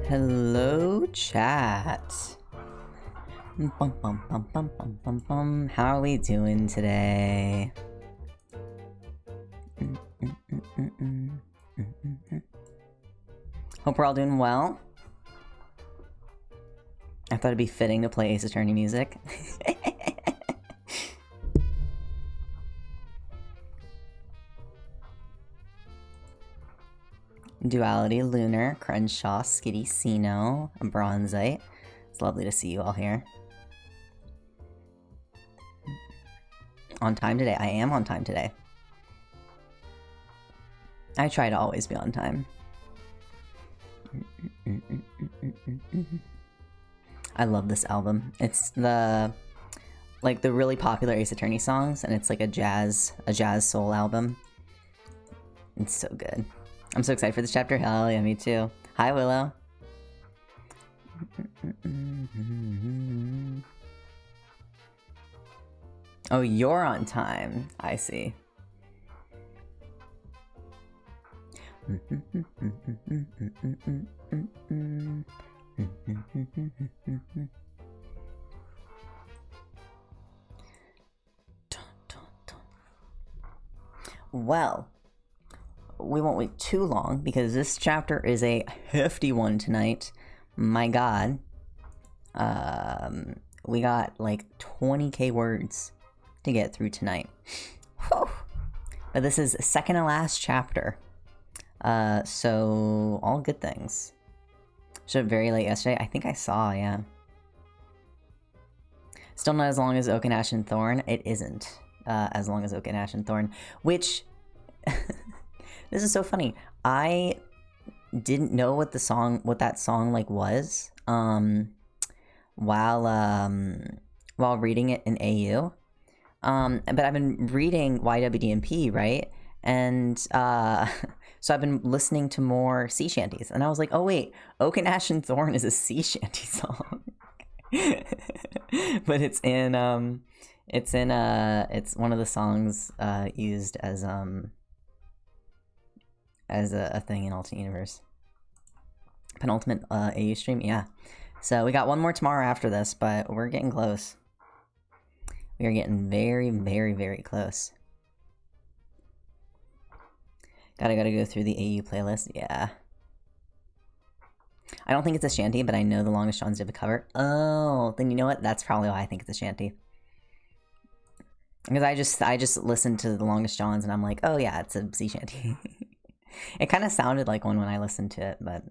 Hello, chat. Bum, bum, bum, bum, bum, bum, bum. How are we doing today? Hope we're all doing well. I thought it'd be fitting to play Ace Attorney music. Duality, Lunar, Crenshaw, Skitty, Sino, Bronzite. It's lovely to see you all here. On time today. I am on time today. I try to always be on time. I love this album. It's the really popular Ace Attorney songs, and it's like a jazz soul album. It's so good. I'm so excited for this chapter. Hell yeah, me too. Hi, Willow. Oh, you're on time. I see. Well, we won't wait too long because this chapter is a hefty one tonight. My god. We got like 20k words to get through tonight. Whew. But this is second to last chapter. So all good things. Showed up very late yesterday. I think I saw, yeah. Still not as long as Oak and Ash and Thorn. It isn't as long as Oak and Ash and Thorn. Which, this is so funny. I didn't know what that song like was while reading it in AU. But I've been reading YWDMP, right? And so I've been listening to more sea shanties, and I was like, oh wait, Oak and Ash and Thorn is a sea shanty song. But it's one of the songs used as a thing in Alternate Universe. Penultimate AU stream, yeah. So we got one more tomorrow after this, but we're getting close. We are getting very, very, very close. Gotta go through the AU playlist, yeah. I don't think it's a shanty, but I know the Longest Johns did a cover. Oh, then you know what? That's probably why I think it's a shanty. Because I just listened to the Longest Johns and I'm like, oh yeah, it's a sea shanty. It kind of sounded like one when I listened to it, but...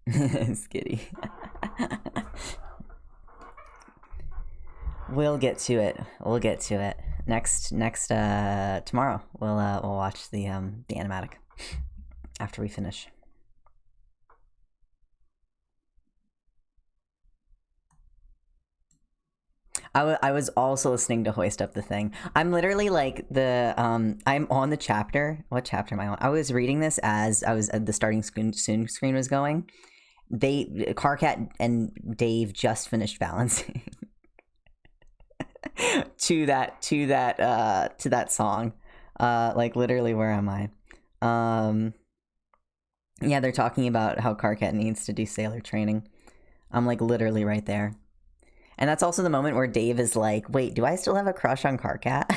Skitty. We'll get to it. We'll get to it. Next tomorrow we'll watch the animatic after we finish. I was also listening to Hoist Up the Thing. I'm literally like I'm on the chapter. What chapter am I on? I was reading this as the starting screen was going. Carcat and Dave just finished balancing. to that song. Like literally, where am I? Yeah, they're talking about how Carcat needs to do sailor training. I'm like literally right there. And that's also the moment where Dave is like, wait, do I still have a crush on Carcat?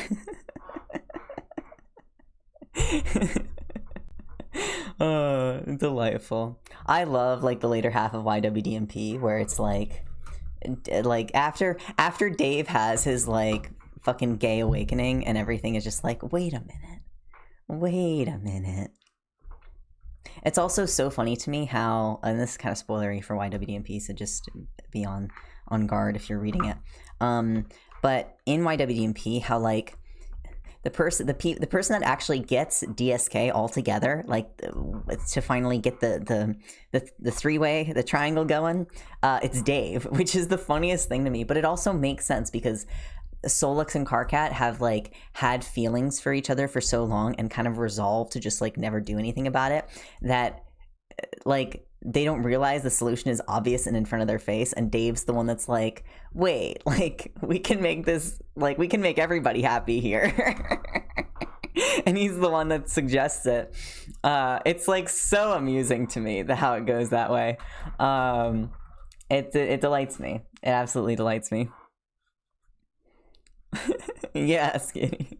Delightful. I love like the later half of YWDMP where it's like after Dave has his like fucking gay awakening and everything is just like, wait a minute. It's also so funny to me how, and this is kind of spoilery for YWDMP, so just be on guard if you're reading it. But in YWDMP, how like the person that actually gets DSK all together, like to finally get the three-way, the triangle going, it's Dave, which is the funniest thing to me. But it also makes sense because Solix and Carcat have like had feelings for each other for so long and kind of resolved to just like never do anything about it, that like they don't realize the solution is obvious and in front of their face, and Dave's the one that's like, wait, like we can make this, like we can make everybody happy here. And he's the one that suggests it. It's like so amusing to me how it goes that way. It delights me. It absolutely delights me. Yeah, Skinny.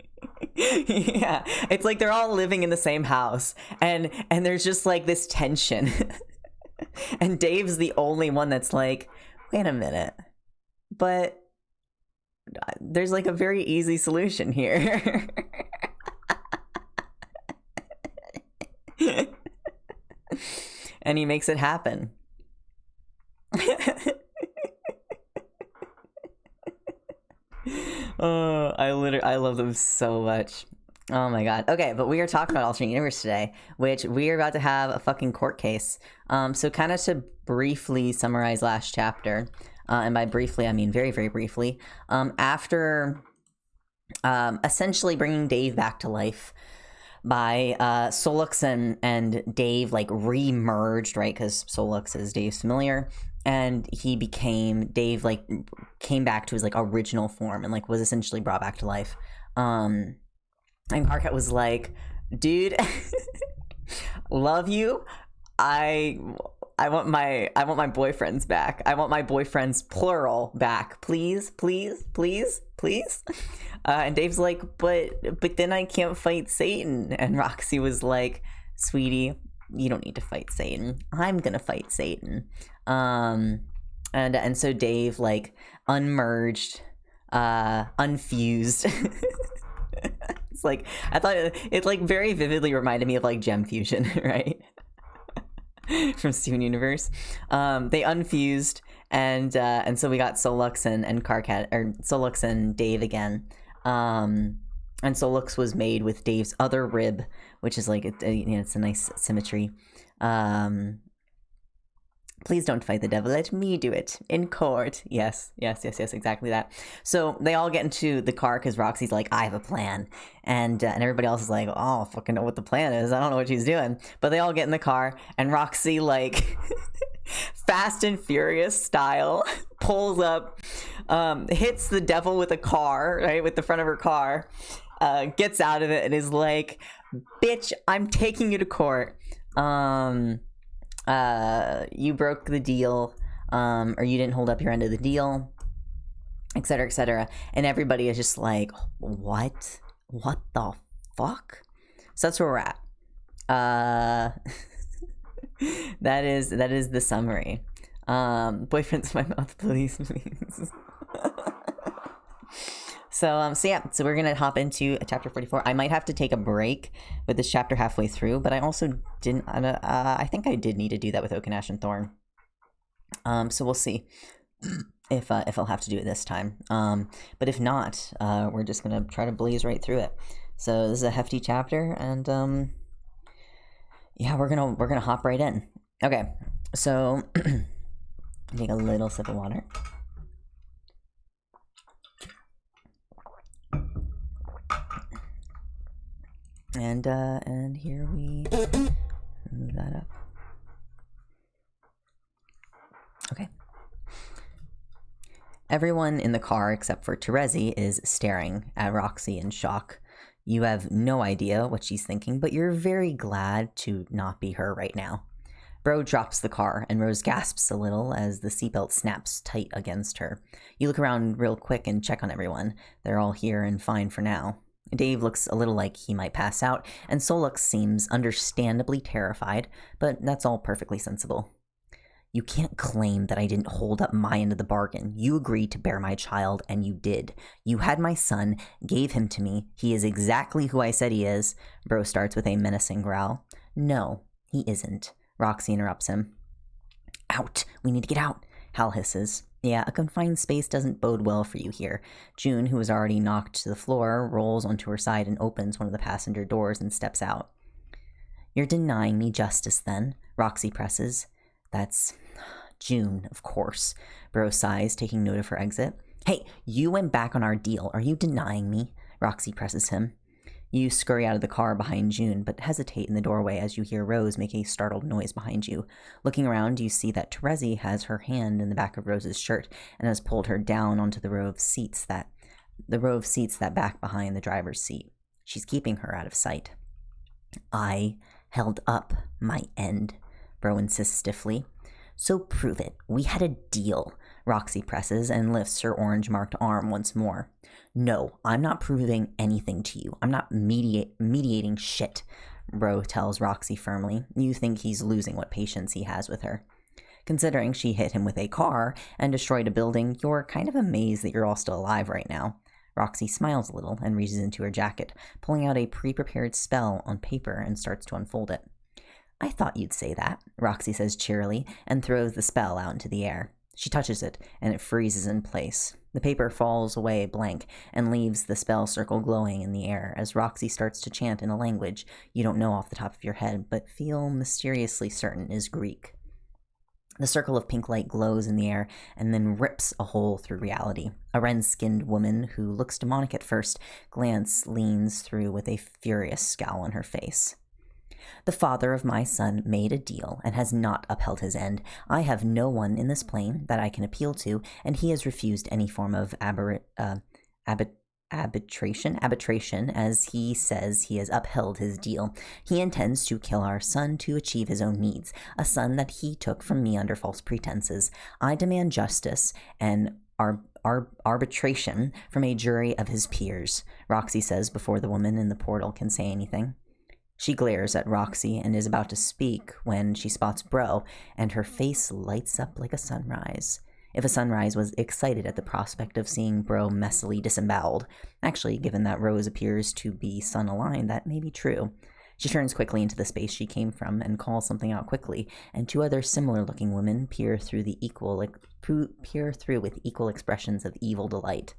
Yeah, it's like they're all living in the same house, and there's just like this tension. And Dave's the only one that's like, wait a minute, but there's like a very easy solution here. And he makes it happen. Oh, I love them so much. Oh my god. Okay, but we are talking about alternate universe today, which we are about to have a fucking court case. So kind of to briefly summarize last chapter, and by briefly I mean very, very briefly. After essentially bringing Dave back to life by Solux and Dave like re-merged, right? Because Solux is Dave's familiar, and Dave like came back to his like original form and like was essentially brought back to life. And Karkat was like, dude, love you. I want my boyfriends back. I want my boyfriends plural back. Please, please, please, please. And Dave's like, but then I can't fight Satan. And Roxy was like, sweetie, you don't need to fight Satan. I'm gonna fight Satan. And so Dave like unmerged, unfused. It's like, I thought it like very vividly reminded me of like Gem Fusion, right? From Steven Universe. They unfused, and so we got Solux and Karkat, or Solux and Dave again. And Solux was made with Dave's other rib, which is like it's a nice symmetry. Please don't fight the devil. Let me do it in court. Yes, exactly that. So they all get into the car because Roxy's like, I have a plan. And everybody else is like, oh, I don't fucking know what the plan is. I don't know what she's doing. But they all get in the car, and Roxy, like, Fast and Furious style, pulls up, hits the devil with a car, right, with the front of her car, gets out of it, and is like, bitch, I'm taking you to court. You broke the deal, or you didn't hold up your end of the deal, etc., etc. And everybody is just like, what the fuck? So that's where we're at. That is the summary. Boyfriend's my mouth, please. So we're gonna hop into chapter 44. I might have to take a break with this chapter halfway through, but I also didn't. I think I did need to do that with Oak and Ash and Thorn. So we'll see if I'll have to do it this time. But if not, we're just gonna try to blaze right through it. So this is a hefty chapter, and yeah, we're gonna hop right in. Okay, so take a little sip of water. And here we move that up. Okay. Everyone in the car except for Terezi is staring at Roxy in shock. You have no idea what she's thinking, but you're very glad to not be her right now. Bro drops the car, and Rose gasps a little as the seatbelt snaps tight against her. You look around real quick and check on everyone. They're all here and fine for now. Dave looks a little like he might pass out, and Solux seems understandably terrified, but that's all perfectly sensible. You can't claim that I didn't hold up my end of the bargain. You agreed to bear my child, and you did. You had my son, gave him to me. He is exactly who I said he is. Bro starts with a menacing growl. No, he isn't. Roxy interrupts him. Out! We need to get out! Hal hisses. Yeah, a confined space doesn't bode well for you here. June, who is already knocked to the floor, rolls onto her side and opens one of the passenger doors and steps out. You're denying me justice, then? Roxy presses. That's June, of course. Bro sighs, taking note of her exit. Hey, you went back on our deal. Are you denying me? Roxy presses him. You scurry out of the car behind June, but hesitate in the doorway as you hear Rose make a startled noise behind you. Looking around, you see that Terezi has her hand in the back of Rose's shirt and has pulled her down onto the row of seats that back behind the driver's seat. She's keeping her out of sight. I held up my end, Bro insists stiffly. So prove it. We had a deal. Roxy presses and lifts her orange-marked arm once more. No, I'm not proving anything to you. I'm not mediating shit, Bro tells Roxy firmly. You think he's losing what patience he has with her. Considering she hit him with a car and destroyed a building, you're kind of amazed that you're all still alive right now. Roxy smiles a little and reaches into her jacket, pulling out a pre-prepared spell on paper and starts to unfold it. I thought you'd say that, Roxy says cheerily and throws the spell out into the air. She touches it, and it freezes in place. The paper falls away blank and leaves the spell circle glowing in the air as Roxy starts to chant in a language you don't know off the top of your head but feel mysteriously certain is Greek. The circle of pink light glows in the air and then rips a hole through reality. A red-skinned woman who looks demonic at first glance leans through with a furious scowl on her face. The father of my son made a deal and has not upheld his end. I have no one in this plane that I can appeal to, and he has refused any form of arbitration, as he says he has upheld his deal. He intends to kill our son to achieve his own needs, a son that he took from me under false pretenses. I demand justice and arbitration from a jury of his peers, Roxy says before the woman in the portal can say anything. She glares at Roxy and is about to speak when she spots Bro, and her face lights up like a sunrise. If a sunrise was excited at the prospect of seeing Bro messily disemboweled. Actually, given that Rose appears to be sun-aligned, that may be true. She turns quickly into the space she came from and calls something out quickly, and two other similar-looking women peer through with equal expressions of evil delight.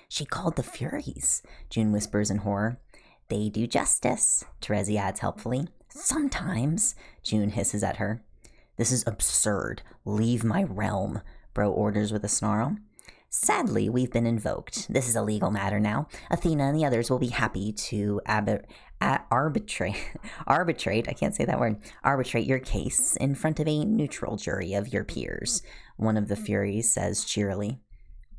She called the Furies, June whispers in horror. They do justice, Terezi adds helpfully. Sometimes, June hisses at her. This is absurd. Leave my realm, Bro orders with a snarl. Sadly, we've been invoked. This is a legal matter now. Athena and the others will be happy to arbitrate your case in front of a neutral jury of your peers, one of the Furies says cheerily.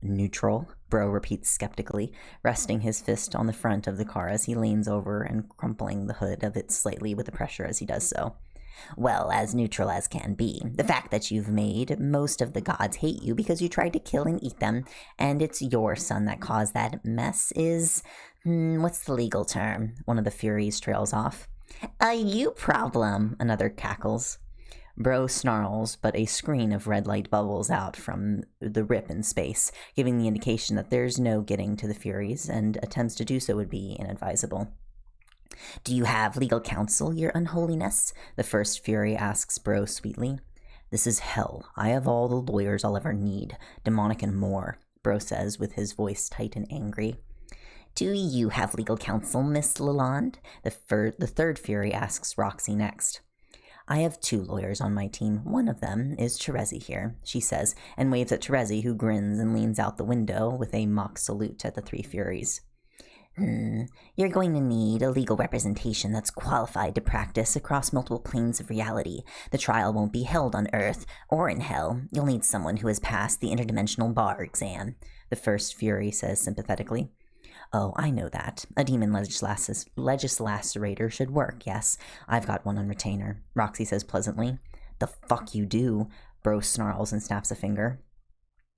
Neutral, Bro repeats skeptically, resting his fist on the front of the car as he leans over and crumpling the hood of it slightly with the pressure as he does so. Well, as neutral as can be. The fact that you've made most of the gods hate you because you tried to kill and eat them, and it's your son that caused that mess is... what's the legal term? One of the Furies trails off. A you problem, another cackles. Bro snarls, but a screen of red light bubbles out from the rip in space, giving the indication that there's no getting to the Furies, and attempts to do so would be inadvisable. Do you have legal counsel, your unholiness? The first Fury asks Bro sweetly. This is hell. I have all the lawyers I'll ever need, demonic and more, Bro says with his voice tight and angry. Do you have legal counsel, Miss Lalonde? The third Fury asks Roxy next. I have 2 lawyers on my team. One of them is Terezi here, she says, and waves at Terezi, who grins and leans out the window with a mock salute at the 3 Furies. You're going to need a legal representation that's qualified to practice across multiple planes of reality. The trial won't be held on Earth or in Hell. You'll need someone who has passed the interdimensional bar exam, the first Fury says sympathetically. Oh, I know that. A demon legislator should work, yes. I've got one on retainer, Roxy says pleasantly. The fuck you do, Bro snarls and snaps a finger.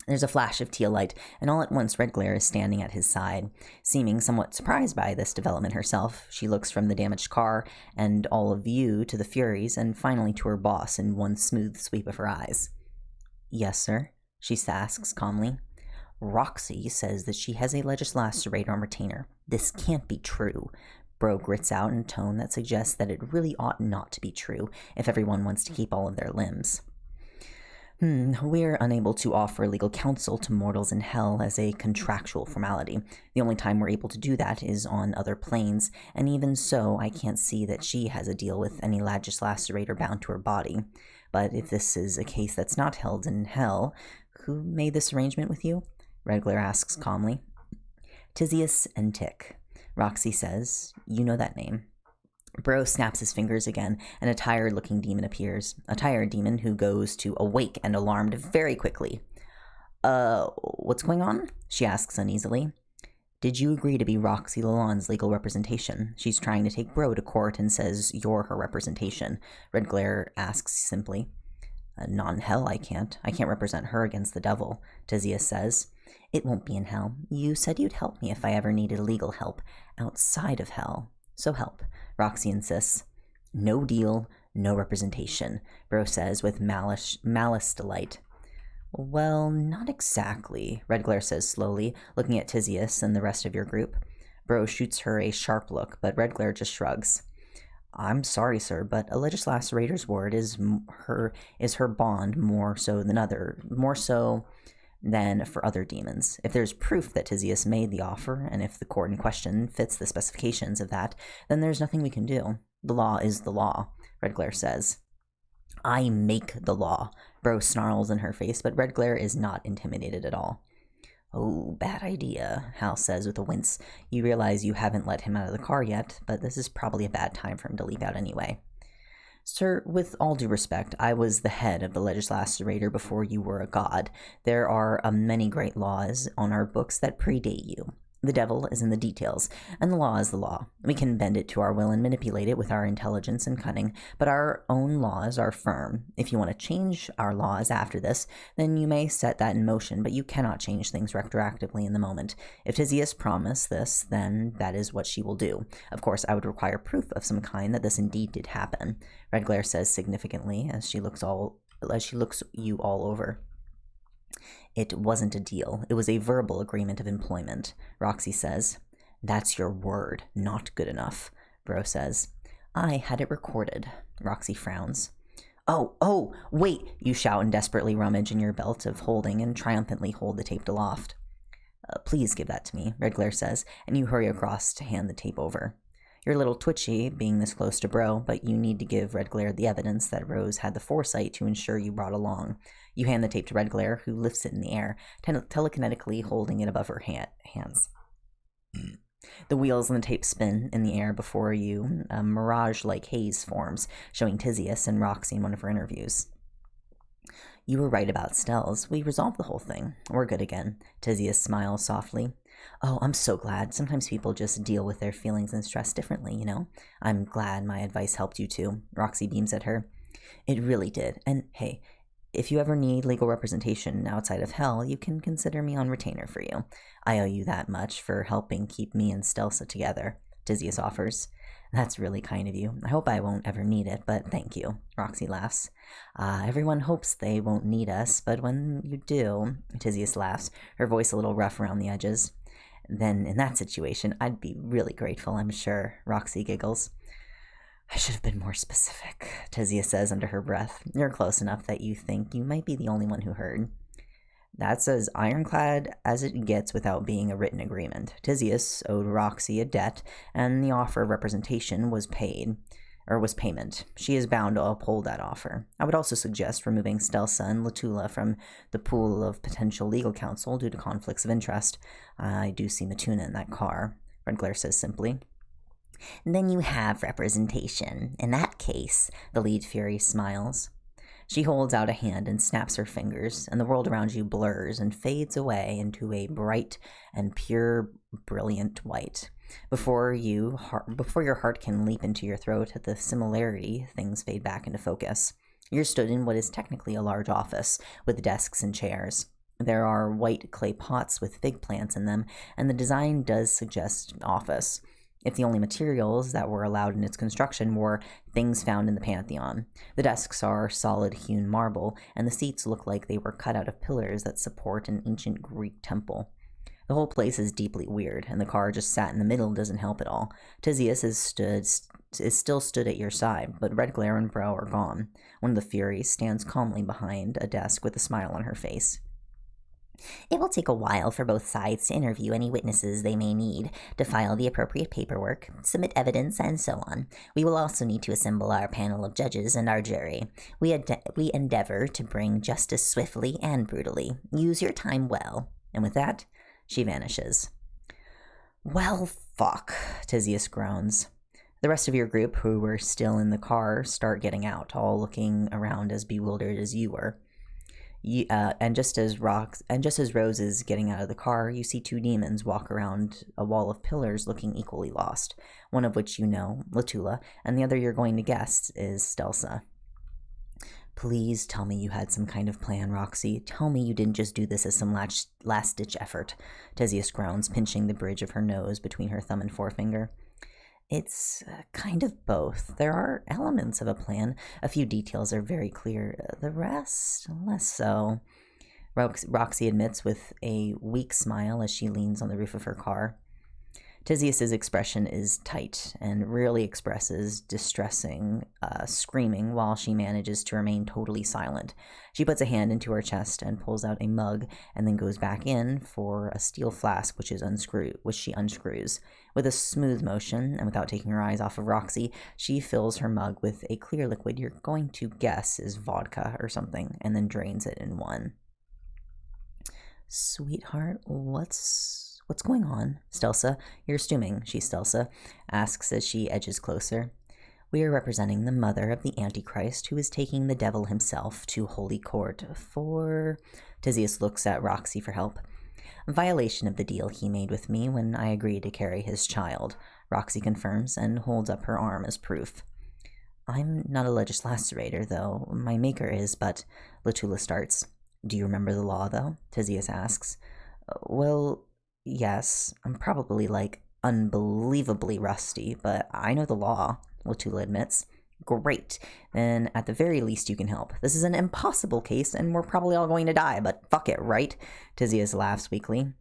There's a flash of teal light, and all at once Red Glare is standing at his side. Seeming somewhat surprised by this development herself, she looks from the damaged car and all of you to the Furies, and finally to her boss in one smooth sweep of her eyes. Yes, sir, she asks calmly. Roxy says that she has a legislator on retainer. This can't be true, Bro grits out in a tone that suggests that it really ought not to be true if everyone wants to keep all of their limbs. We're unable to offer legal counsel to mortals in Hell as a contractual formality. The only time we're able to do that is on other planes, and even so, I can't see that she has a deal with any legislator bound to her body. But if this is a case that's not held in Hell, who made this arrangement with you? Regler asks calmly. Tizius and Tick, Roxy says. You know that name. Bro snaps his fingers again, and a tired-looking demon appears. A tired demon who goes to awake and alarmed very quickly. What's going on? She asks uneasily. Did you agree to be Roxy Lalonde's legal representation? She's trying to take Bro to court and says you're her representation, Red Glare asks simply. Not in hell, I can't. I can't represent her against the devil, Tizius says. It won't be in hell. You said you'd help me if I ever needed legal help outside of hell. So help, Roxy insists. No deal, no representation, Bro says with malice delight. Well, not exactly, Redglare says slowly, looking at Tizius and the rest of your group. Bro shoots her a sharp look, but Redglare just shrugs. I'm sorry, sir, but a Legislacerator's word is her bond more so than for other demons. If there's proof that Tizius made the offer, and if the court in question fits the specifications of that, then there's nothing we can do. The law is the law, Redglare says. I make the law, Bro snarls in her face, but Redglare is not intimidated at all. Oh, bad idea, Hal says with a wince. You realize you haven't let him out of the car yet, but this is probably a bad time for him to leap out anyway. Sir, with all due respect, I was the head of the Legislacerator before you were a god. There are many great laws on our books that predate you. The devil is in the details, and the law is the law. We can bend it to our will and manipulate it with our intelligence and cunning, but our own laws are firm. If you want to change our laws after this, then you may set that in motion, but you cannot change things retroactively in the moment. If Tizius promised this, then that is what she will do. Of course, I would require proof of some kind that this indeed did happen, Redglare says significantly as she looks you all over. It wasn't a deal. It was a verbal agreement of employment, Roxy says. That's your word. Not good enough, Bro says. I had it recorded, Roxy frowns. Oh, wait, you shout and desperately rummage in your belt of holding and triumphantly hold the tape aloft. Please give that to me, Redglare says, and you hurry across to hand the tape over. You're a little twitchy, being this close to Bro, but you need to give Redglare the evidence that Rose had the foresight to ensure you brought along. You hand the tape to Redglare, who lifts it in the air, telekinetically holding it above her hands. The wheels and the tape spin in the air before you. A mirage-like haze forms, showing Tizius and Roxy in one of her interviews. You were right about Stells. We resolved the whole thing. We're good again. Tizius smiles softly. Oh, I'm so glad. Sometimes people just deal with their feelings and stress differently, you know? I'm glad my advice helped you too. Roxy beams at her. It really did. And hey, if you ever need legal representation outside of hell, you can consider me on retainer for you. I owe you that much for helping keep me and Stelsa together, Tizius offers. That's really kind of you. I hope I won't ever need it, but thank you, Roxy laughs. Everyone hopes they won't need us, but when you do, Tizius laughs, her voice a little rough around the edges. Then in that situation, I'd be really grateful, I'm sure, Roxy giggles. I should have been more specific, Tizius says under her breath. You're close enough that you think you might be the only one who heard. That's as ironclad as it gets without being a written agreement. Tizius owed Roxy a debt, and the offer of representation was payment. She is bound to uphold that offer. I would also suggest removing Stelsa and Latula from the pool of potential legal counsel due to conflicts of interest. I do see Matuna in that car, Redglare says simply. Then you have representation. In that case, the lead fury smiles. She holds out a hand and snaps her fingers, and the world around you blurs and fades away into a bright and pure, brilliant white. Before your heart can leap into your throat at the similarity, things fade back into focus. You're stood in what is technically a large office, with desks and chairs. There are white clay pots with fig plants in them, and the design does suggest office, if the only materials that were allowed in its construction were things found in the Pantheon. The desks are solid hewn marble, and the seats look like they were cut out of pillars that support an ancient Greek temple. The whole place is deeply weird, and the car just sat in the middle doesn't help at all. Tizius is still stood at your side, but Redglare and Bro are gone. One of the Furies stands calmly behind a desk with a smile on her face. It will take a while for both sides to interview any witnesses they may need, to file the appropriate paperwork, submit evidence, and so on. We will also need to assemble our panel of judges and our jury. We endeavor to bring justice swiftly and brutally. Use your time well. And with that, she vanishes. Well, fuck, Tizius groans. The rest of your group, who were still in the car, start getting out, all looking around as bewildered as you were. And just as Rose is getting out of the car, you see two demons walk around a wall of pillars looking equally lost, one of which you know, Latula, and the other you're going to guess is Stelsa. Please tell me you had some kind of plan, Roxy. Tell me you didn't just do this as some last-ditch effort. Theseus groans, pinching the bridge of her nose between her thumb and forefinger. It's kind of both. There are elements of a plan. A few details are very clear. The rest, less so. Roxy admits with a weak smile as she leans on the roof of her car. Theseus's expression is tight and rarely expresses distressing screaming while she manages to remain totally silent. She puts a hand into her chest and pulls out a mug and then goes back in for a steel flask which she unscrews. With a smooth motion and without taking her eyes off of Roxy, she fills her mug with a clear liquid you're going to guess is vodka or something and then drains it in one. Sweetheart, what's going on? Stelsa, you're stewing, Stelsa asks as she edges closer. We are representing the mother of the Antichrist who is taking the devil himself to Holy Court for... Theseus looks at Roxy for help. Violation of the deal he made with me when I agreed to carry his child, Roxy confirms and holds up her arm as proof. I'm not a legislator, though. My maker is, but... Lutula starts. Do you remember the law, though? Theseus asks. Well, yes. I'm probably, unbelievably rusty, but I know the law, Lutula admits. Great. Then at the very least you can help. This is an impossible case, and we're probably all going to die, but fuck it, right? Theseus laughs weakly.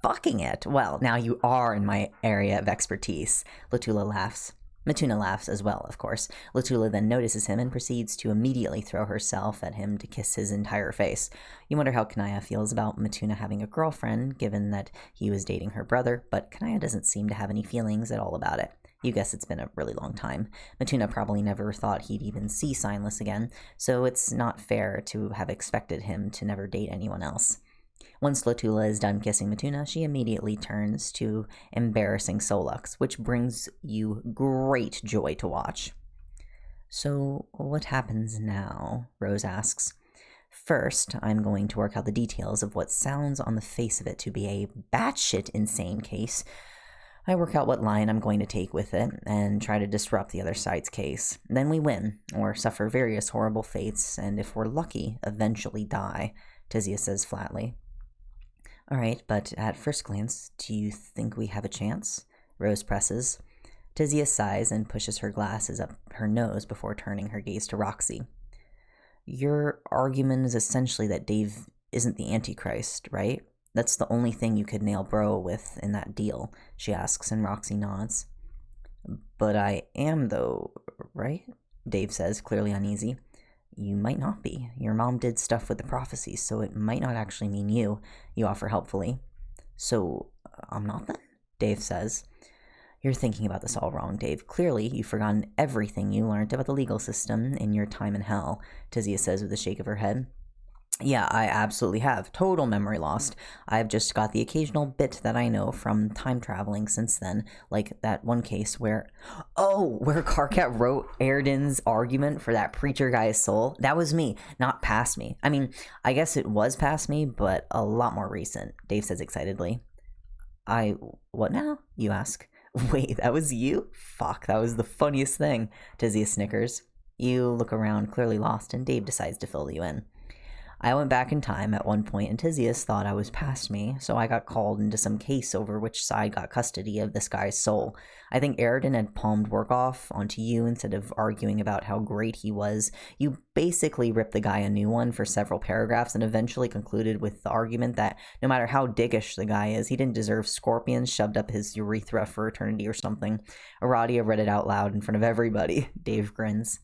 Fucking it. Well, now you are in my area of expertise, Lutula laughs. Matuna laughs as well, of course. Lutula then notices him and proceeds to immediately throw herself at him to kiss his entire face. You wonder how Kanaya feels about Matuna having a girlfriend, given that he was dating her brother, but Kanaya doesn't seem to have any feelings at all about it. You guess it's been a really long time. Matuna probably never thought he'd even see Signless again, so it's not fair to have expected him to never date anyone else. Once Lutula is done kissing Matuna, she immediately turns to embarrassing Solux, which brings you great joy to watch. So, what happens now? Rose asks. First, I'm going to work out the details of what sounds on the face of it to be a batshit insane case. I work out what line I'm going to take with it and try to disrupt the other side's case. Then we win, or suffer various horrible fates, and if we're lucky, eventually die, Theseus says flatly. All right, but at first glance, do you think we have a chance? Rose presses. Theseus sighs and pushes her glasses up her nose before turning her gaze to Roxy. Your argument is essentially that Dave isn't the Antichrist, right? That's the only thing you could nail Bro with in that deal, she asks, and Roxy nods. But I am, though, right? Dave says, clearly uneasy. You might not be. Your mom did stuff with the prophecies, so it might not actually mean you offer helpfully. So, I'm not then? Dave says. You're thinking about this all wrong, Dave. Clearly, you've forgotten everything you learned about the legal system in your time in hell, Theseus says with a shake of her head. Yeah, I absolutely have. Total memory lost. I've just got the occasional bit that I know from time traveling since then, like that one case where Karkat wrote Airden's argument for that preacher guy's soul. That was me, not past me. I mean, I guess it was past me, but a lot more recent, Dave says excitedly. What now? You ask. Wait, that was you? Fuck, that was the funniest thing, Theseus snickers. You look around, clearly lost, and Dave decides to fill you in. I went back in time at one point, and Theseus thought I was past me, so I got called into some case over which side got custody of this guy's soul. I think Airden had palmed work off onto you instead of arguing about how great he was. You basically ripped the guy a new one for several paragraphs and eventually concluded with the argument that no matter how dickish the guy is, he didn't deserve scorpions shoved up his urethra for eternity or something. Aradia read it out loud in front of everybody. Dave grins.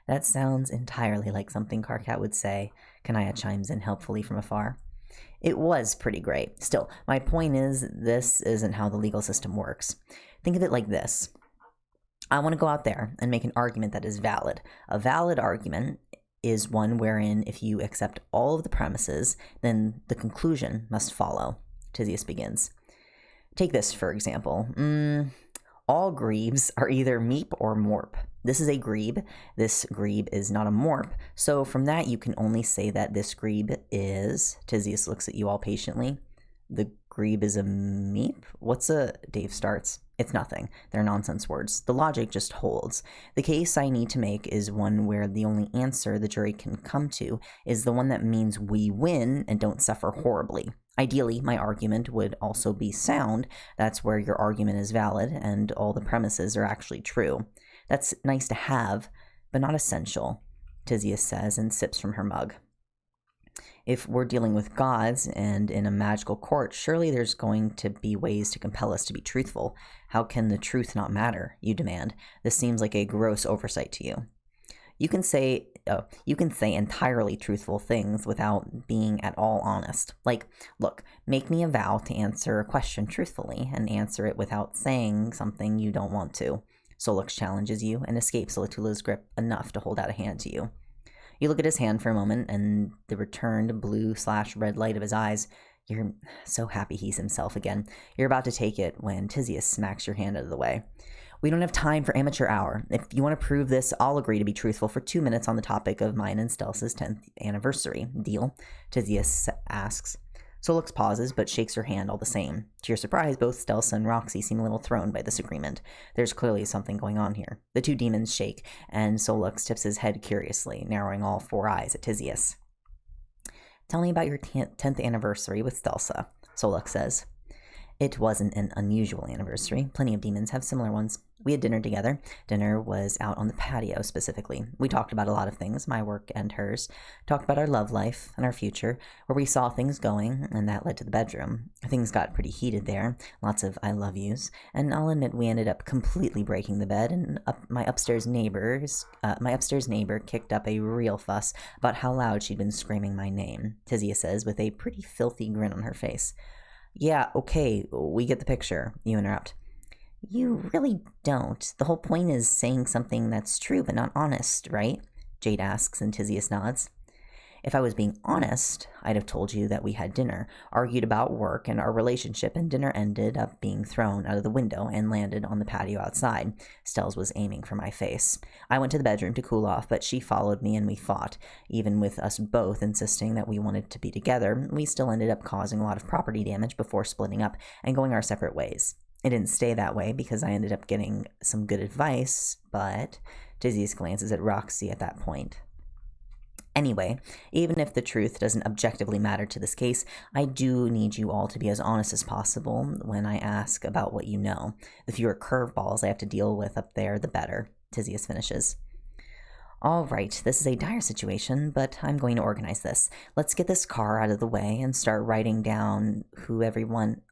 That sounds entirely like something Karkat would say, Kanaya chimes in helpfully from afar. It was pretty great. Still, my point is, this isn't how the legal system works. Think of it like this. I want to go out there and make an argument that is valid. A valid argument is one wherein if you accept all of the premises, then the conclusion must follow. Theseus begins. Take this, for example. All grebes are either meep or morp. This is a grebe. This grebe is not a morp. So from that, you can only say that this grebe is... Theseus looks at you all patiently. The grebe is a meep? Dave starts. It's nothing. They're nonsense words. The logic just holds. The case I need to make is one where the only answer the jury can come to is the one that means we win and don't suffer horribly. Ideally, my argument would also be sound. That's where your argument is valid and all the premises are actually true. That's nice to have, but not essential, Tisius says and sips from her mug. If we're dealing with gods and in a magical court, surely there's going to be ways to compel us to be truthful. How can the truth not matter? You demand. This seems like a gross oversight to you. You can say entirely truthful things without being at all honest. Like, look, make me a vow to answer a question truthfully and answer it without saying something you don't want to. Solux challenges you and escapes Latula's grip enough to hold out a hand to you. You look at his hand for a moment, and the returned blue/red light of his eyes. You're so happy he's himself again. You're about to take it when Tisius smacks your hand out of the way. We don't have time for amateur hour. If you want to prove this, I'll agree to be truthful for 2 minutes on the topic of mine and Stelsa's 10th anniversary. Deal? Tisius asks. Solux pauses, but shakes her hand all the same. To your surprise, both Stelsa and Roxy seem a little thrown by this agreement. There's clearly something going on here. The two demons shake, and Solux tips his head curiously, narrowing all 4 eyes at Tisius. Tell me about your 10th anniversary with Stelsa, Solux says. It wasn't an unusual anniversary. Plenty of demons have similar ones. We had dinner together. Dinner was out on the patio, specifically. We talked about a lot of things, my work and hers. Talked about our love life and our future, where we saw things going, and that led to the bedroom. Things got pretty heated there. Lots of I love yous. And I'll admit we ended up completely breaking the bed, and my upstairs neighbor kicked up a real fuss about how loud she'd been screaming my name, Tizia says, with a pretty filthy grin on her face. Yeah, okay, we get the picture, you interrupt. You really don't. The whole point is saying something that's true but not honest, right? Jade asks and Tisius nods. If I was being honest, I'd have told you that we had dinner, argued about work and our relationship, and dinner ended up being thrown out of the window and landed on the patio outside. Stells was aiming for my face. I went to the bedroom to cool off, but she followed me and we fought. Even with us both insisting that we wanted to be together, we still ended up causing a lot of property damage before splitting up and going our separate ways. It didn't stay that way because I ended up getting some good advice, but Tisius glances at Roxy at that point. Anyway, even if the truth doesn't objectively matter to this case, I do need you all to be as honest as possible when I ask about what you know. The fewer curveballs I have to deal with up there, the better, Tisius finishes. All right, this is a dire situation, but I'm going to organize this. Let's get this car out of the way and start writing down who everyone...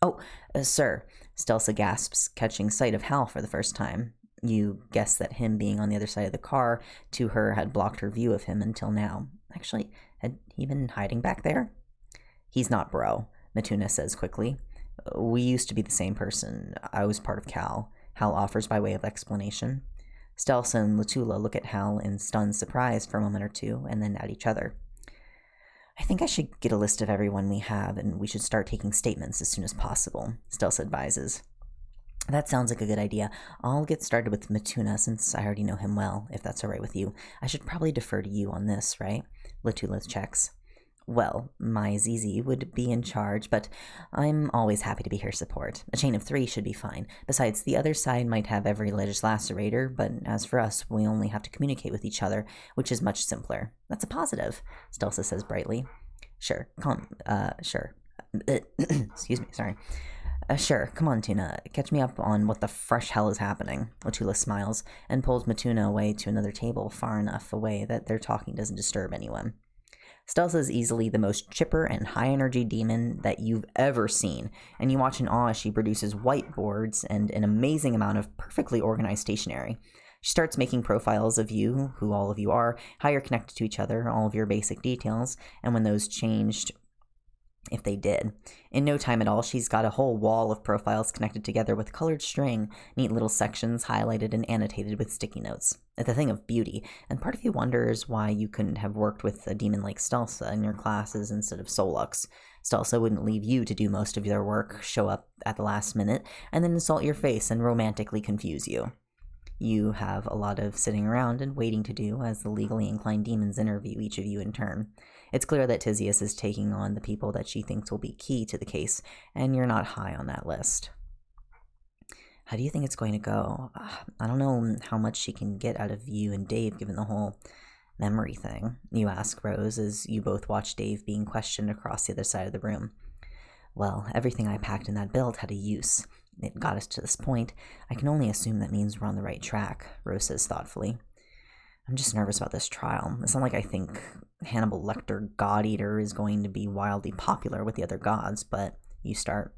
Sir, Stelsa gasps, catching sight of Hal for the first time. You guessed that him being on the other side of the car to her had blocked her view of him until now. Actually, had he been hiding back there? He's not, bro, Matuna says quickly. We used to be the same person. I was part of Cal. Hal offers by way of explanation. Stelsa and Latula look at Hal in stunned surprise for a moment or two, and then at each other. I think I should get a list of everyone we have, and we should start taking statements as soon as possible, Stelsa advises. That sounds like a good idea. I'll get started with Matuna since I already know him well, if that's all right with you. I should probably defer to you on this, right? Latula checks. Well, my ZZ would be in charge, but I'm always happy to be her support. A chain of 3 should be fine. Besides, the other side might have every legislacerator, but as for us, we only have to communicate with each other, which is much simpler. That's a positive, Stelsa says brightly. Sure. Excuse me, sorry. Sure, come on, Tuna. Catch me up on what the fresh hell is happening. Latula smiles and pulls Matuna away to another table far enough away that their talking doesn't disturb anyone. Stelsa is easily the most chipper and high-energy demon that you've ever seen, and you watch in awe as she produces whiteboards and an amazing amount of perfectly organized stationery. She starts making profiles of you, who all of you are, how you're connected to each other, all of your basic details, and when those changed, if they did. In no time at all, she's got a whole wall of profiles connected together with colored string, neat little sections highlighted and annotated with sticky notes. It's a thing of beauty, and part of you wonders why you couldn't have worked with a demon like Stelsa in your classes instead of Solux. Stelsa wouldn't leave you to do most of their work, show up at the last minute, and then insult your face and romantically confuse you. You have a lot of sitting around and waiting to do as the legally inclined demons interview each of you in turn. It's clear that Tisius is taking on the people that she thinks will be key to the case, and you're not high on that list. How do you think it's going to go? I don't know how much she can get out of you and Dave given the whole memory thing, you ask Rose as you both watch Dave being questioned across the other side of the room. Well, everything I packed in that build had a use. It got us to this point. I can only assume that means we're on the right track, Rose says thoughtfully. I'm just nervous about this trial. It's not like I think Hannibal Lecter, God Eater, is going to be wildly popular with the other gods, but you start.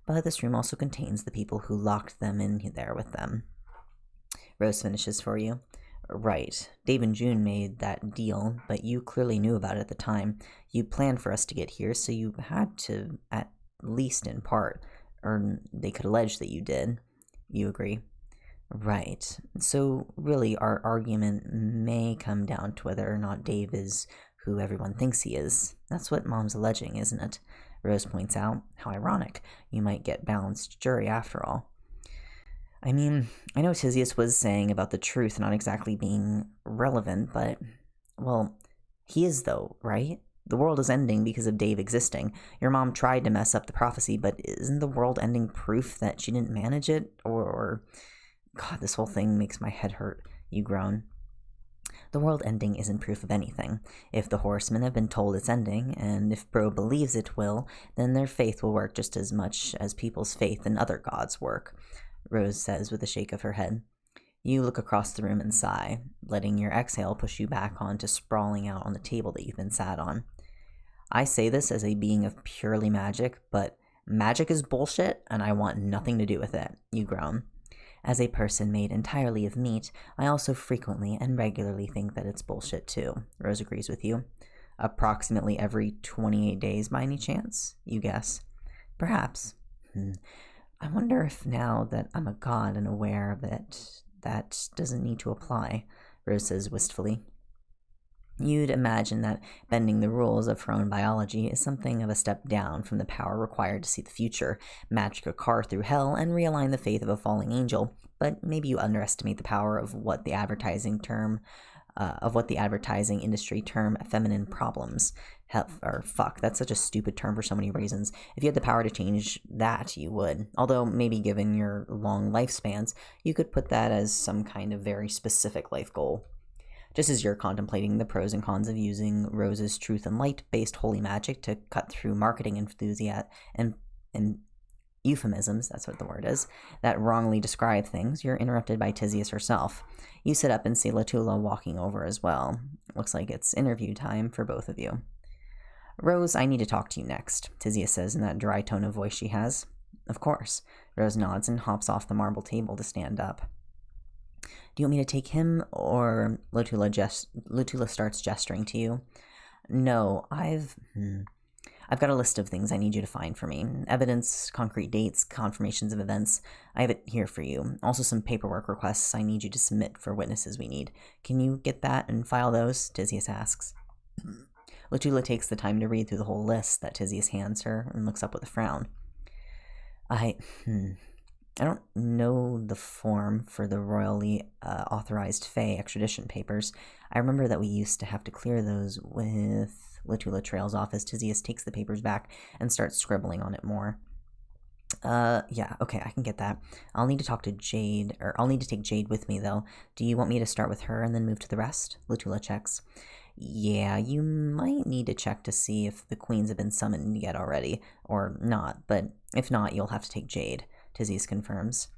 But this room also contains the people who locked them in there with them. Rose finishes for you. Right. Dave and June made that deal, but you clearly knew about it at the time. You planned for us to get here, so you had to, at least in part, or they could allege that you did. You agree? Right. So, really, our argument may come down to whether or not Dave is who everyone thinks he is. That's what Mom's alleging, isn't it? Rose points out. How ironic. You might get balanced jury after all. I mean, I know Tisius was saying about the truth not exactly being relevant, but, well, he is though, right? The world is ending because of Dave existing. Your mom tried to mess up the prophecy, but isn't the world ending proof that she didn't manage it? Or God, this whole thing makes my head hurt, you groan. The world ending isn't proof of anything. If the horsemen have been told it's ending, and if Bro believes it will, then their faith will work just as much as people's faith in other gods work, Rose says with a shake of her head. You look across the room and sigh, letting your exhale push you back onto sprawling out on the table that you've been sat on. I say this as a being of purely magic, but magic is bullshit, and I want nothing to do with it, you groan. As a person made entirely of meat, I also frequently and regularly think that it's bullshit too, Rose agrees with you. Approximately every 28 days by any chance, you guess. Perhaps. I wonder if now that I'm a god and aware of it, that doesn't need to apply, Rose says wistfully. You'd imagine that bending the rules of her own biology is something of a step down from the power required to see the future, magic a car through hell, and realign the faith of a falling angel, but maybe you underestimate the power of what the advertising industry term feminine problems. Fuck, that's such a stupid term for so many reasons. If you had the power to change that, you would. Although, maybe given your long lifespans, you could put that as some kind of very specific life goal. Just as you're contemplating the pros and cons of using Rose's truth and light-based holy magic to cut through marketing enthusiasm and euphemisms, that's what the word is, that wrongly describe things, you're interrupted by Tisius herself. You sit up and see Latula walking over as well. Looks like it's interview time for both of you. Rose, I need to talk to you next, Tisius says in that dry tone of voice she has. Of course. Rose nods and hops off the marble table to stand up. Do you want me to take him, or Latula starts gesturing to you? No, I've got a list of things I need you to find for me. Evidence, concrete dates, confirmations of events. I have it here for you. Also some paperwork requests I need you to submit for witnesses we need. Can you get that and file those? Tisius asks. Latula takes the time to read through the whole list that Tisius hands her and looks up with a frown. I don't know the form for the royally authorized Fae extradition papers. I remember that we used to have to clear those with... Latula trails off as Tisius takes the papers back and starts scribbling on it more. Yeah, okay, I can get that. I'll need to take Jade with me, though. Do you want me to start with her and then move to the rest? Latula checks. Yeah, you might need to check to see if the queens have been summoned yet already, or not, but if not, you'll have to take Jade, Tisius confirms.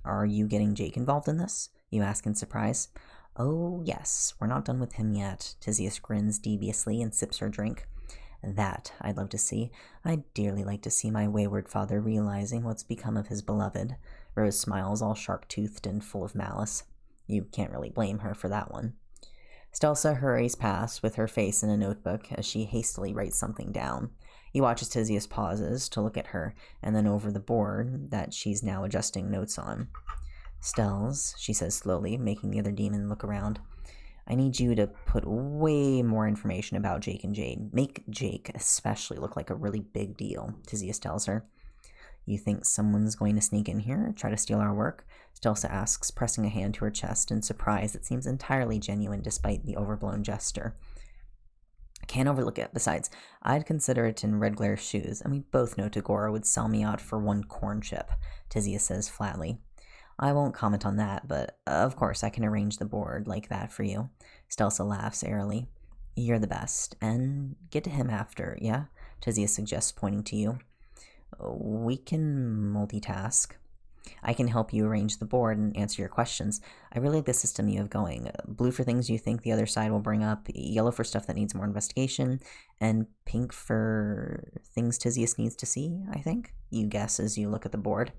Are you getting Jake involved in this? You ask in surprise. Oh, yes, we're not done with him yet. Tisius grins deviously and sips her drink. That I'd love to see. I'd dearly like to see my wayward father realizing what's become of his beloved. Rose smiles, all sharp-toothed and full of malice. You can't really blame her for that one. Stelsa hurries past with her face in a notebook as she hastily writes something down. He watches Tisius pauses to look at her, and then over the board that she's now adjusting notes on. Stells, she says slowly, making the other demon look around. I need you to put way more information about Jake and Jade. Make Jake especially look like a really big deal, Tisius tells her. You think someone's going to sneak in here, try to steal our work? Stelsa asks, pressing a hand to her chest in surprise that seems entirely genuine despite the overblown gesture. I can't overlook it. Besides, I'd consider it in Red Glare's shoes, and we both know Tagora would sell me out for one corn chip, Tisius says flatly. I won't comment on that, but of course I can arrange the board like that for you. Stelsa laughs airily. You're the best, and get to him after, yeah? Tizia suggests, pointing to you. We can multitask. I can help you arrange the board and answer your questions. I really like the system you have going. Blue for things you think the other side will bring up, yellow for stuff that needs more investigation, and pink for things Tizius needs to see, I think. You guess as you look at the board.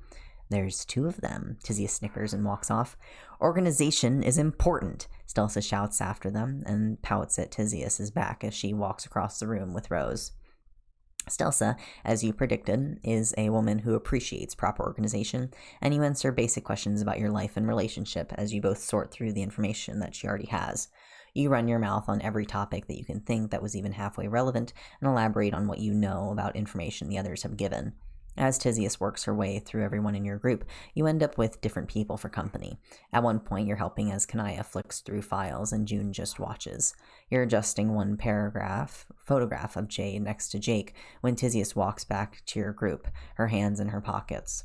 There's 2 of them. Tizius snickers and walks off. Organization is important, Stelsa shouts after them and pouts at Tizius's back as she walks across the room with Rose. Stelsa, as you predicted, is a woman who appreciates proper organization, and you answer basic questions about your life and relationship as you both sort through the information that she already has. You run your mouth on every topic that you can think that was even halfway relevant, and elaborate on what you know about information the others have given. As Tizius works her way through everyone in your group, you end up with different people for company. At one point, you're helping as Kanaya flicks through files and June just watches. You're adjusting one photograph of Jade next to Jake when Tizius walks back to your group, her hands in her pockets.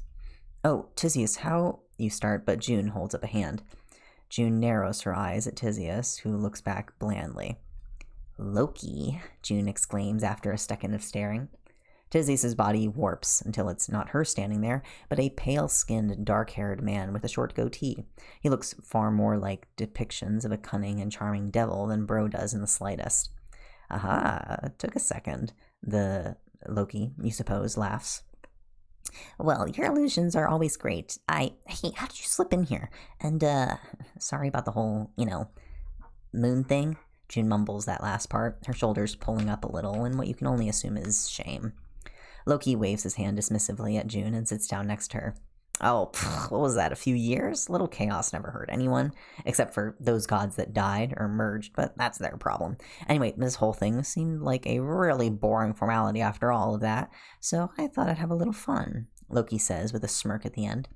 Oh, Tizius, how... You start, but June holds up a hand. June narrows her eyes at Tizius, who looks back blandly. Loki, June exclaims after a second of staring. Tizius's body warps until it's not her standing there, but a pale-skinned, dark-haired man with a short goatee. He looks far more like depictions of a cunning and charming devil than Bro does in the slightest. Aha, took a second. The Loki, you suppose, laughs. Well, your illusions are always great. Hey, how did you slip in here? And, sorry about the whole, moon thing. June mumbles that last part, her shoulders pulling up a little in what you can only assume is shame. Loki waves his hand dismissively at June and sits down next to her. Oh, what was that, a few years? Little chaos never hurt anyone, except for those gods that died or merged, but that's their problem. Anyway, this whole thing seemed like a really boring formality after all of that, so I thought I'd have a little fun, Loki says with a smirk at the end.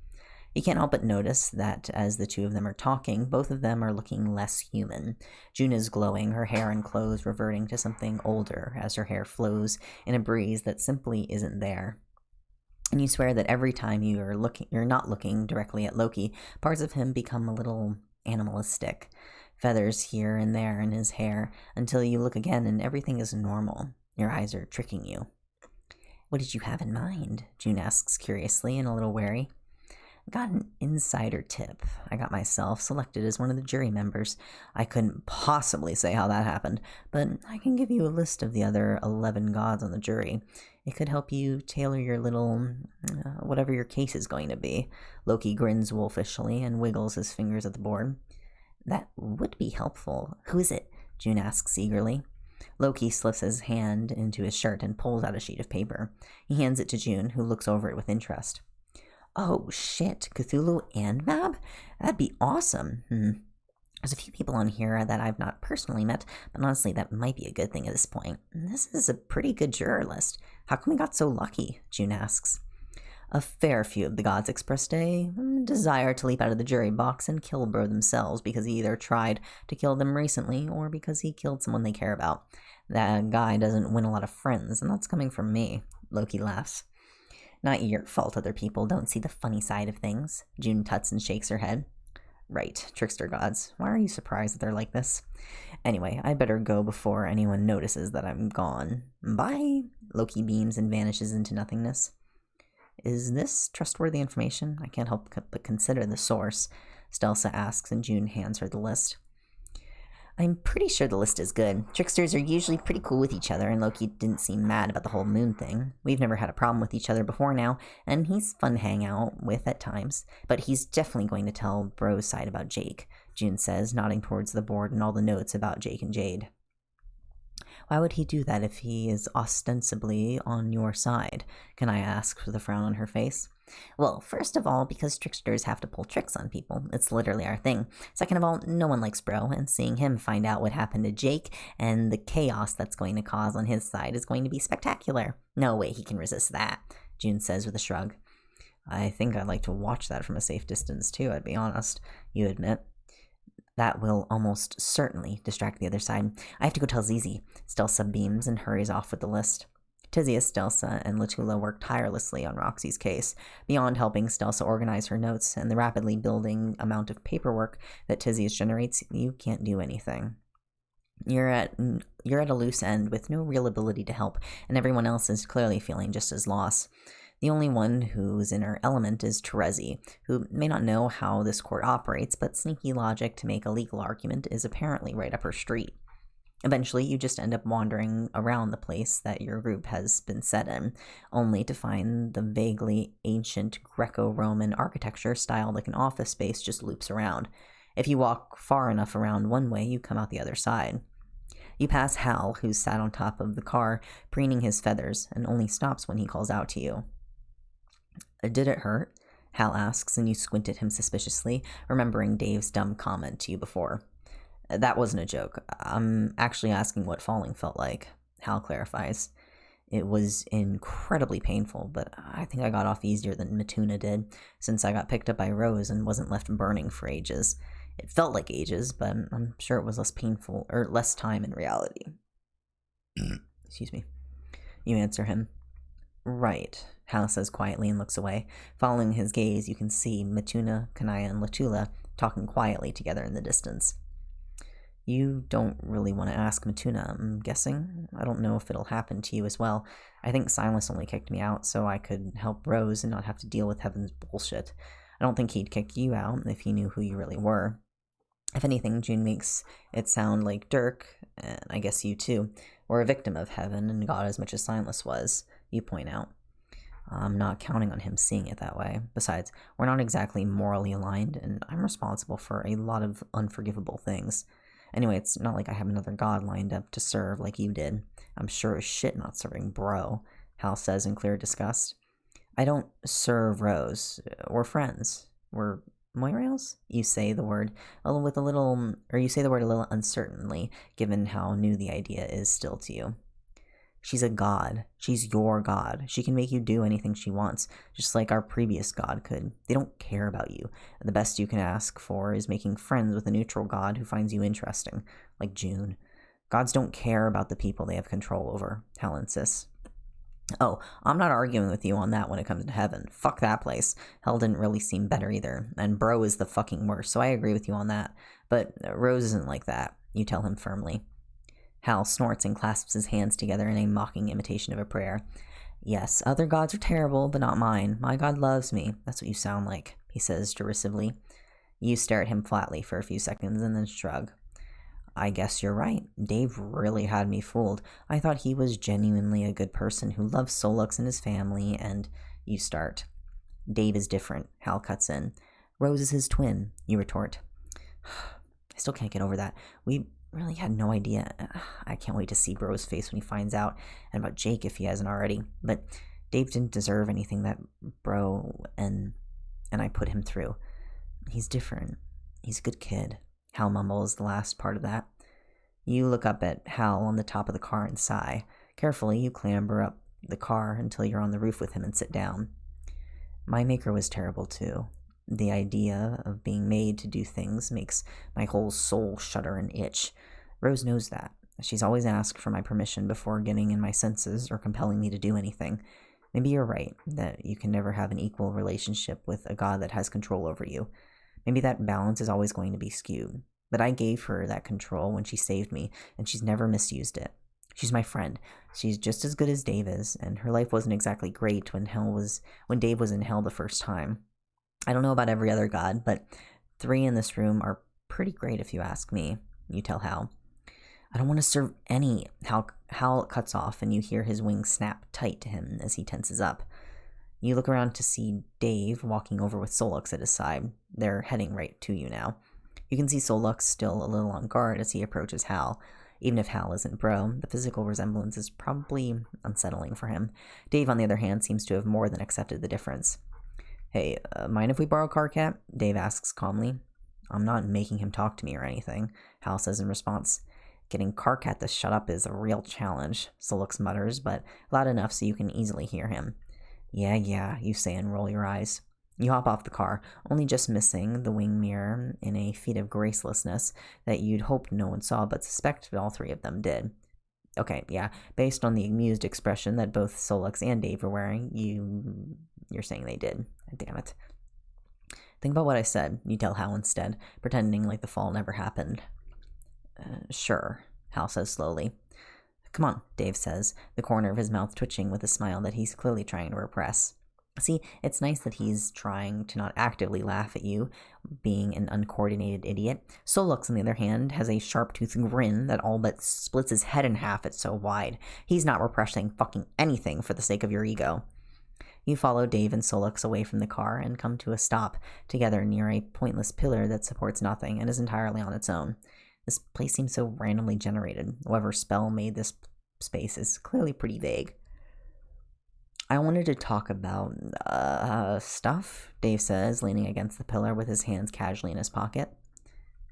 You can't help but notice that as the 2 of them are talking, both of them are looking less human. June is glowing, her hair and clothes reverting to something older as her hair flows in a breeze that simply isn't there. And you swear that every time you're not looking directly at Loki, parts of him become a little animalistic. Feathers here and there in his hair, until you look again and everything is normal. Your eyes are tricking you. What did you have in mind? June asks curiously and a little wary. Got an insider tip. I got myself selected as one of the jury members. I couldn't possibly say how that happened, but I can give you a list of the other 11 gods on the jury. It could help you tailor your little... whatever your case is going to be. Loki grins wolfishly and wiggles his fingers at the board. That would be helpful. Who is it? June asks eagerly. Loki slips his hand into his shirt and pulls out a sheet of paper. He hands it to June, who looks over it with interest. Oh, shit, Cthulhu and Mab? That'd be awesome. There's a few people on here that I've not personally met, but honestly, that might be a good thing at this point. This is a pretty good juror list. How come we got so lucky? June asks. A fair few of the gods expressed a desire to leap out of the jury box and kill Bro themselves because he either tried to kill them recently or because he killed someone they care about. That guy doesn't win a lot of friends, and that's coming from me. Loki laughs. Not your fault other people don't see the funny side of things. June tuts and shakes her head. Right, trickster gods. Why are you surprised that they're like this? Anyway, I'd better go before anyone notices that I'm gone. Bye! Loki beams and vanishes into nothingness. Is this trustworthy information? I can't help but consider the source, Stelsa asks, and June hands her the list. I'm pretty sure the list is good. Tricksters are usually pretty cool with each other, and Loki didn't seem mad about the whole moon thing. We've never had a problem with each other before now, and he's fun to hang out with at times. But he's definitely going to tell Bro's side about Jake, June says, nodding towards the board and all the notes about Jake and Jade. Why would he do that if he is ostensibly on your side? Can I ask, with a frown on her face? Well, first of all, because tricksters have to pull tricks on people. It's literally our thing. Second of all, no one likes Bro, and seeing him find out what happened to Jake and the chaos that's going to cause on his side is going to be spectacular. No way he can resist that, June says with a shrug. I think I'd like to watch that from a safe distance, too, I'd be honest, you admit. That will almost certainly distract the other side. I have to go tell Zizi. Stelsa beams and hurries off with the list. Tisius, Stelsa, and Latula work tirelessly on Roxy's case, beyond helping Stelsa organize her notes and the rapidly building amount of paperwork that Tisius generates. You can't do anything. You're at a loose end with no real ability to help, and everyone else is clearly feeling just as lost. The only one who's in her element is Terezi, who may not know how this court operates, but sneaky logic to make a legal argument is apparently right up her street. Eventually, you just end up wandering around the place that your group has been set in, only to find the vaguely ancient Greco-Roman architecture style like an office space just loops around. If you walk far enough around one way, you come out the other side. You pass Hal, who's sat on top of the car, preening his feathers, and only stops when he calls out to you. Did it hurt? Hal asks, and you squint at him suspiciously, remembering Dave's dumb comment to you before. That wasn't a joke. I'm actually asking what falling felt like, Hal clarifies. It was incredibly painful, but I think I got off easier than Matuna did, since I got picked up by Rose and wasn't left burning for ages. It felt like ages, but I'm sure it was less painful, or less time in reality. Excuse me. You answer him. Right, Hal says quietly and looks away. Following his gaze, you can see Matuna, Kanaya, and Latula talking quietly together in the distance. You don't really want to ask Matuna, I'm guessing? I don't know if it'll happen to you as well. I think Silas only kicked me out so I could help Rose and not have to deal with Heaven's bullshit. I don't think he'd kick you out if he knew who you really were. If anything, June makes it sound like Dirk, and I guess you too, were a victim of Heaven and God as much as Silas was, you point out. I'm not counting on him seeing it that way. Besides, we're not exactly morally aligned, and I'm responsible for a lot of unforgivable things. Anyway, it's not like I have another god lined up to serve like you did. I'm sure as shit not serving Bro, Hal says in clear disgust. I don't serve Rose. We're friends. We're Moirails? You say the word a little uncertainly, given how new the idea is still to you. She's a god. She's your god. She can make you do anything she wants, just like our previous god could. They don't care about you. The best you can ask for is making friends with a neutral god who finds you interesting, like June. Gods don't care about the people they have control over, Hal insists. Oh, I'm not arguing with you on that when it comes to Heaven. Fuck that place. Hell didn't really seem better either, and Bro is the fucking worst, so I agree with you on that. But Rose isn't like that, you tell him firmly. Hal snorts and clasps his hands together in a mocking imitation of a prayer. Yes, other gods are terrible, but not mine. My god loves me. That's what you sound like, he says derisively. You stare at him flatly for a few seconds and then shrug. I guess you're right. Dave really had me fooled. I thought he was genuinely a good person who loves Solux and his family, and you start. Dave is different, Hal cuts in. Rose is his twin, you retort. I still can't get over that. We really had no idea. I can't wait to see Bro's face when he finds out, and about Jake if he hasn't already. But Dave didn't deserve anything that Bro and I put him through. He's different. He's a good kid. Hal mumbles the last part of that. You look up at Hal on the top of the car and sigh. Carefully, you clamber up the car until you're on the roof with him and sit down. My maker was terrible too. The idea of being made to do things makes my whole soul shudder and itch. Rose knows that. She's always asked for my permission before getting in my senses or compelling me to do anything. Maybe you're right, that you can never have an equal relationship with a god that has control over you. Maybe that balance is always going to be skewed. But I gave her that control when she saved me, and she's never misused it. She's my friend. She's just as good as Dave is, and her life wasn't exactly great when Dave was in hell the first time. I don't know about every other god, but 3 in this room are pretty great if you ask me, you tell Hal. I don't want to serve any. Hal cuts off, and you hear his wings snap tight to him as he tenses up. You look around to see Dave walking over with Solux at his side. They're heading right to you now. You can see Solux still a little on guard as he approaches Hal. Even if Hal isn't Bro, the physical resemblance is probably unsettling for him. Dave, on the other hand, seems to have more than accepted the difference. Hey, mind if we borrow Carcat? Dave asks calmly. I'm not making him talk to me or anything, Hal says in response. Getting Carcat to shut up is a real challenge, Solux mutters, but loud enough so you can easily hear him. Yeah, you say and roll your eyes. You hop off the car, only just missing the wing mirror in a feat of gracelessness that you'd hoped no one saw but suspected all 3 of them did. Okay, yeah. Based on the amused expression that both Solux and Dave were wearing, you're saying they did. Damn it. Think about what I said, you tell Hal instead, pretending like the fall never happened. Sure, Hal says slowly. Come on, Dave says, the corner of his mouth twitching with a smile that he's clearly trying to repress. See, it's nice that he's trying to not actively laugh at you being an uncoordinated idiot. Solux, on the other hand, has a sharp-toothed grin that all but splits his head in half, it's so wide. He's not repressing fucking anything for the sake of your ego. You follow Dave and Solux away from the car and come to a stop, together near a pointless pillar that supports nothing and is entirely on its own. This place seems so randomly generated. Whatever spell made this space is clearly pretty vague. I wanted to talk about, stuff, Dave says, leaning against the pillar with his hands casually in his pocket.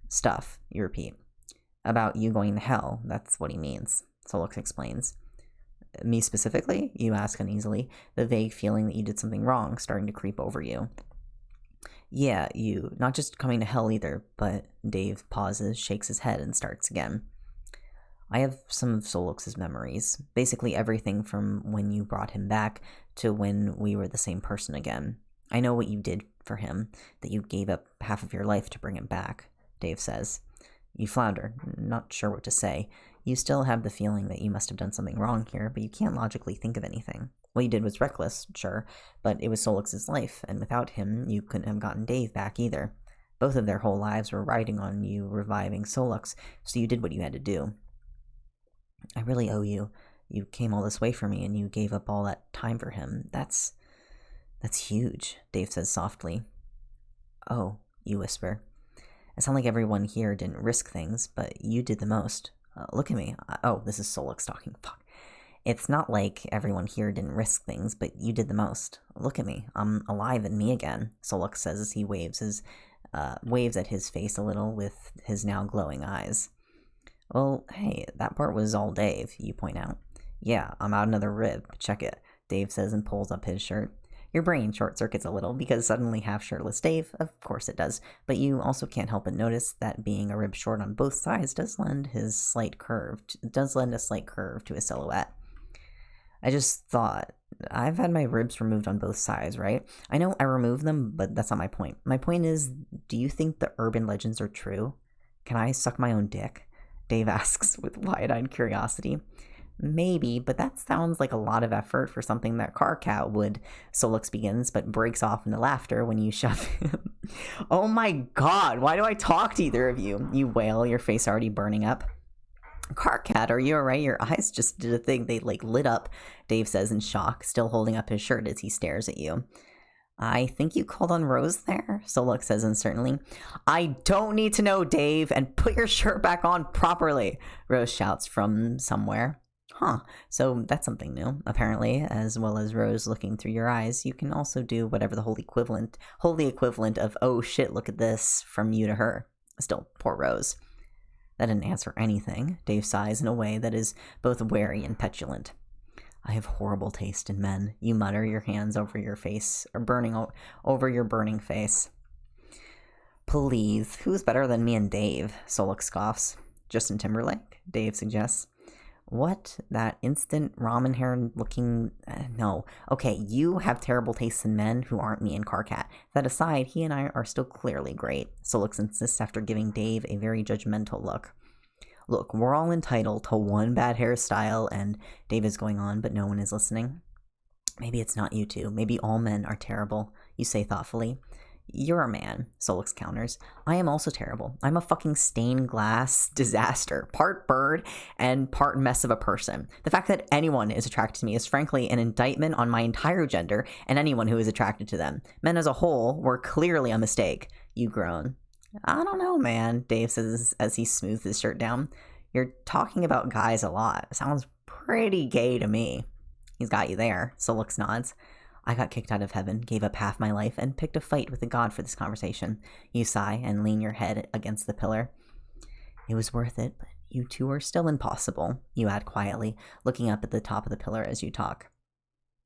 Stuff, you repeat. About you going to hell, that's what he means, Solux explains. Me specifically? You ask uneasily, the vague feeling that you did something wrong starting to creep over you. Yeah, you. Not just coming to hell either, but Dave pauses, shakes his head, and starts again. I have some of Solux's memories, basically everything from when you brought him back to when we were the same person again. I know what you did for him, that you gave up half of your life to bring him back, Dave says. You flounder, not sure what to say. You still have the feeling that you must have done something wrong here, but you can't logically think of anything. What you did was reckless, sure, but it was Solux's life, and without him, you couldn't have gotten Dave back either. Both of their whole lives were riding on you reviving Solux, so you did what you had to do. I really owe you. You came all this way for me, and you gave up all that time for him. That's huge, Dave says softly. Oh, you whisper. It sounds like everyone here didn't risk things, but you did the most. Look at me. Oh, this is Solux talking. Fuck. It's not like everyone here didn't risk things, but you did the most. Look at me. I'm alive and me again, Solux says as he waves at his face a little with his now glowing eyes. Well, hey, that part was all Dave, you point out. Yeah, I'm out another rib. Check it, Dave says and pulls up his shirt. Your brain short-circuits a little because suddenly half-shirtless Dave, of course it does, but you also can't help but notice that being a rib short on both sides does lend a slight curve to his silhouette. I just thought, I've had my ribs removed on both sides, right? I know I removed them, but that's not my point. My point is, do you think the urban legends are true? Can I suck my own dick? Dave asks with wide-eyed curiosity. Maybe, but that sounds like a lot of effort for something that Carcat would, Solux begins, but breaks off into laughter when you shove him. Oh my god, why do I talk to either of you? You wail, your face already burning up. Carcat, are you alright? Your eyes just did a thing. They, lit up, Dave says in shock, still holding up his shirt as he stares at you. I think you called on Rose there, Solux says uncertainly. I don't need to know, Dave, and put your shirt back on properly, Rose shouts from somewhere. Huh, so that's something new, apparently, as well as Rose looking through your eyes. You can also do whatever the holy equivalent of, oh shit, look at this, from you to her. Still, poor Rose. That didn't answer anything, Dave sighs in a way that is both wary and petulant. I have horrible taste in men, you mutter, your hands over your face, or over your burning face. Please, who's better than me and Dave? Solux scoffs. Justin Timberlake, Dave suggests. What? That instant ramen hair looking... no. Okay, you have terrible tastes in men who aren't me and Carcat. That aside, he and I are still clearly great, Solux insists after giving Dave a very judgmental look. Look, we're all entitled to one bad hairstyle, and Dave is going on, but no one is listening. Maybe it's not you two. Maybe all men are terrible, you say thoughtfully. You're a man, Solux counters. I am also terrible. I'm a fucking stained glass disaster. Part bird and part mess of a person. The fact that anyone is attracted to me is frankly an indictment on my entire gender and anyone who is attracted to them. Men as a whole were clearly a mistake. You groan. I don't know, man, Dave says as he smooths his shirt down. You're talking about guys a lot. Sounds pretty gay to me. He's got you there, Solux nods. I got kicked out of heaven, gave up half my life, and picked a fight with a god for this conversation. You sigh and lean your head against the pillar. It was worth it, but you two are still impossible, you add quietly, looking up at the top of the pillar as you talk.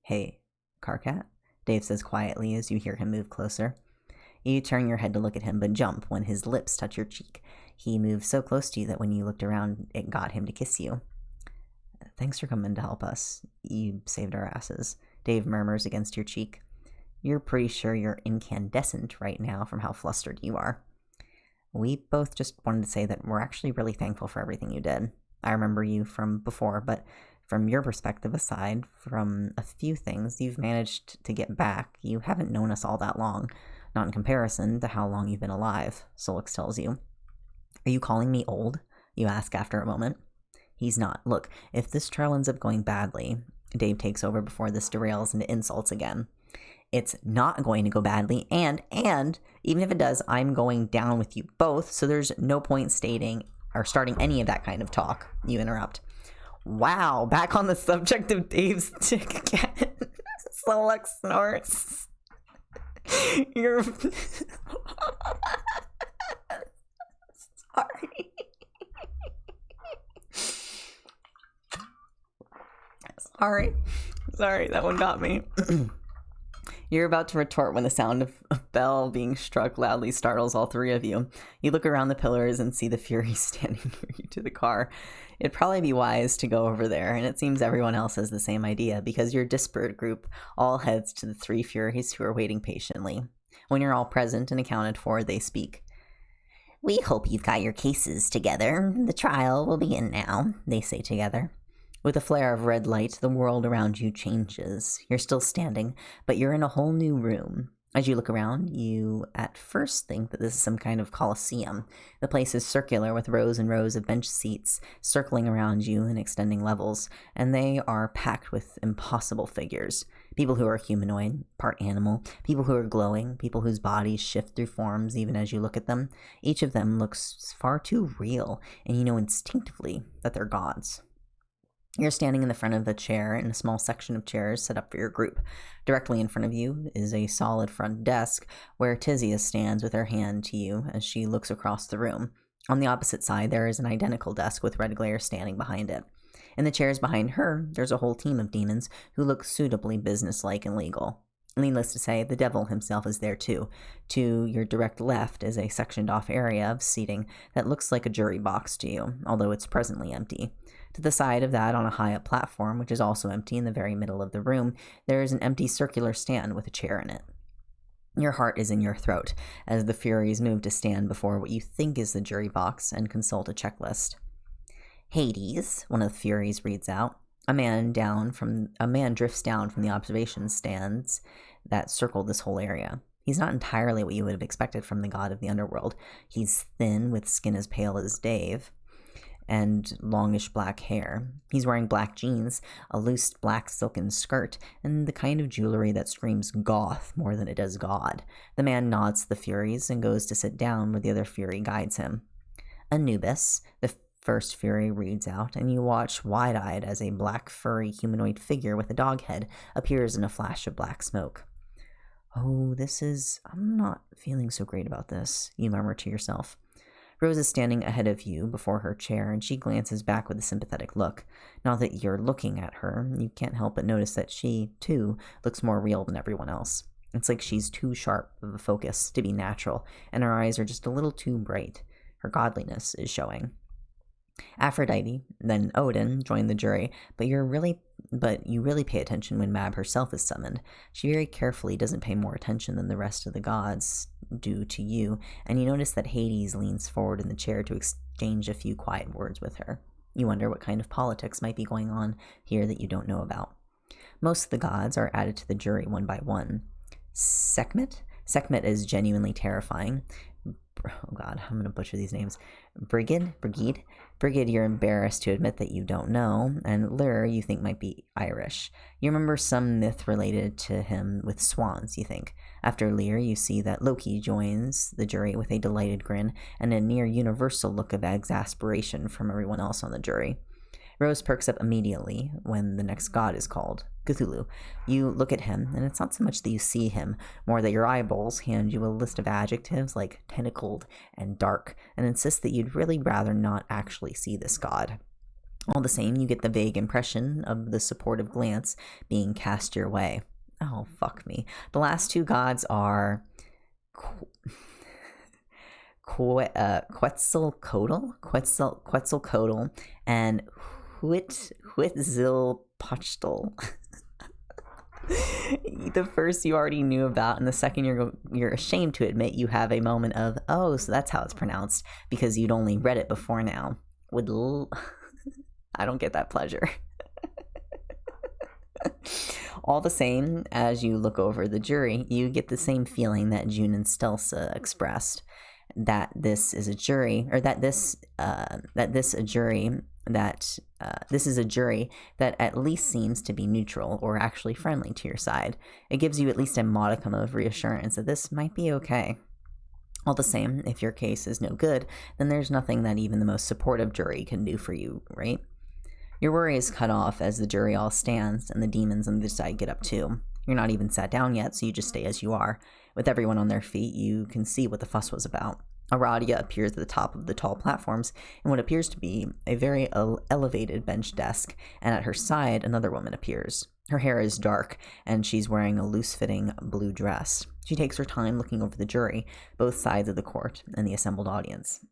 Hey, Carcat? Dave says quietly as you hear him move closer. You turn your head to look at him, but jump when his lips touch your cheek. He moves so close to you that when you looked around, it got him to kiss you. Thanks for coming to help us. You saved our asses. Dave murmurs against your cheek. You're pretty sure you're incandescent right now from how flustered you are. We both just wanted to say that we're actually really thankful for everything you did. I remember you from before, but from your perspective, aside from a few things you've managed to get back, you haven't known us all that long. Not in comparison to how long you've been alive, Solix tells you. Are you calling me old? You ask after a moment. He's not. Look, if this trial ends up going badly, Dave takes over before this derails into insults again. It's not going to go badly, and even if it does, I'm going down with you both, so there's no point stating or starting any of that kind of talk. You interrupt. Wow, back on the subject of Dave's dick again. Solix snorts. You're... Sorry. Sorry, that one got me. You're about to retort when the sound of a bell being struck loudly startles all three of you. You look around the pillars and see the Furies standing near you to the car. It'd probably be wise to go over there, and it seems everyone else has the same idea, because your disparate group all heads to the three Furies who are waiting patiently. When you're all present and accounted for, they speak. We hope you've got your cases together. The trial will begin now, they say together. With a flare of red light, the world around you changes. You're still standing, but you're in a whole new room. As you look around, you at first think that this is some kind of coliseum. The place is circular with rows and rows of bench seats circling around you in extending levels, and they are packed with impossible figures. People who are humanoid, part animal, people who are glowing, people whose bodies shift through forms even as you look at them. Each of them looks far too real, and you know instinctively that they're gods. You're standing in the front of a chair in a small section of chairs set up for your group. Directly in front of you is a solid front desk where Tizia stands with her hand to you as she looks across the room. On the opposite side, there is an identical desk with red glare standing behind it. In the chairs behind her, there's a whole team of demons who look suitably businesslike and legal. Needless to say, the devil himself is there too. To your direct left is a sectioned off area of seating that looks like a jury box to you, although it's presently empty. To the side of that, on a high-up platform, which is also empty in the very middle of the room, there is an empty circular stand with a chair in it. Your heart is in your throat as the Furies move to stand before what you think is the jury box and consult a checklist. Hades, one of the Furies reads out. A man drifts down from the observation stands that circle this whole area. He's not entirely what you would have expected from the god of the underworld. He's thin, with skin as pale as Dave, and longish black hair. He's wearing black jeans, a loose black silken skirt, and the kind of jewelry that screams goth more than it does god. The man nods to the Furies and goes to sit down where the other Fury guides him. Anubis, the first Fury reads out, and you watch wide-eyed as a black furry humanoid figure with a dog head appears in a flash of black smoke. Oh, I'm not feeling so great about this, you murmur to yourself. Rose is standing ahead of you before her chair, and she glances back with a sympathetic look. Not that you're looking at her, you can't help but notice that she, too, looks more real than everyone else. It's like she's too sharp of a focus to be natural, and her eyes are just a little too bright. Her godliness is showing. Aphrodite, then Odin, join the jury, but you really pay attention when Mab herself is summoned. She very carefully doesn't pay more attention than the rest of the gods do to you, and you notice that Hades leans forward in the chair to exchange a few quiet words with her. You wonder what kind of politics might be going on here that you don't know about. Most of the gods are added to the jury one by one. Sekhmet is genuinely terrifying. Oh god, I'm going to butcher these names. Brigid, you're embarrassed to admit that you don't know, and Lyr you think might be Irish. You remember some myth related to him with swans, you think. After Lyr, you see that Loki joins the jury with a delighted grin and a near universal look of exasperation from everyone else on the jury. Rose perks up immediately when the next god is called, Cthulhu. You look at him, and it's not so much that you see him, more that your eyeballs hand you a list of adjectives like tentacled and dark, and insist that you'd really rather not actually see this god. All the same, you get the vague impression of the supportive glance being cast your way. Oh, fuck me. The last two gods are Quetzalcoatl and Huitzilpochtli. The first you already knew about, and the second you're ashamed to admit you have a moment of, oh, so that's how it's pronounced, because you'd only read it before now. I don't get that pleasure. All the same, as you look over the jury, you get the same feeling that June and Stelsa expressed, that this is a jury, or that this is a jury that at least seems to be neutral or actually friendly to your side. It gives you at least a modicum of reassurance that this might be okay. All the same, if your case is no good, then there's nothing that even the most supportive jury can do for you, right? Your worry is cut off as the jury all stands and the demons on the side get up too. You're not even sat down yet, so you just stay as you are. With everyone on their feet, you can see what the fuss was about. Aradia appears at the top of the tall platforms in what appears to be a very elevated bench desk, and at her side another woman appears. Her hair is dark, and she's wearing a loose-fitting blue dress. She takes her time looking over the jury, both sides of the court, and the assembled audience.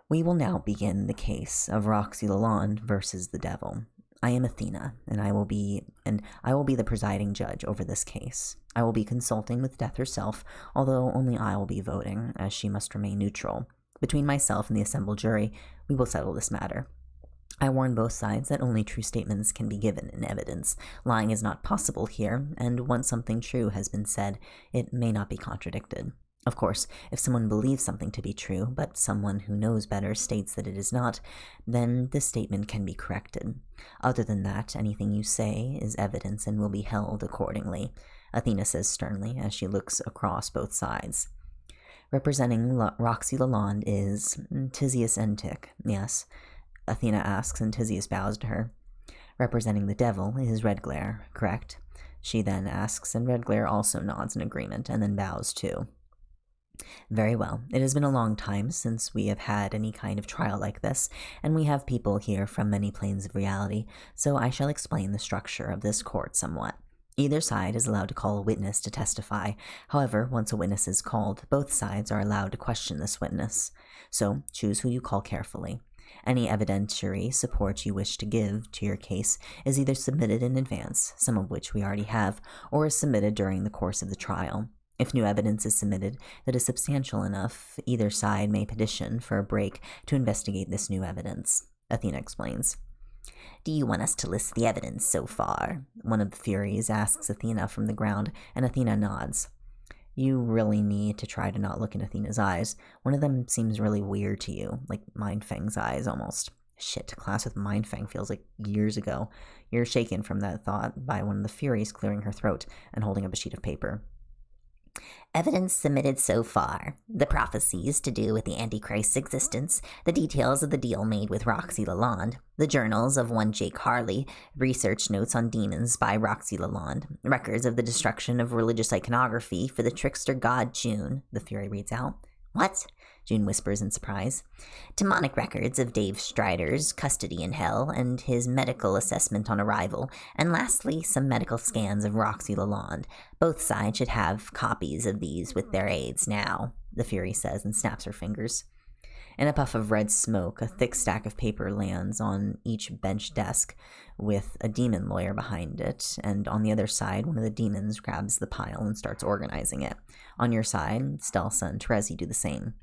We will now begin the case of Roxy Lalonde versus the devil. I am Athena, and I will be the presiding judge over this case. I will be consulting with Death herself, although only I will be voting, as she must remain neutral. Between myself and the assembled jury, we will settle this matter. I warn both sides that only true statements can be given in evidence. Lying is not possible here, and once something true has been said, it may not be contradicted. Of course, if someone believes something to be true, but someone who knows better states that it is not, then this statement can be corrected. Other than that, anything you say is evidence and will be held accordingly, Athena says sternly as she looks across both sides. Representing Roxy Lalonde is Tisius Entic, yes, Athena asks, and Tisius bows to her. Representing the devil is Redglare, correct? She then asks, and Redglare also nods in agreement, and then bows too. Very well. It has been a long time since we have had any kind of trial like this, and we have people here from many planes of reality, so I shall explain the structure of this court somewhat. Either side is allowed to call a witness to testify. However, once a witness is called, both sides are allowed to question this witness. So, choose who you call carefully. Any evidentiary support you wish to give to your case is either submitted in advance, some of which we already have, or is submitted during the course of the trial. If new evidence is submitted that is substantial enough, either side may petition for a break to investigate this new evidence. Athena explains. Do you want us to list the evidence so far? One of the Furies asks Athena from the ground, and Athena nods. You really need to try to not look in Athena's eyes. One of them seems really weird to you, like Mindfang's eyes almost. Shit, class with Mindfang feels like years ago. You're shaken from that thought by one of the Furies clearing her throat and holding up a sheet of paper. Evidence submitted so far. The prophecies to do with the Antichrist's existence, the details of the deal made with Roxy Lalonde, the journals of one Jake Harley, research notes on demons by Roxy Lalonde, records of the destruction of religious iconography for the trickster god June, the Fury reads out. What? June whispers in surprise. Demonic records of Dave Strider's custody in hell and his medical assessment on arrival, and lastly, some medical scans of Roxy Lalonde. Both sides should have copies of these with their aides now, the Fury says and snaps her fingers. In a puff of red smoke, a thick stack of paper lands on each bench desk with a demon lawyer behind it, and on the other side, one of the demons grabs the pile and starts organizing it. On your side, Stelsa and Terezi do the same.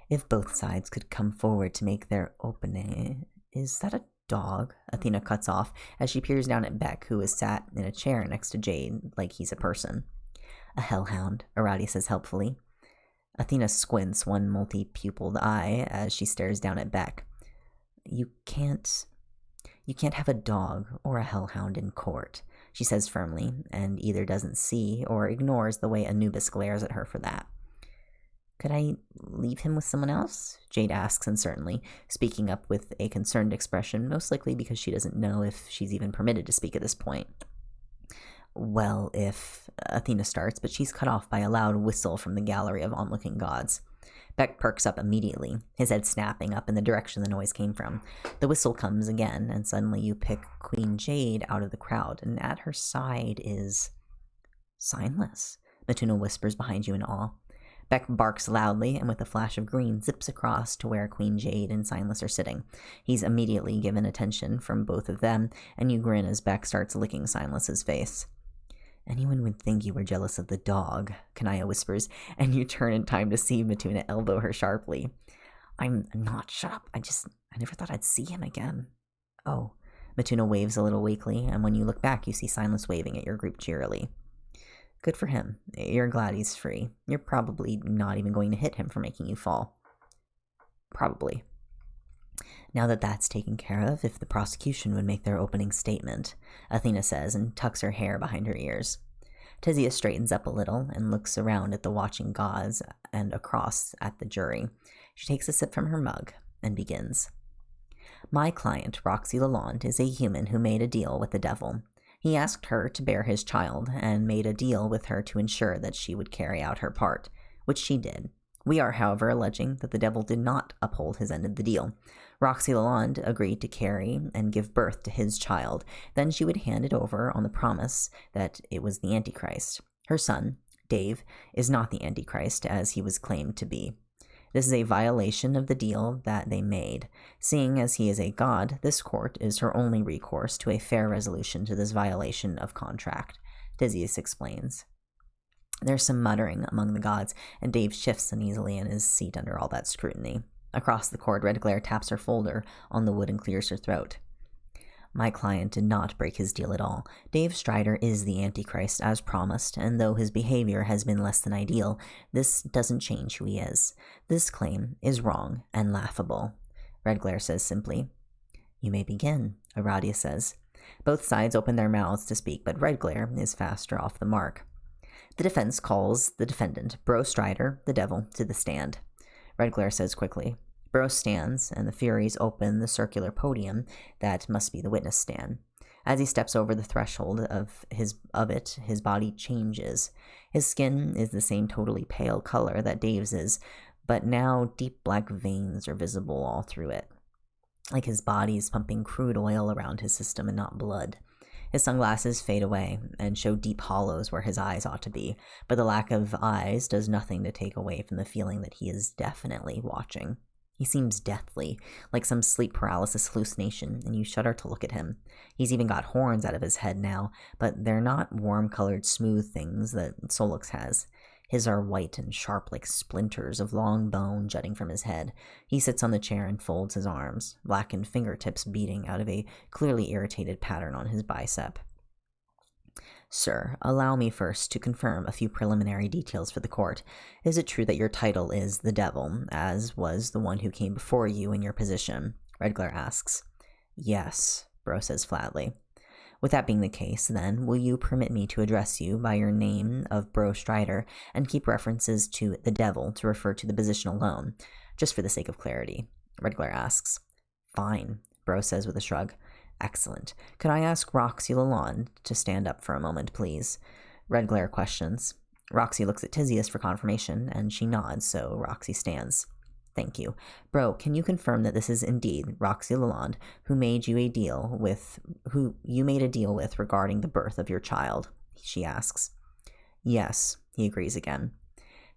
If both sides could come forward to make their opening... Is that a dog? Athena cuts off as she peers down at Beck, who is sat in a chair next to Jade like he's a person. A hellhound, Arati says helpfully. Athena squints one multi-pupiled eye as she stares down at Beck. You can't have a dog or a hellhound in court, she says firmly, and either doesn't see or ignores the way Anubis glares at her for that. Could I leave him with someone else? Jade asks uncertainly, speaking up with a concerned expression, most likely because she doesn't know if she's even permitted to speak at this point. Well, if... Athena starts, but she's cut off by a loud whistle from the gallery of onlooking gods. Beck perks up immediately, his head snapping up in the direction the noise came from. The whistle comes again, and suddenly you pick Queen Jade out of the crowd, and at her side is... Signless, Matuna whispers behind you in awe. Beck barks loudly and with a flash of green zips across to where Queen Jade and Signless are sitting. He's immediately given attention from both of them, and you grin as Beck starts licking Signless's face. Anyone would think you were jealous of the dog, Kanaya whispers, and you turn in time to see Matuna elbow her sharply. I'm not, shut up. I never thought I'd see him again. Oh. Matuna waves a little weakly, and when you look back, you see Signless waving at your group cheerily. Good for him. You're glad he's free. You're probably not even going to hit him for making you fall. Probably. Now that that's taken care of, if the prosecution would make their opening statement, Athena says and tucks her hair behind her ears. Tizia straightens up a little and looks around at the watching gods and across at the jury. She takes a sip from her mug and begins. My client, Roxy Lalonde, is a human who made a deal with the devil. He asked her to bear his child and made a deal with her to ensure that she would carry out her part, which she did. We are, however, alleging that the devil did not uphold his end of the deal. Roxy Lalonde agreed to carry and give birth to his child. Then she would hand it over on the promise that it was the Antichrist. Her son, Dave, is not the Antichrist, as he was claimed to be. This is a violation of the deal that they made. Seeing as he is a god, this court is her only recourse to a fair resolution to this violation of contract, Theseus explains. There's some muttering among the gods, and Dave shifts uneasily in his seat under all that scrutiny. Across the court, Red Glare taps her folder on the wood and clears her throat. My client did not break his deal at all. Dave Strider is the Antichrist, as promised, and though his behavior has been less than ideal, this doesn't change who he is. This claim is wrong and laughable, Red Glare says simply. You may begin, Aradia says. Both sides open their mouths to speak, but Red Glare is faster off the mark. The defense calls the defendant, Bro Strider, the devil, to the stand. Red Glare says quickly. Bro stands, and the Furies open the circular podium that must be the witness stand. As he steps over the threshold of it, his body changes. His skin is the same totally pale color that Dave's is, but now deep black veins are visible all through it. Like his body is pumping crude oil around his system and not blood. His sunglasses fade away and show deep hollows where his eyes ought to be, but the lack of eyes does nothing to take away from the feeling that he is definitely watching. He seems deathly, like some sleep paralysis hallucination, and you shudder to look at him. He's even got horns out of his head now, but they're not warm-colored smooth things that Solix has. His are white and sharp like splinters of long bone jutting from his head. He sits on the chair and folds his arms, blackened fingertips beating out of a clearly irritated pattern on his bicep. Sir, allow me first to confirm a few preliminary details for the court. Is it true that your title is the Devil, as was the one who came before you in your position? Red Glare asks. Yes, Bro says flatly. With that being the case, then, will you permit me to address you by your name of Bro Strider and keep references to the Devil to refer to the position alone, just for the sake of clarity? Red Glare asks. Fine, Bro says with a shrug. Excellent. Could I ask Roxy Lalonde to stand up for a moment, please? Red Glare questions. Roxy looks at Theseus for confirmation, and she nods, so Roxy stands. Thank you. Bro, can you confirm that this is indeed Roxy Lalonde who you made a deal with regarding the birth of your child? She asks. Yes, he agrees again.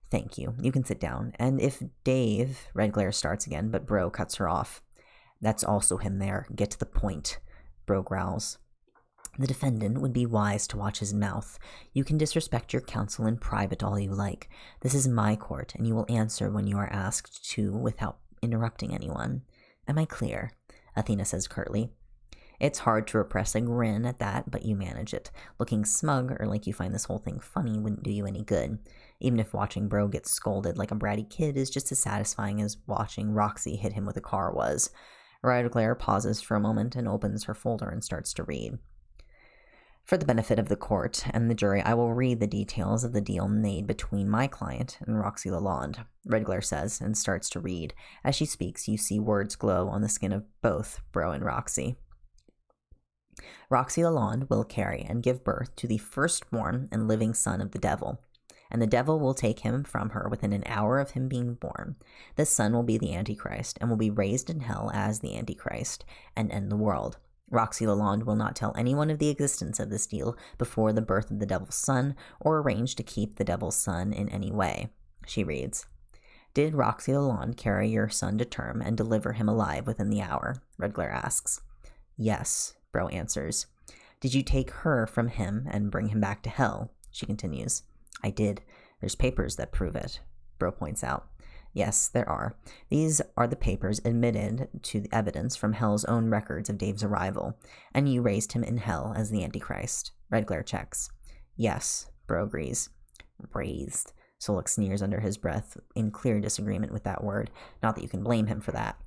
Thank you. You can sit down. And if Dave, Red Glare starts again, but Bro cuts her off. That's also him there. Get to the point. Bro growls. The defendant would be wise to watch his mouth. You can disrespect your counsel in private all you like. This is my court, and you will answer when you are asked to without interrupting anyone. Am I clear? Athena says curtly. It's hard to repress a grin at that, but you manage it. Looking smug or like you find this whole thing funny wouldn't do you any good. Even if watching Bro get scolded like a bratty kid is just as satisfying as watching Roxy hit him with a car was. Red Glare pauses for a moment and opens her folder and starts to read. For the benefit of the court and the jury, I will read the details of the deal made between my client and Roxy Lalonde, Red Glare says, and starts to read. As she speaks, you see words glow on the skin of both Bro and Roxy. Roxy Lalonde will carry and give birth to the firstborn and living son of the devil, and the devil will take him from her within an hour of him being born. This son will be the Antichrist, and will be raised in hell as the Antichrist, and end the world. Roxy Lalonde will not tell anyone of the existence of this deal before the birth of the devil's son, or arrange to keep the devil's son in any way. She reads, "Did Roxy Lalonde carry your son to term and deliver him alive within the hour?" Redglare asks. "Yes," Bro answers. "Did you take her from him and bring him back to hell?" She continues. "I did. There's papers that prove it," Bro points out. "Yes, there are. These are the papers admitted to the evidence from Hell's own records of Dave's arrival, and you raised him in Hell as the Antichrist." Redglare checks. "Yes," Bro agrees. "Raised." Solix sneers under his breath, in clear disagreement with that word. Not that you can blame him for that.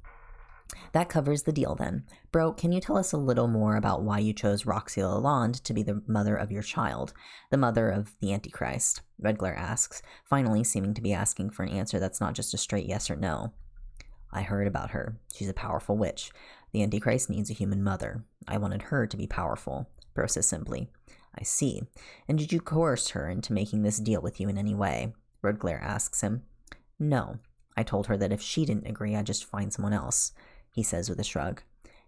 "That covers the deal, then. Bro, can you tell us a little more about why you chose Roxy Lalonde to be the mother of your child, the mother of the Antichrist?" Redglare asks, finally seeming to be asking for an answer that's not just a straight yes or no. "I heard about her. She's a powerful witch. The Antichrist needs a human mother. I wanted her to be powerful," Bro says simply. "I see. And did you coerce her into making this deal with you in any way?" Redglare asks him. "No. I told her that if she didn't agree, I'd just find someone else," he says with a shrug.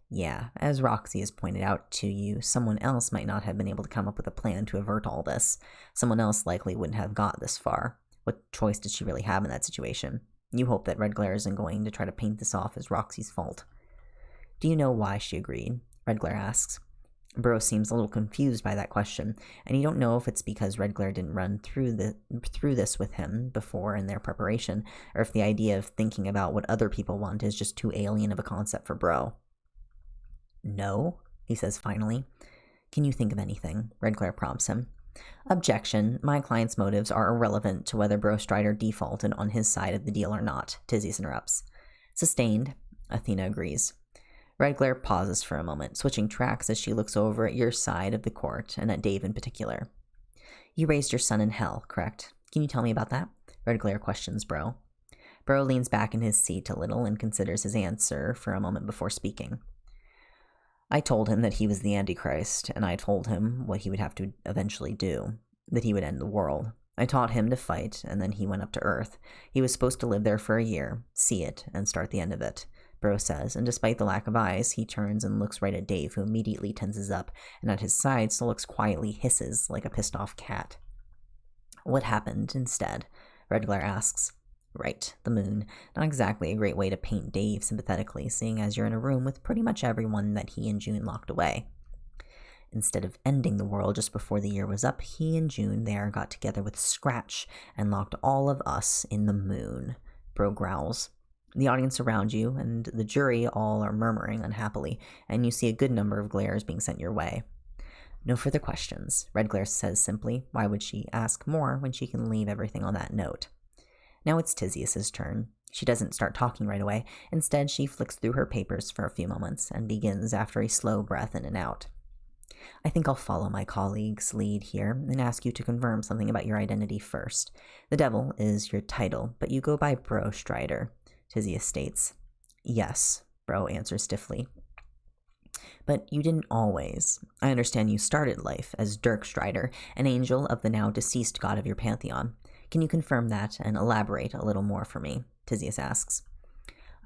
"Yeah, as Roxy has pointed out to you, someone else might not have been able to come up with a plan to avert all this. Someone else likely wouldn't have got this far. What choice did she really have in that situation? You hope that Redglare isn't going to try to paint this off as Roxy's fault." "Do you know why she agreed?" Redglare asks. Bro seems a little confused by that question, and you don't know if it's because Redglare didn't run through this with him before in their preparation, or if the idea of thinking about what other people want is just too alien of a concept for Bro. "No," he says finally. "Can you think of anything?" Redglare prompts him. "Objection. My client's motives are irrelevant to whether Bro Strider defaulted on his side of the deal or not," Tizzius interrupts. "Sustained," Athena agrees. Redglare pauses for a moment, switching tracks as she looks over at your side of the court, and at Dave in particular. "You raised your son in Hell, correct? Can you tell me about that?" Redglare questions Bro. Bro leans back in his seat a little and considers his answer for a moment before speaking. "I told him that he was the Antichrist, and I told him what he would have to eventually do, that he would end the world. I taught him to fight, and then he went up to Earth. He was supposed to live there for a year, see it, and start the end of it," Bro says, and despite the lack of eyes, he turns and looks right at Dave, who immediately tenses up, and at his side Solix quietly hisses like a pissed-off cat. "What happened instead?" Redglare asks. "Right, the moon. Not exactly a great way to paint Dave sympathetically, seeing as you're in a room with pretty much everyone that he and June locked away. Instead of ending the world just before the year was up, he and June there got together with Scratch and locked all of us in the moon," Bro growls. The audience around you and the jury all are murmuring unhappily, and you see a good number of glares being sent your way. "No further questions," Redglare says simply. Why would she ask more when she can leave everything on that note? Now it's Tizzius's turn. She doesn't start talking right away. Instead, she flicks through her papers for a few moments and begins after a slow breath in and out. "I think I'll follow my colleague's lead here and ask you to confirm something about your identity first. The Devil is your title, but you go by Bro Strider," Tizzius states. "Yes," Bro answers stiffly. "But you didn't always. I understand you started life as Dirk Strider, an angel of the now deceased god of your pantheon. Can you confirm that and elaborate a little more for me?" Tizzius asks.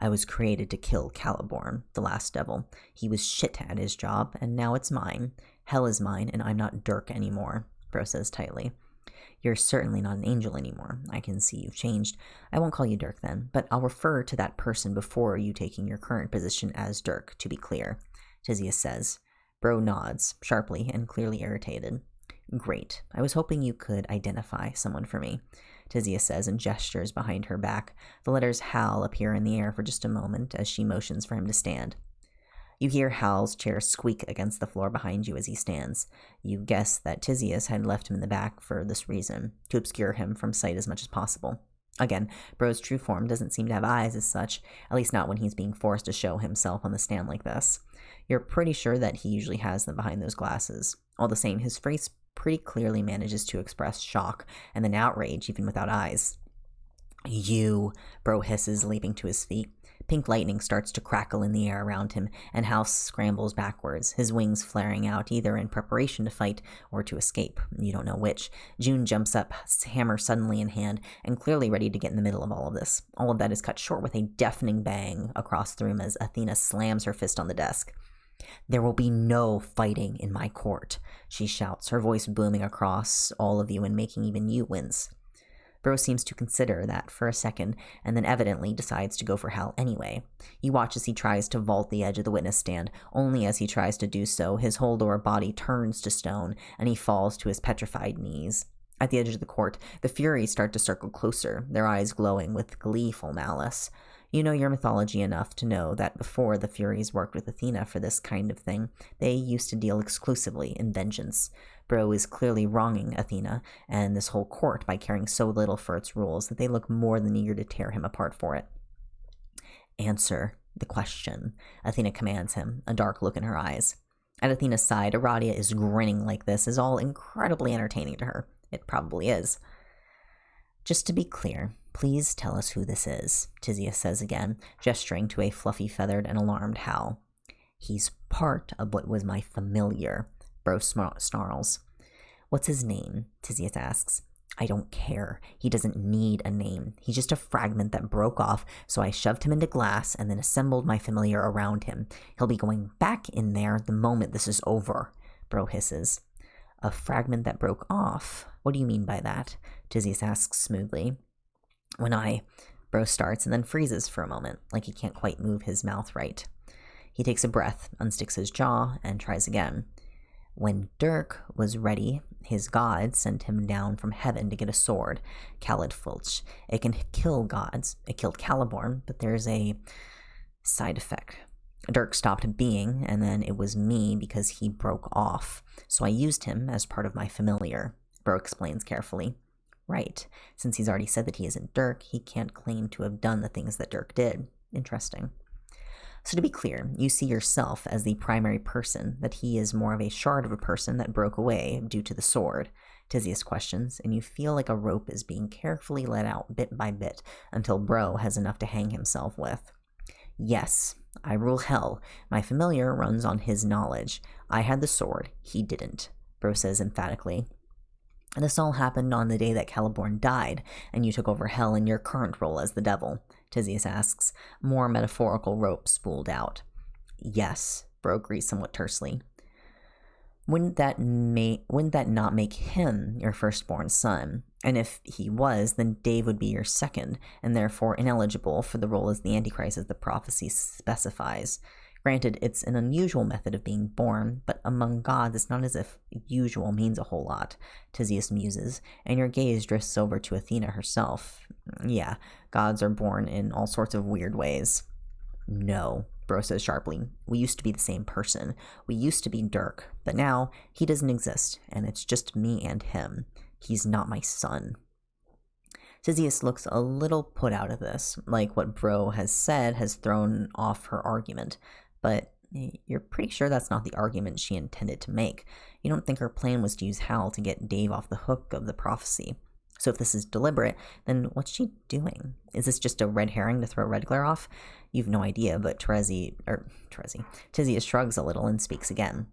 "I was created to kill Caliborn, the last devil. He was shit at his job, and now it's mine. Hell is mine, and I'm not Dirk anymore," Bro says tightly. "You're certainly not an angel anymore. I can see you've changed. I won't call you Dirk then, but I'll refer to that person before you taking your current position as Dirk, to be clear," Tizzius says. Bro nods, sharply and clearly irritated. "Great. I was hoping you could identify someone for me," Tizzius says and gestures behind her back. The letters Hal appear in the air for just a moment as she motions for him to stand. You hear Hal's chair squeak against the floor behind you as he stands. You guess that Tizzius had left him in the back for this reason, to obscure him from sight as much as possible. Again, Bro's true form doesn't seem to have eyes as such, at least not when he's being forced to show himself on the stand like this. You're pretty sure that he usually has them behind those glasses. All the same, his face pretty clearly manages to express shock and then outrage even without eyes. "You," Bro hisses, leaping to his feet. Pink lightning starts to crackle in the air around him, and Hal scrambles backwards, his wings flaring out either in preparation to fight or to escape. You don't know which. June jumps up, hammer suddenly in hand, and clearly ready to get in the middle of all of this. All of that is cut short with a deafening bang across the room as Athena slams her fist on the desk. "There will be no fighting in my court," she shouts, her voice booming across all of you and making even you wince. Bro seems to consider that for a second, and then evidently decides to go for Hal anyway. You watch as he tries to vault the edge of the witness stand. Only as he tries to do so, his whole lower body turns to stone, and he falls to his petrified knees. At the edge of the court, the Furies start to circle closer, their eyes glowing with gleeful malice. You know your mythology enough to know that before the Furies worked with Athena for this kind of thing, they used to deal exclusively in vengeance. Bro is clearly wronging Athena and this whole court by caring so little for its rules that they look more than eager to tear him apart for it. Answer the question, Athena commands him, a dark look in her eyes. At Athena's side, Aradia is grinning like this is all incredibly entertaining to her. It probably is. Just to be clear, please tell us who this is, Tisius says again, gesturing to a fluffy-feathered and alarmed Hal. He's part of what was my familiar, Bro snarls. What's his name? Tisius asks. I don't care. He doesn't need a name. He's just a fragment that broke off, so I shoved him into glass and then assembled my familiar around him. He'll be going back in there the moment this is over, Bro hisses. A fragment that broke off? What do you mean by that? Tisius asks smoothly. Bro starts and then freezes for a moment, like he can't quite move his mouth right. He takes a breath, unsticks his jaw, and tries again. When Dirk was ready, his god sent him down from heaven to get a sword, Khalid Fulch. It can kill gods. It killed Caliborn, but there's a side effect. Dirk stopped being, and then it was me because he broke off. So I used him as part of my familiar, Bro explains carefully. Right. Since he's already said that he isn't Dirk, he can't claim to have done the things that Dirk did. Interesting. So to be clear, you see yourself as the primary person, that he is more of a shard of a person that broke away due to the sword, Tisius questions, and you feel like a rope is being carefully let out bit by bit until Bro has enough to hang himself with. Yes, I rule hell. My familiar runs on his knowledge. I had the sword. He didn't, Bro says emphatically. This all happened on the day that Caliborn died, and you took over hell in your current role as the devil, Tisius asks, more metaphorical rope spooled out. Yes, Bro agrees somewhat tersely. Wouldn't that not make him your firstborn son? And if he was, then Dave would be your second, and therefore ineligible for the role as the Antichrist as the prophecy specifies. Granted, it's an unusual method of being born, but among gods it's not as if usual means a whole lot, Tisius muses, and your gaze drifts over to Athena herself. Yeah, gods are born in all sorts of weird ways. No, Bro says sharply. We used to be the same person. We used to be Dirk, but now he doesn't exist, and it's just me and him. He's not my son. Tisius looks a little put out of this, like what Bro has said has thrown off her argument, but you're pretty sure that's not the argument she intended to make. You don't think her plan was to use Hal to get Dave off the hook of the prophecy. So if this is deliberate, then what's she doing? Is this just a red herring to throw Redglare off? You've no idea, but Tisius shrugs a little and speaks again.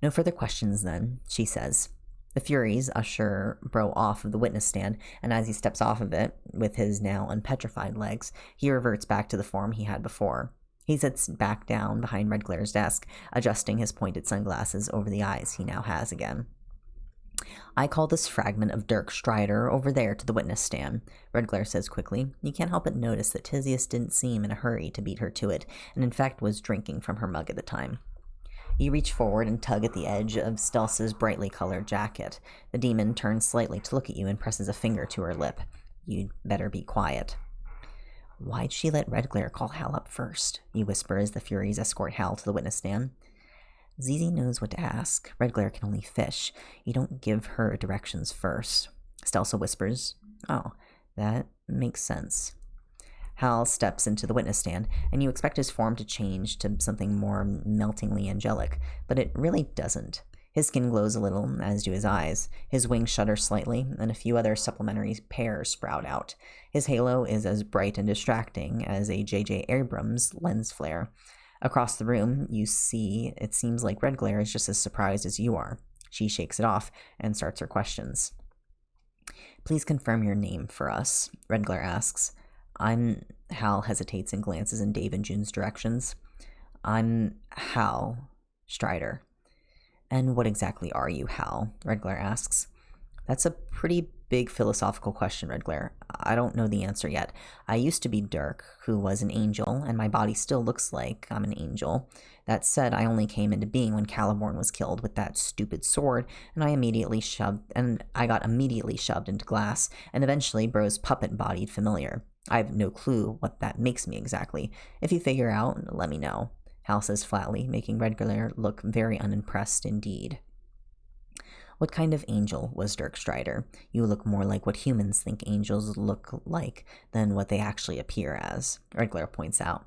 No further questions then, she says. The Furies usher Bro off of the witness stand, and as he steps off of it, with his now unpetrified legs, he reverts back to the form he had before. He sits back down behind Redglare's desk, adjusting his pointed sunglasses over the eyes he now has again. I call this fragment of Dirk Strider over there to the witness stand, Redglare says quickly. You can't help but notice that Tisius didn't seem in a hurry to beat her to it, and in fact was drinking from her mug at the time. You reach forward and tug at the edge of Stelsa's brightly colored jacket. The demon turns slightly to look at you and presses a finger to her lip. You'd better be quiet. Why'd she let Redglare call Hal up first? You whisper as the Furies escort Hal to the witness stand. Zizi knows what to ask. Redglare can only fish. You don't give her directions first. Stelsa whispers. Oh, that makes sense. Hal steps into the witness stand, and you expect his form to change to something more meltingly angelic, but it really doesn't. His skin glows a little, as do his eyes. His wings shudder slightly, and a few other supplementary pairs sprout out. His halo is as bright and distracting as a J.J. Abrams lens flare. Across the room, you see it seems like Redglare is just as surprised as you are. She shakes it off and starts her questions. Please confirm your name for us, Redglare asks. Hal hesitates and glances in Dave and June's directions. I'm Hal Strider. And what exactly are you, Hal? Redglare asks. That's a pretty big philosophical question, Redglare. I don't know the answer yet. I used to be Dirk, who was an angel, and my body still looks like I'm an angel. That said, I only came into being when Caliborn was killed with that stupid sword, and I got immediately shoved into glass, and eventually Bro's puppet-bodied familiar. I have no clue what that makes me exactly. If you figure out, let me know, Hal says flatly, making Redglare look very unimpressed indeed. What kind of angel was Dirk Strider? You look more like what humans think angels look like than what they actually appear as, Redglare points out.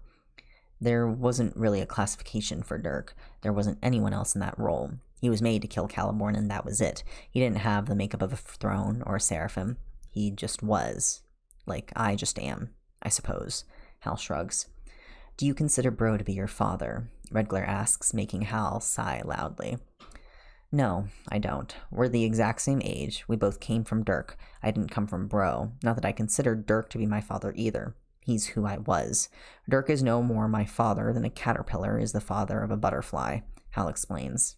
There wasn't really a classification for Dirk. There wasn't anyone else in that role. He was made to kill Caliborn, and that was it. He didn't have the makeup of a throne or a seraphim. He just was. Like I just am, I suppose. Hal shrugs. Do you consider Bro to be your father? Redglare asks, making Hal sigh loudly. No, I don't. We're the exact same age. We both came from Dirk. I didn't come from Bro. Not that I consider Dirk to be my father either. He's who I was. Dirk is no more my father than a caterpillar is the father of a butterfly, Hal explains.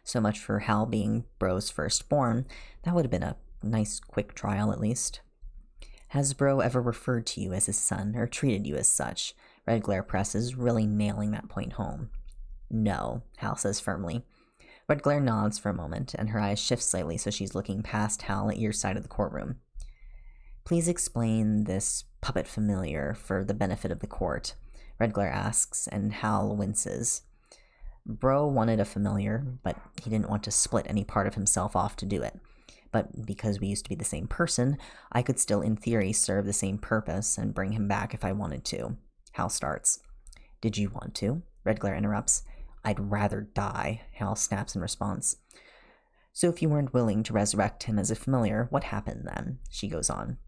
So much for Hal being Bro's firstborn. That would have been a nice quick trial at least. Has Bro ever referred to you as his son, or treated you as such? Redglare presses, really nailing that point home. No, Hal says firmly. Redglare nods for a moment, and her eyes shift slightly so she's looking past Hal at your side of the courtroom. Please explain this puppet familiar for the benefit of the court, Redglare asks, and Hal winces. Bro wanted a familiar, but he didn't want to split any part of himself off to do it. But because we used to be the same person, I could still in theory serve the same purpose and bring him back if I wanted to. Hal starts. Did you want to? Redglare interrupts. I'd rather die, Hal snaps in response. So if you weren't willing to resurrect him as a familiar, what happened then? She goes on.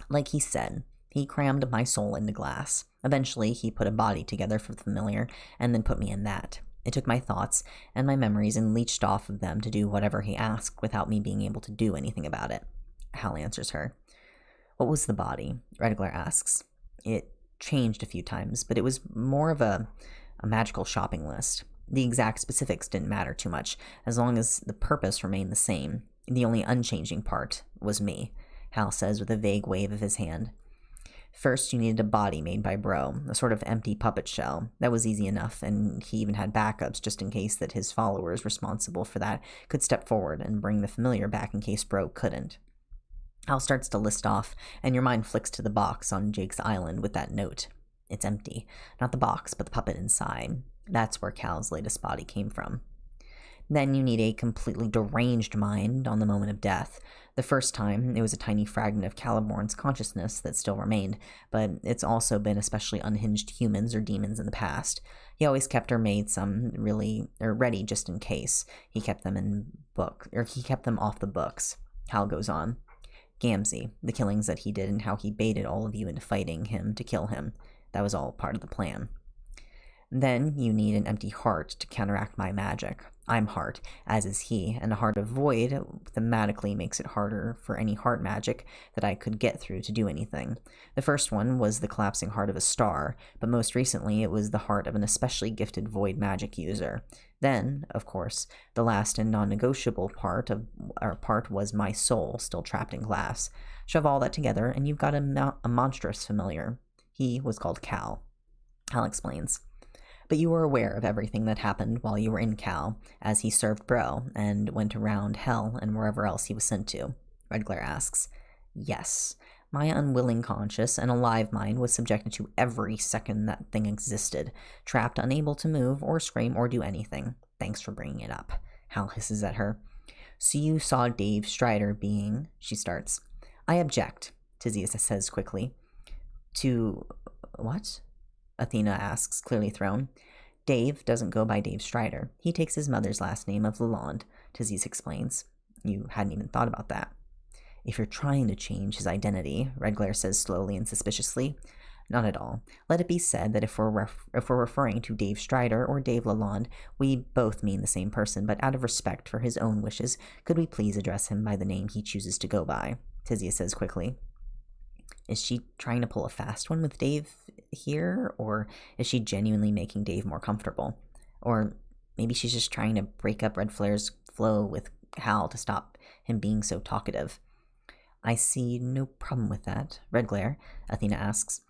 Like he said, he crammed my soul into glass. Eventually, he put a body together for the familiar, and then put me in that. It took my thoughts and my memories and leached off of them to do whatever he asked without me being able to do anything about it. Hal answers her. What was the body? Redglare asks. It changed a few times, but it was more of a magical shopping list. The exact specifics didn't matter too much, as long as the purpose remained the same. The only unchanging part was me, Hal says with a vague wave of his hand. First, you needed a body made by Bro, a sort of empty puppet shell. That was easy enough, and he even had backups just in case that his followers responsible for that could step forward and bring the familiar back in case Bro couldn't. Hal starts to list off, and your mind flicks to the box on Jake's island with that note. It's empty. Not the box, but the puppet inside. That's where Cal's latest body came from. Then you need a completely deranged mind on the moment of death. The first time, it was a tiny fragment of Caliborn's consciousness that still remained, but it's also been especially unhinged humans or demons in the past. He always kept or made some ready just in case. He kept them off the books. Hal goes on. Gamzee, the killings that he did and how he baited all of you into fighting him to kill him. That was all part of the plan. Then you need an empty heart to counteract my magic. I'm heart, as is he, and a heart of void thematically makes it harder for any heart magic that I could get through to do anything. The first one was the collapsing heart of a star, but most recently it was the heart of an especially gifted void magic user. Then, of course, the last and non-negotiable part was my soul, still trapped in glass. Shove all that together, and you've got a monstrous familiar. He was called Cal. Hal explains. But you were aware of everything that happened while you were in Cal, as he served Bro, and went around hell and wherever else he was sent to? Redglare asks. Yes. My unwilling conscious and alive mind was subjected to every second that thing existed, trapped, unable to move or scream or do anything. Thanks for bringing it up. Hal hisses at her. So you saw Dave Strider being... She starts. I object, Tizius says quickly. To... what? Athena asks, clearly thrown. Dave doesn't go by Dave Strider. He takes his mother's last name of Lalonde, Tizius explains. You hadn't even thought about that. If you're trying to change his identity, Redglare says slowly and suspiciously. Not at all. Let it be said that if we're referring to Dave Strider or Dave Lalonde, we both mean the same person, but out of respect for his own wishes, could we please address him by the name he chooses to go by? Tizius says quickly. Is she trying to pull a fast one with Dave here, or is she genuinely making Dave more comfortable? Or maybe she's just trying to break up Red Flare's flow with Hal to stop him being so talkative. I see no problem with that. Red glare, Athena asks.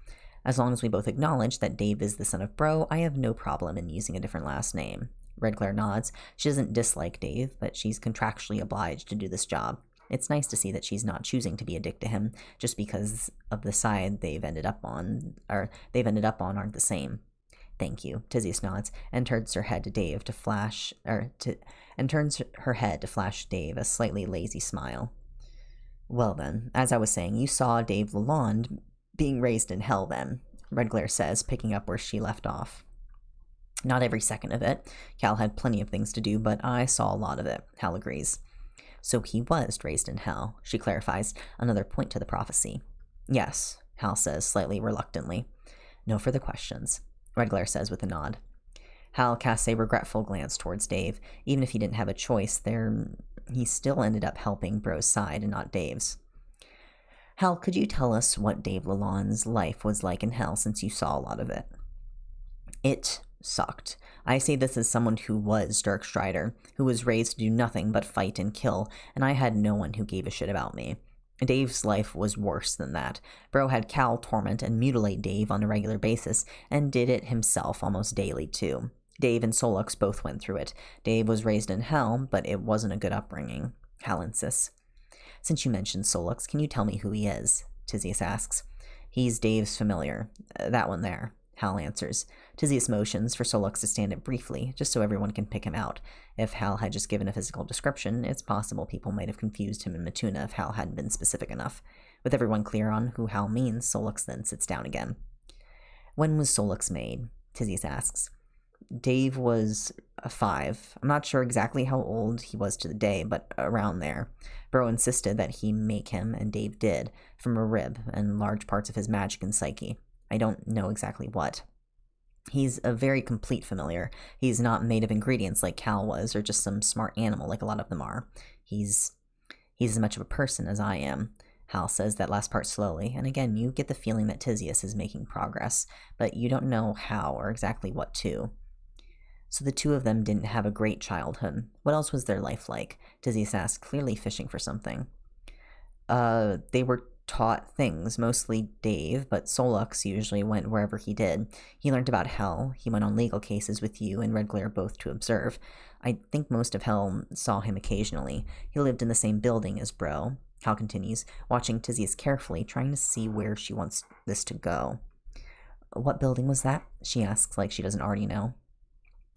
As long as we both acknowledge that Dave is the son of Bro, I have no problem in using a different last name. Red glare nods. She doesn't dislike Dave, but she's contractually obliged to do this job. It's nice to see that she's not choosing to be a dick to him just because of the side they've ended up on aren't the same. Thank you, Tisius nods and turns her head to Dave to flash Dave a slightly lazy smile. Well then, as I was saying, you saw Dave Lalonde being raised in hell then, Red glare says, picking up where she left off. Not every second of it. Cal had plenty of things to do, but I saw a lot of it, Hal agrees. So he was raised in hell, she clarifies, another point to the prophecy. Yes, Hal says, slightly reluctantly. No further questions, Red glare says with a nod. Hal casts a regretful glance towards Dave. Even if he didn't have a choice, he still ended up helping Bro's side and not Dave's. Hal, could you tell us what Dave Lalonde's life was like in hell since you saw a lot of it? It sucked. I say this as someone who was Dirk Strider, who was raised to do nothing but fight and kill, and I had no one who gave a shit about me. Dave's life was worse than that. Bro had Cal torment and mutilate Dave on a regular basis, and did it himself almost daily too. Dave and Solux both went through it. Dave was raised in hell, but it wasn't a good upbringing, Hal insists. Since you mentioned Solux, can you tell me who he is? Tisius asks. He's Dave's familiar. That one there, Hal answers. Tisius motions for Solux to stand up briefly, just so everyone can pick him out. If Hal had just given a physical description, it's possible people might have confused him and Matuna if Hal hadn't been specific enough. With everyone clear on who Hal means, Solux then sits down again. When was Solux made? Tisius asks. Dave was 5. I'm not sure exactly how old he was to the day, but around there. Bro insisted that he make him, and Dave did, from a rib and large parts of his magic and psyche. I don't know exactly what. He's a very complete familiar. He's not made of ingredients like Cal was, or just some smart animal like a lot of them are. He's as much of a person as I am. Hal says that last part slowly, and again you get the feeling that Tisius is making progress, but you don't know how or exactly what to. So the two of them didn't have a great childhood. What else was their life like? Tisius asked, clearly fishing for something. They were taught things, mostly Dave, but Solux usually went wherever he did. He learned about hell. He went on legal cases with you and Red glare both to observe. I think most of hell saw him occasionally. He lived in the same building as Bro. Hal continues, watching Tisius carefully, trying to see where she wants this to go. What building was that? She asks, like she doesn't already know.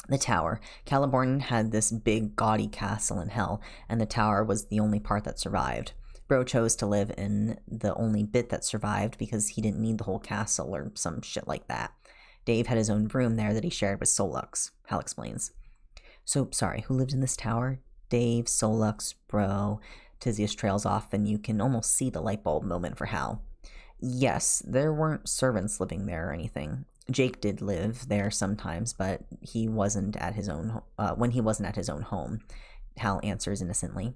The tower. Caliborn had this big, gaudy castle in hell, and the tower was the only part that survived. Bro chose to live in the only bit that survived because he didn't need the whole castle or some shit like that. Dave had his own room there that he shared with Solux, Hal explains. So, sorry, who lived in this tower? Dave, Solux, Bro. Tisius trails off, and you can almost see the light bulb moment for Hal. Yes, there weren't servants living there or anything. Jake did live there sometimes, but he wasn't at his own when he wasn't at his own home. Hal answers innocently.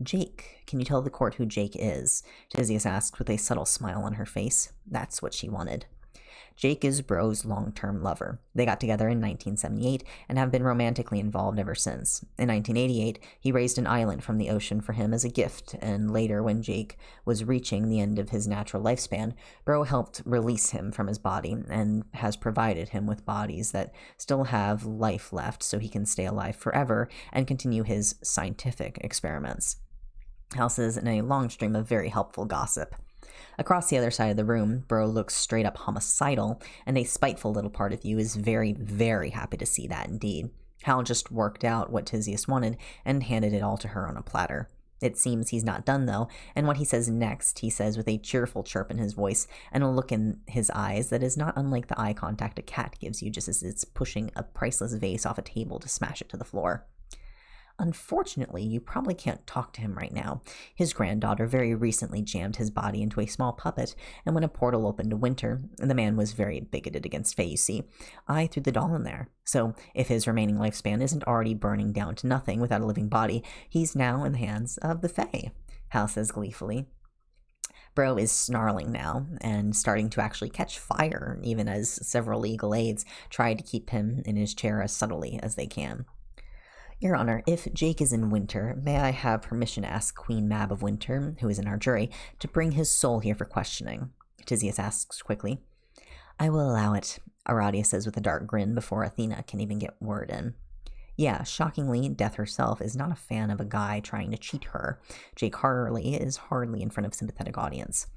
Jake, can you tell the court who Jake is? Tisius asked with a subtle smile on her face. That's what she wanted. Jake is Bro's long-term lover. They got together in 1978 and have been romantically involved ever since. In 1988, he raised an island from the ocean for him as a gift, and later when Jake was reaching the end of his natural lifespan, Bro helped release him from his body and has provided him with bodies that still have life left so he can stay alive forever and continue his scientific experiments. Hal says in a long stream of very helpful gossip. Across the other side of the room, Bro looks straight up homicidal, and a spiteful little part of you is very, very happy to see that indeed. Hal just worked out what Tisius wanted and handed it all to her on a platter. It seems he's not done, though, and what he says next, he says with a cheerful chirp in his voice and a look in his eyes that is not unlike the eye contact a cat gives you just as it's pushing a priceless vase off a table to smash it to the floor. Unfortunately, you probably can't talk to him right now. His granddaughter very recently jammed his body into a small puppet, and when a portal opened to winter, the man was very bigoted against Fae, you see. I threw the doll in there. So, if his remaining lifespan isn't already burning down to nothing without a living body, he's now in the hands of the Fae, Hal says gleefully. Bro is snarling now, and starting to actually catch fire, even as several legal aides try to keep him in his chair as subtly as they can. Your Honor, if Jake is in Winter, may I have permission to ask Queen Mab of Winter, who is in our jury, to bring his soul here for questioning? Tisius asks quickly. I will allow it, Aradia says with a dark grin before Athena can even get word in. Yeah, shockingly, Death herself is not a fan of a guy trying to cheat her. Jake Harley is hardly in front of a sympathetic audience.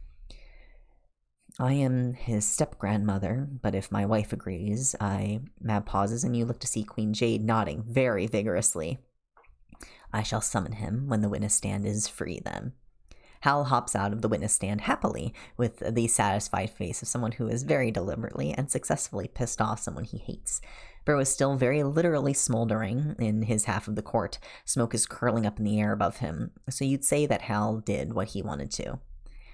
I am his step-grandmother, but if my wife agrees, Mab pauses and you look to see Queen Jade nodding very vigorously. I shall summon him when the witness stand is free then. Hal hops out of the witness stand happily, with the satisfied face of someone who is very deliberately and successfully pissed off someone he hates. Bro is still very literally smoldering in his half of the court. Smoke is curling up in the air above him, so you'd say that Hal did what he wanted to.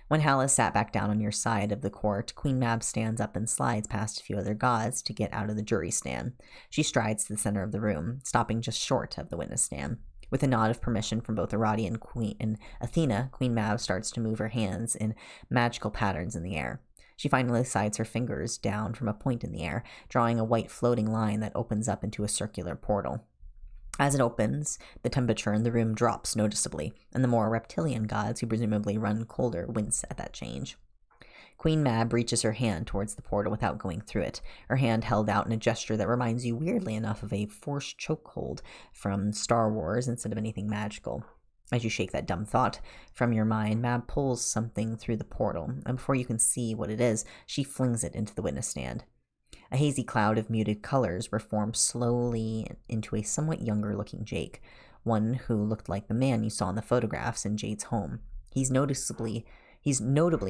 When Hal is sat back down on your side of the court, Queen Mab stands up and slides past a few other gods to get out of the jury stand. She strides to the center of the room, stopping just short of the witness stand. With a nod of permission from both Aradia and Athena, Queen Mab starts to move her hands in magical patterns in the air. She finally slides her fingers down from a point in the air, drawing a white floating line that opens up into a circular portal. As it opens, the temperature in the room drops noticeably, and the more reptilian gods, who presumably run colder, wince at that change. Queen Mab reaches her hand towards the portal without going through it, her hand held out in a gesture that reminds you weirdly enough of a forced chokehold from Star Wars instead of anything magical. As you shake that dumb thought from your mind, Mab pulls something through the portal, and before you can see what it is, she flings it into the witness stand. A hazy cloud of muted colors reforms slowly into a somewhat younger-looking Jake, one who looked like the man you saw in the photographs in Jade's home. He's notably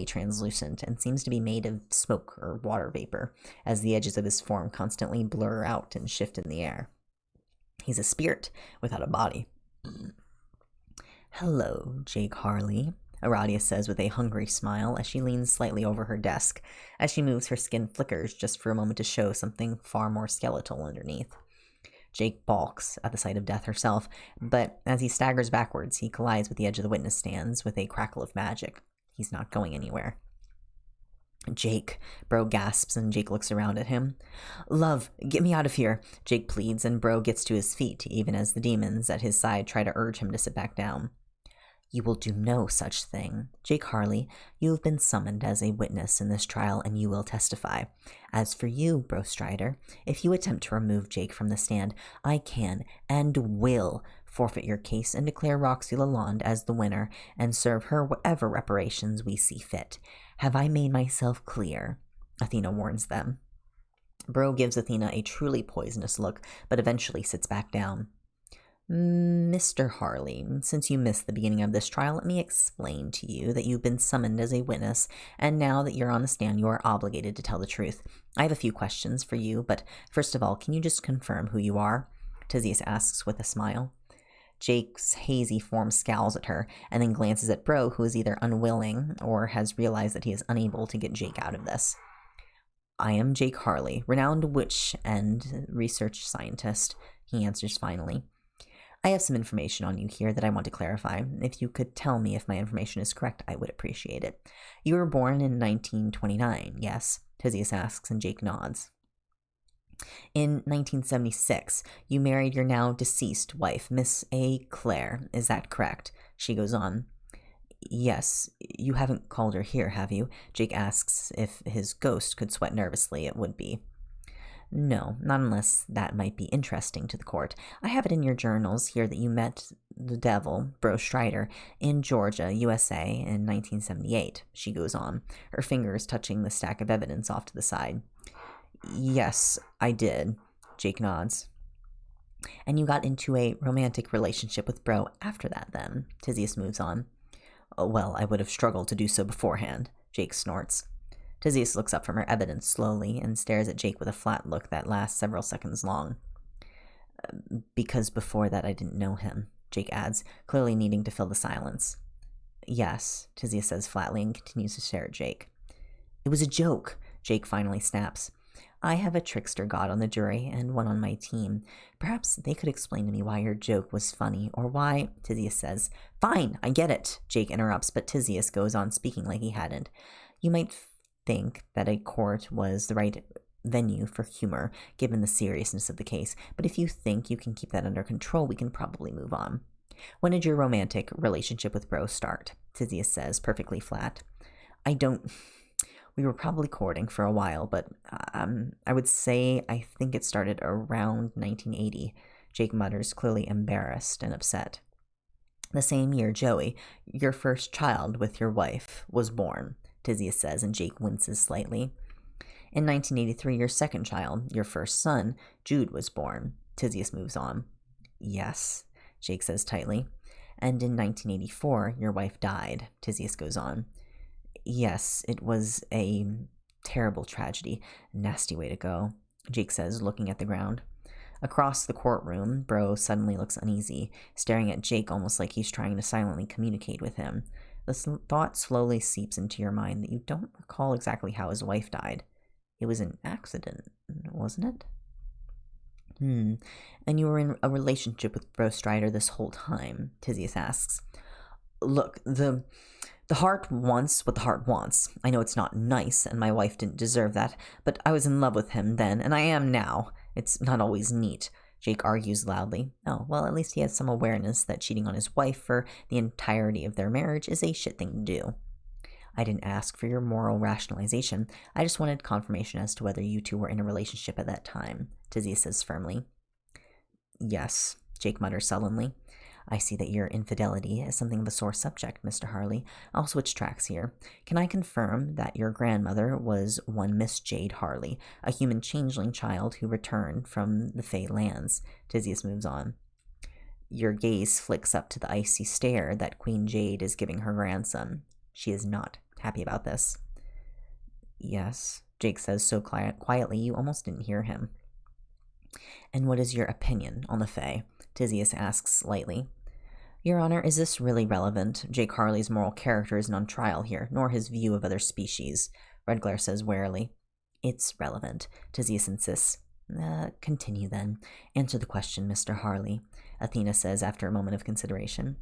translucent and seems to be made of smoke or water vapor, as the edges of his form constantly blur out and shift in the air. He's a spirit without a body. Hello, Jake Harley, Aradia says with a hungry smile as she leans slightly over her desk. As she moves, her skin flickers just for a moment to show something far more skeletal underneath. Jake balks at the sight of Death herself, but as he staggers backwards, he collides with the edge of the witness stands with a crackle of magic. He's not going anywhere. Jake, Bro gasps and Jake looks around at him. Love, get me out of here, Jake pleads, and Bro gets to his feet even as the demons at his side try to urge him to sit back down. You will do no such thing. Jake Harley, you have been summoned as a witness in this trial and you will testify. As for you, Bro Strider, if you attempt to remove Jake from the stand, I can and will forfeit your case and declare Roxy Lalonde as the winner and serve her whatever reparations we see fit. Have I made myself clear? Athena warns them. Bro gives Athena a truly poisonous look, but eventually sits back down. Mr. Harley, since you missed the beginning of this trial, let me explain to you that you've been summoned as a witness, and now that you're on the stand, you are obligated to tell the truth. I have a few questions for you, but first of all, can you just confirm who you are? Tisius asks with a smile. Jake's hazy form scowls at her, and then glances at Bro, who is either unwilling or has realized that he is unable to get Jake out of this. I am Jake Harley, renowned witch and research scientist, he answers finally. I have some information on you here that I want to clarify. If you could tell me if my information is correct, I would appreciate it. You were born in 1929, yes? Tisius asks, and Jake nods. In 1976, you married your now deceased wife, Miss A. Claire. Is that correct? She goes on. Yes, you haven't called her here, have you? Jake asks if his ghost could sweat nervously. It would be. No, not unless that might be interesting to the court. I have it in your journals here that you met the devil, Bro Strider, in Georgia, USA in 1978, she goes on, her fingers touching the stack of evidence off to the side. Yes, I did, Jake nods. And you got into a romantic relationship with Bro after that then, Tisius moves on. Oh, well, I would have struggled to do so beforehand, Jake snorts. Tisius looks up from her evidence slowly and stares at Jake with a flat look that lasts several seconds long. Because before that I didn't know him, Jake adds, clearly needing to fill the silence. Yes, Tisius says flatly and continues to stare at Jake. It was a joke, Jake finally snaps. I have a trickster god on the jury and one on my team. Perhaps they could explain to me why your joke was funny, or why, Tisius says. Fine, I get it, Jake interrupts, but Tisius goes on speaking like he hadn't. You might think that a court was the venue for humor, given the seriousness of the case, but if you think you can keep that under control, we can probably move on. When did your romantic relationship with Bro start? Tisius says, perfectly flat. We were probably courting for a while, but I would say I think it started around 1980. Jake mutters, clearly embarrassed and upset. The same year, Joey, your first child with your wife, was born, Tisius says, and Jake winces slightly. In 1983, your second child, your first son, Jude, was born. Tisius moves on. Yes, Jake says tightly. And in 1984, your wife died, Tisius goes on. Yes, it was a terrible tragedy. Nasty way to go, Jake says, looking at the ground. Across the courtroom, Bro suddenly looks uneasy, staring at Jake almost like he's trying to silently communicate with him. The thought slowly seeps into your mind that you don't recall exactly how his wife died. It was an accident, wasn't it? And you were in a relationship with Bro Strider this whole time, Tisius asks. Look, the heart wants what the heart wants. I know it's not nice, and my wife didn't deserve that, but I was in love with him then, and I am now. It's not always neat, Jake argues loudly. Oh, well, at least he has some awareness that cheating on his wife for the entirety of their marriage is a shit thing to do. I didn't ask for your moral rationalization. I just wanted confirmation as to whether you two were in a relationship at that time, Tisius says firmly. Yes, Jake mutters sullenly. I see that your infidelity is something of a sore subject, Mr. Harley. I'll switch tracks here. Can I confirm that your grandmother was one Miss Jade Harley, a human changeling child who returned from the Fey lands? Tisius moves on. Your gaze flicks up to the icy stare that Queen Jade is giving her grandson. She is not happy about this. Yes, Jake says so quietly you almost didn't hear him. And what is your opinion on the Fae? Tisius asks lightly. Your Honor, is this really relevant? Jake Harley's moral character isn't on trial here, nor his view of other species, Redglare says warily. It's relevant, Tisius insists. Continue then. Answer the question, Mr. Harley, Athena says after a moment of consideration.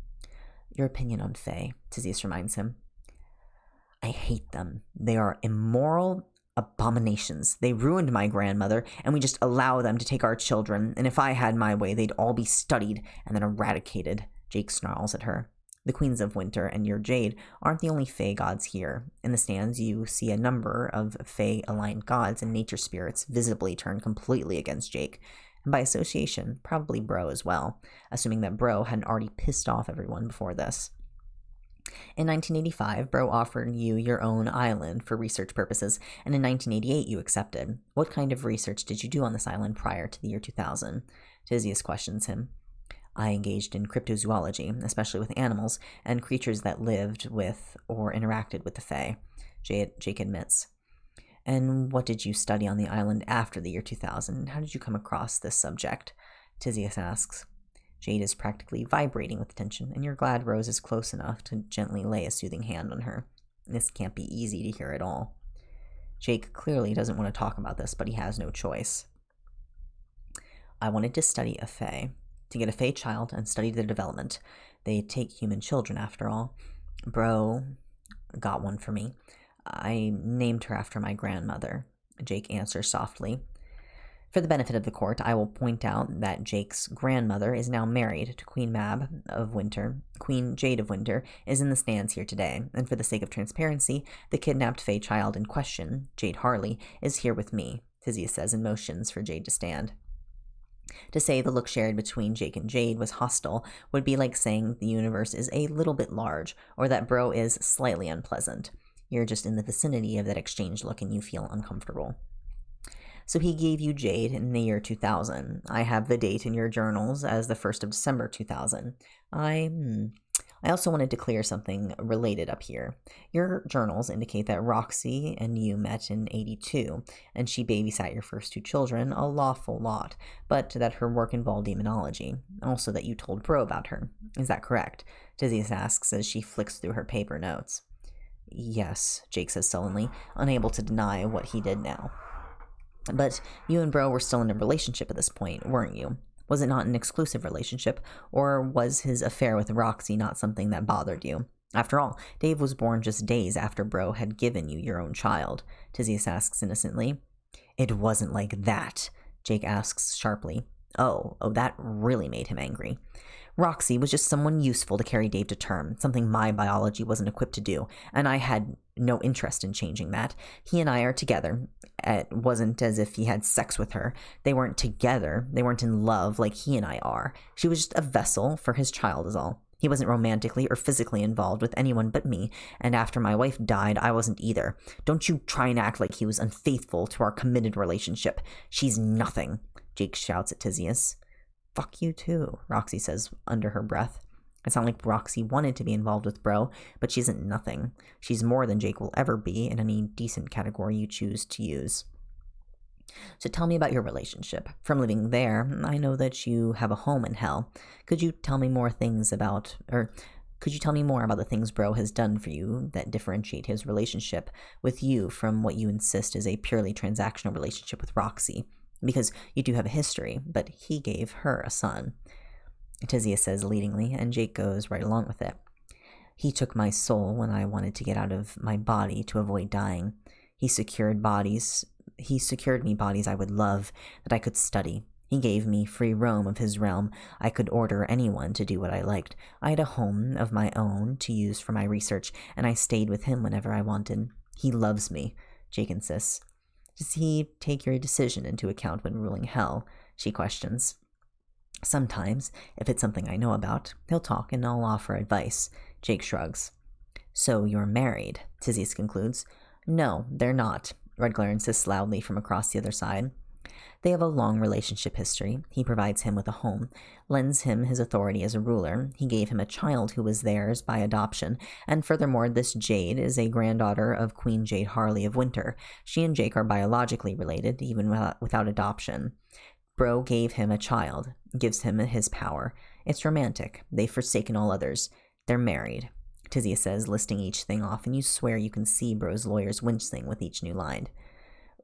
Your opinion on Fae, Tisius reminds him. I hate them. They are immoral abominations. They ruined my grandmother, and we just allow them to take our children, and if I had my way, they'd all be studied and then eradicated, Jake snarls at her. The Queens of Winter and your Jade aren't the only Fae gods here. In the stands, you see a number of Fae-aligned gods and nature spirits visibly turn completely against Jake, and by association, probably Bro as well, assuming that Bro hadn't already pissed off everyone before this. In 1985, Bro offered you your own island for research purposes, and in 1988 you accepted. What kind of research did you do on this island prior to the year 2000? Tisius questions him. I engaged in cryptozoology, especially with animals and creatures that lived with or interacted with the Fae, Jake admits. And what did you study on the island after the year 2000? How did you come across this subject? Tisius asks. Jade is practically vibrating with tension, and you're glad Rose is close enough to gently lay a soothing hand on her. This can't be easy to hear at all. Jake clearly doesn't want to talk about this, but he has no choice. I wanted to study a Fae, to get a Fae child and study their development. They take human children, after all. Bro got one for me. I named her after my grandmother, Jake answers softly. For the benefit of the court, I will point out that Jake's grandmother is now married to Queen Mab of Winter. Queen Jade of Winter is in the stands here today, and for the sake of transparency, the kidnapped Fae child in question, Jade Harley, is here with me, Tisius says and motions for Jade to stand. To say the look shared between Jake and Jade was hostile would be like saying the universe is a little bit large, or that Bro is slightly unpleasant. You're just in the vicinity of that exchange look and you feel uncomfortable. So he gave you Jade in the year 2000. I have the date in your journals as the 1st of December 2000. I also wanted to clear something related up here. Your journals indicate that Roxy and you met in 82, and she babysat your first two children a lawful lot, but that her work involved demonology. Also that you told Bro about her. Is that correct? Tisius asks as she flicks through her paper notes. Yes, Jake says sullenly, unable to deny what he did now. But you and Bro were still in a relationship at this point, weren't you? Was it not an exclusive relationship, or was his affair with Roxy not something that bothered you? After all, Dave was born just days after Bro had given you your own child, Tisius asks innocently. It wasn't like that, Jake asks sharply. Oh, that really made him angry. Roxy was just someone useful to carry Dave to term, something my biology wasn't equipped to do, and I had no interest in changing that. He and I are together. It wasn't as if he had sex with her. They weren't together. They weren't in love like he and I are. She was just a vessel for his child is all. He wasn't romantically or physically involved with anyone but me, and after my wife died, I wasn't either. Don't you try and act like he was unfaithful to our committed relationship. She's nothing, Jake shouts at Tizius. Fuck you too, Roxy says under her breath. It's not like Roxy wanted to be involved with Bro, but she isn't nothing. She's more than Jake will ever be in any decent category you choose to use. So tell me about your relationship. From living there, I know that you have a home in hell. Could you tell me more about the things Bro has done for you that differentiate his relationship with you from what you insist is a purely transactional relationship with Roxy? Because you do have a history, but he gave her a son. Tizius says leadingly, and Jake goes right along with it. He took my soul when I wanted to get out of my body to avoid dying. He secured me bodies I would love, that I could study. He gave me free roam of his realm. I could order anyone to do what I liked. I had a home of my own to use for my research, and I stayed with him whenever I wanted. He loves me, Jake insists. Does he take your decision into account when ruling hell? She questions. Sometimes, if it's something I know about, he'll talk and I'll offer advice. Jake shrugs. So you're married, Tizius concludes. No, they're not, Redglare insists loudly from across the other side. They have a long relationship history. He provides him with a home, lends him his authority as a ruler. He gave him a child who was theirs by adoption, and furthermore, this Jade is a granddaughter of Queen Jade Harley of Winter. She and Jake are biologically related, even without adoption. Bro gave him a child, gives him his power. It's romantic. They've forsaken all others. They're married, Tizius says, listing each thing off, and you swear you can see Bro's lawyers wincing with each new line.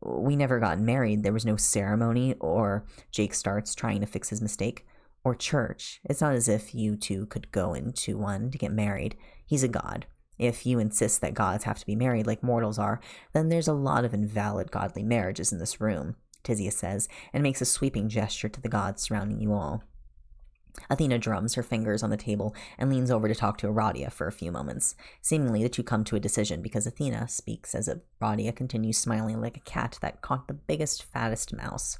We never got married. There was no ceremony, or Jake starts trying to fix his mistake, or church. It's not as if you two could go into one to get married. He's a god. If you insist that gods have to be married like mortals are, then there's a lot of invalid godly marriages in this room, Tizius says, and makes a sweeping gesture to the gods surrounding you all. Athena drums her fingers on the table and leans over to talk to Aradia for a few moments. Seemingly, the two come to a decision because Athena speaks as Aradia continues smiling like a cat that caught the biggest, fattest mouse.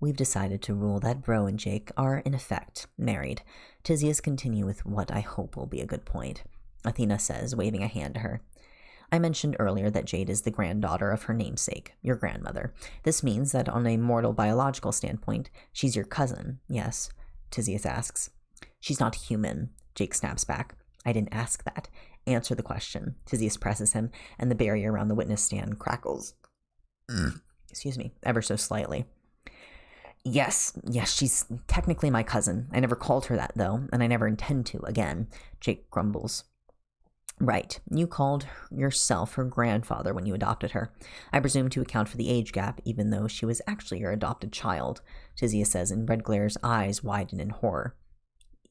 We've decided to rule that Bro and Jake are, in effect, married. Tizius continue with what I hope will be a good point, Athena says, waving a hand to her. I mentioned earlier that Jade is the granddaughter of her namesake, your grandmother. This means that on a mortal biological standpoint, she's your cousin, yes? Tizius asks. She's not human, Jake snaps back. I didn't ask that. Answer the question. Tizius presses him, and the barrier around the witness stand crackles. Excuse me, ever so slightly. Yes, she's technically my cousin. I never called her that, though, and I never intend to again, Jake grumbles. Right, you called yourself her grandfather when you adopted her. I presume to account for the age gap, even though she was actually your adopted child, Tizius says, and Redglare's eyes widen in horror.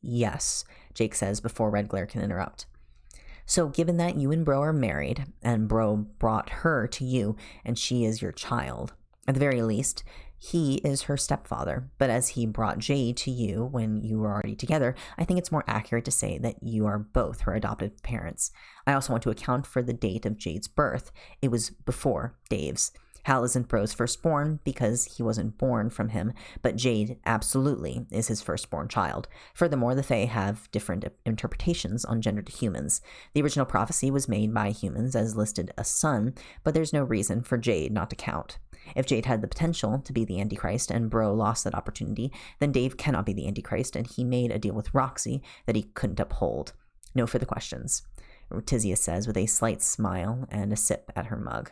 Yes, Jake says before Redglare can interrupt. So given that you and Bro are married, and Bro brought her to you, and she is your child, at the very least, he is her stepfather, but as he brought Jade to you when you were already together, I think it's more accurate to say that you are both her adopted parents. I also want to account for the date of Jade's birth. It was before Dave's. Hal isn't Bro's firstborn because he wasn't born from him, but Jade absolutely is his firstborn child. Furthermore, the Fae have different interpretations on gendered humans. The original prophecy was made by humans as listed a son, but there's no reason for Jade not to count. If Jade had the potential to be the Antichrist and Bro lost that opportunity, then Dave cannot be the Antichrist, and he made a deal with Roxy that he couldn't uphold. No further questions, Tizius says with a slight smile and a sip at her mug.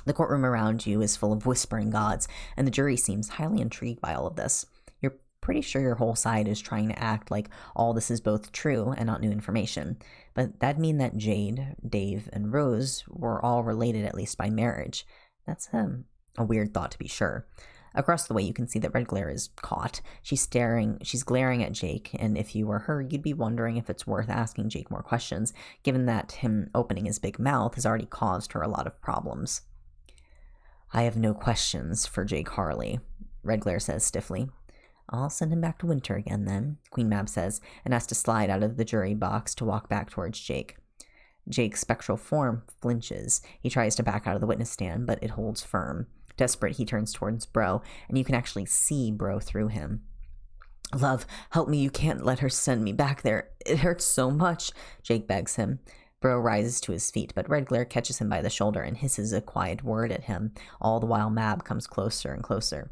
The courtroom around you is full of whispering gods, and the jury seems highly intrigued by all of this. You're pretty sure your whole side is trying to act like all this is both true and not new information, but that'd mean that Jade, Dave, and Rose were all related at least by marriage. That's a weird thought to be sure. Across the way, you can see that Redglare is caught. She's glaring at Jake, and if you were her, you'd be wondering if it's worth asking Jake more questions, given that him opening his big mouth has already caused her a lot of problems. I have no questions for Jake Harley, Redglare says stiffly. I'll send him back to Winter again, then, Queen Mab says, and has to slide out of the jury box to walk back towards Jake. Jake's spectral form flinches. He tries to back out of the witness stand, but it holds firm. Desperate, he turns towards Bro, and you can actually see Bro through him. Love, help me, you can't let her send me back there. It hurts so much, Jake begs him. Bro rises to his feet, but Redglare catches him by the shoulder and hisses a quiet word at him, all the while Mab comes closer and closer.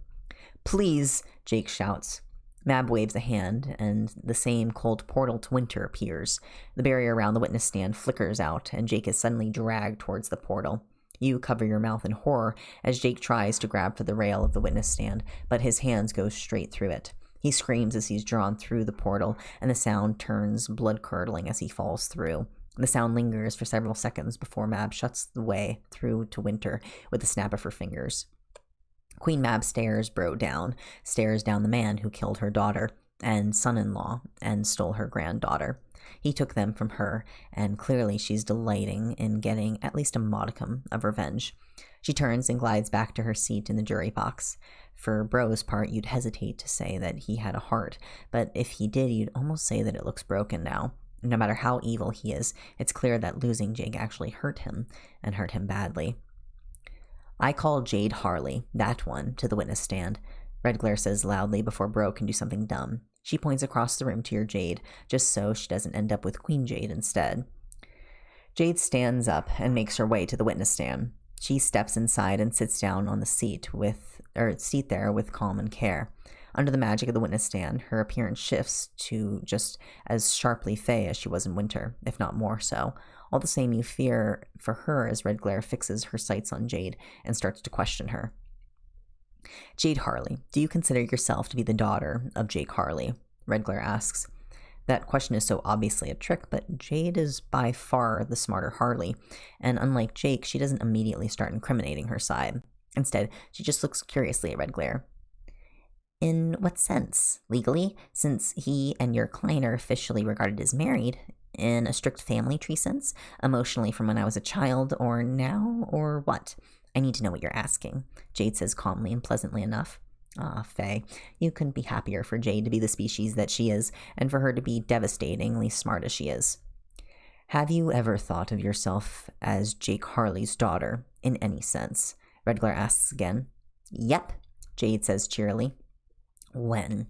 Please, Jake shouts. Mab waves a hand, and the same cold portal to Winter appears. The barrier around the witness stand flickers out, and Jake is suddenly dragged towards the portal. You cover your mouth in horror as Jake tries to grab for the rail of the witness stand, but his hands go straight through it. He screams as he's drawn through the portal, and the sound turns blood-curdling as he falls through. The sound lingers for several seconds before Mab shuts the way through to Winter with a snap of her fingers. Queen Mab stares Bro down, stares down the man who killed her daughter and son-in-law and stole her granddaughter. He took them from her, and clearly she's delighting in getting at least a modicum of revenge. She turns and glides back to her seat in the jury box. For Bro's part, you'd hesitate to say that he had a heart, but if he did, you'd almost say that it looks broken now. No matter how evil he is, it's clear that losing Jake actually hurt him, and hurt him badly. I call Jade Harley, that one, to the witness stand, Redglare says loudly before Bro can do something dumb. She points across the room to your Jade, just so she doesn't end up with Queen Jade instead. Jade stands up and makes her way to the witness stand. She steps inside and sits down on the seat there with calm and care. Under the magic of the witness stand, her appearance shifts to just as sharply fey as she was in Winter, if not more so. All the same, you fear for her as Redglare fixes her sights on Jade and starts to question her. Jade Harley, do you consider yourself to be the daughter of Jake Harley? Redglare asks. That question is so obviously a trick, but Jade is by far the smarter Harley, and unlike Jake, she doesn't immediately start incriminating her side. Instead, she just looks curiously at Redglare. In what sense? Legally, since he and your client are officially regarded as married? In a strict family tree sense? Emotionally from when I was a child, or now, or what? I need to know what you're asking, Jade says calmly and pleasantly enough. Ah, Faye, you couldn't be happier for Jade to be the species that she is, and for her to be devastatingly smart as she is. Have you ever thought of yourself as Jake Harley's daughter, in any sense? Redglare asks again. Yep, Jade says cheerily. When?